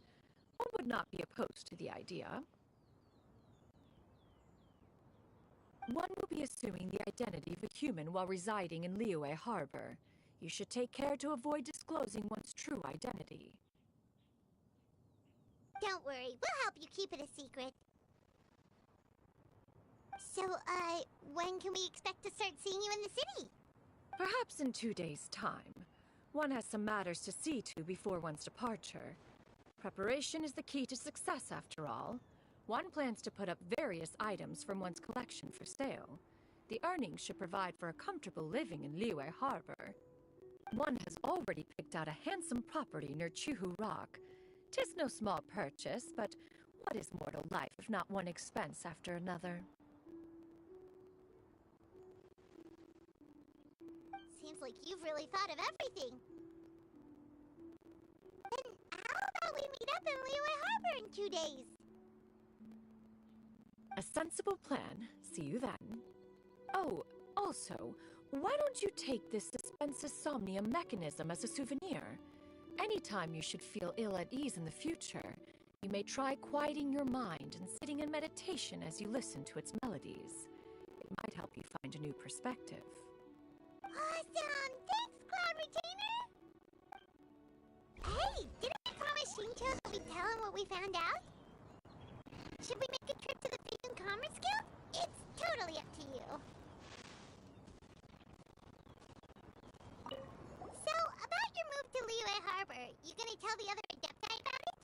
one would not be opposed to the idea. One will be assuming the identity of a human while residing in Liyue Harbor. You should take care to avoid disclosing one's true identity. Don't worry, we'll help you keep it a secret. So, when can we expect to start seeing you in the city? Perhaps in 2 days' time. One has some matters to see to before one's departure. Preparation is the key to success, after all. One plans to put up various items from one's collection for sale. The earnings should provide for a comfortable living in Liyue Harbor. One has already picked out a handsome property near Chuhu Rock. 'Tis no small purchase, but what is mortal life if not one expense after another? Seems like you've really thought of everything. Then how about we meet up in Liyue Harbor in 2 days? A sensible plan. See you then. Oh, also, why don't you take this suspense somnia mechanism as a souvenir? Anytime you should feel ill at ease in the future, you may try quieting your mind and sitting in meditation as you listen to its melodies. It might help you find a new perspective. Awesome! Thanks, Cloud Retainer! Hey, didn't we promise Shincho that we'd tell him what we found out? Should we make a trip to the Freedom Commerce Guild? It's totally up to you. So, about your move to Liyue Harbor, you gonna tell the other Adepti about it?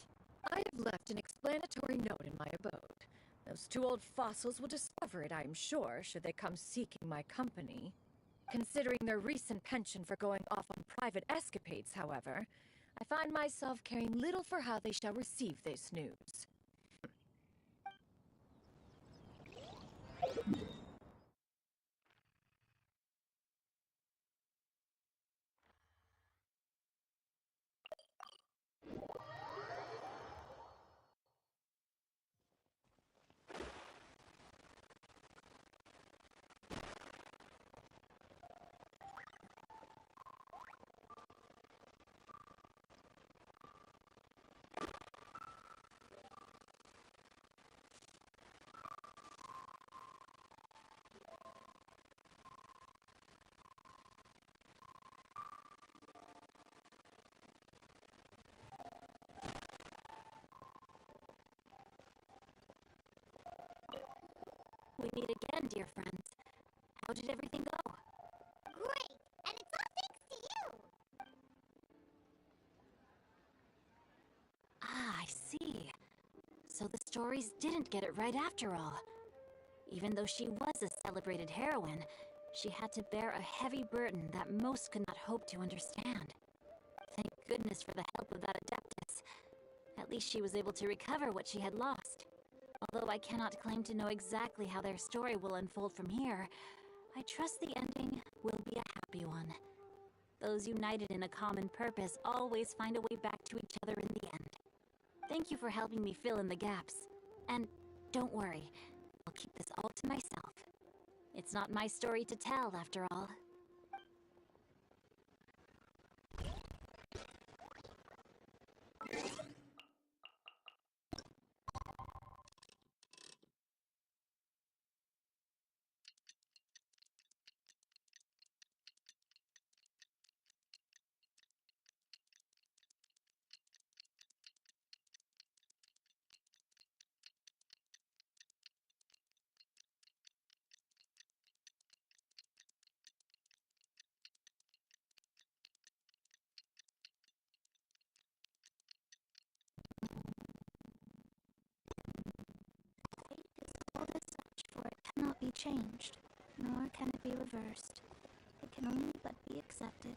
I have left an explanatory note in my abode. Those 2 old fossils will discover it, I am sure, should they come seeking my company. Considering their recent penchant for going off on private escapades, however, I find myself caring little for how they shall receive this news. We meet again, dear friends. How did everything go? Great! And it's all thanks to you! Ah, I see. So the stories didn't get it right after all. Even though she was a celebrated heroine, she had to bear a heavy burden that most could not hope to understand. Thank goodness for the help of that Adeptus. At least she was able to recover what she had lost. Although I cannot claim to know exactly how their story will unfold from here, I trust the ending will be a happy one. Those united in a common purpose always find a way back to each other in the end. Thank you for helping me fill in the gaps. And don't worry, I'll keep this all to myself. It's not my story to tell, after all. All the such, for it cannot be changed, nor can it be reversed. It can only but be accepted.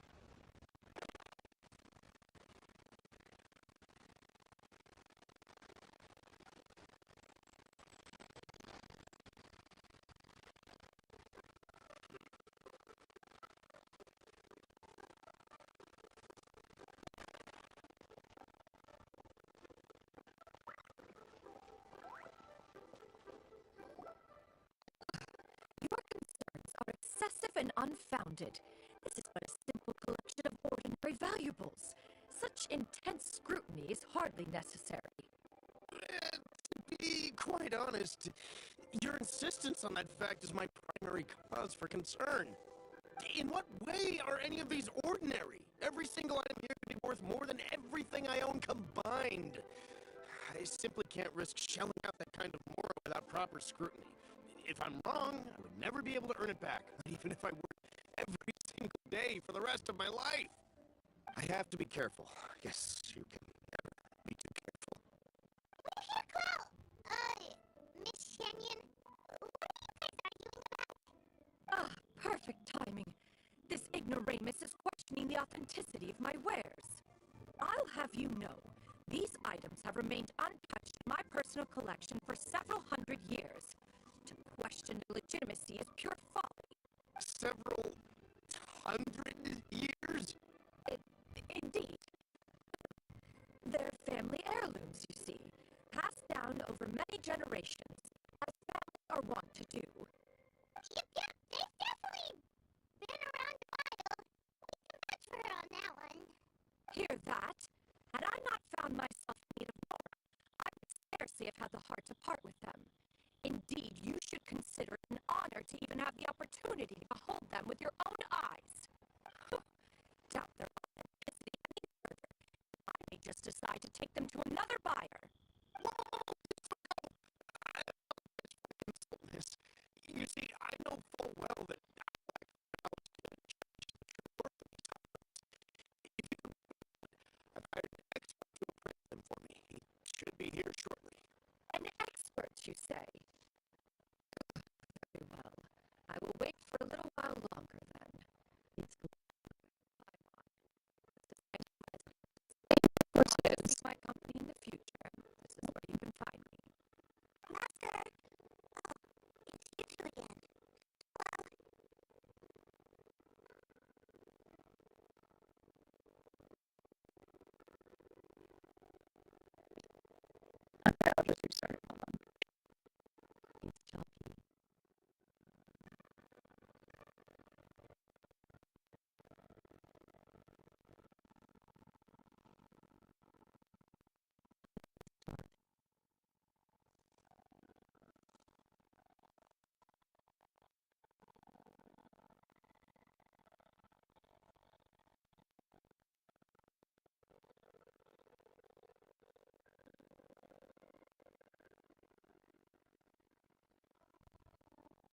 Your concerns are excessive and unfounded. This is but a simple collection of ordinary valuables. Such intense scrutiny is hardly necessary. To be quite honest, your insistence on that fact is my primary cause for concern. In what way are any of these ordinary? Every single item here could be worth more than everything I own combined. I simply can't risk shelling out that kind of moral without proper scrutiny. If I'm wrong, I would never be able to earn it back, even if I worked every single day for the rest of my life. I have to be careful. Yes, you can never be too careful. Here, Clo! Miss Xianyun, what are you guys arguing about? Ah, perfect timing. This ignoramus is questioning the authenticity of my wares. I'll have you know, these items have remained untouched in my personal collection for several hundred years. To question their legitimacy is pure folly. Several hundred years? Indeed. They're family heirlooms, you see, passed down over many generations, as families are wont to do. Yep, they've definitely been around a while. We can vouch for her on that one. Hear that? Had I not found myself in need of more, I would scarcely have had the heart to part with them. Indeed, you should consider it an honor to even have the opportunity to behold them with your own eyes. Doubt their authenticity any further. I may just decide to take them to another buyer.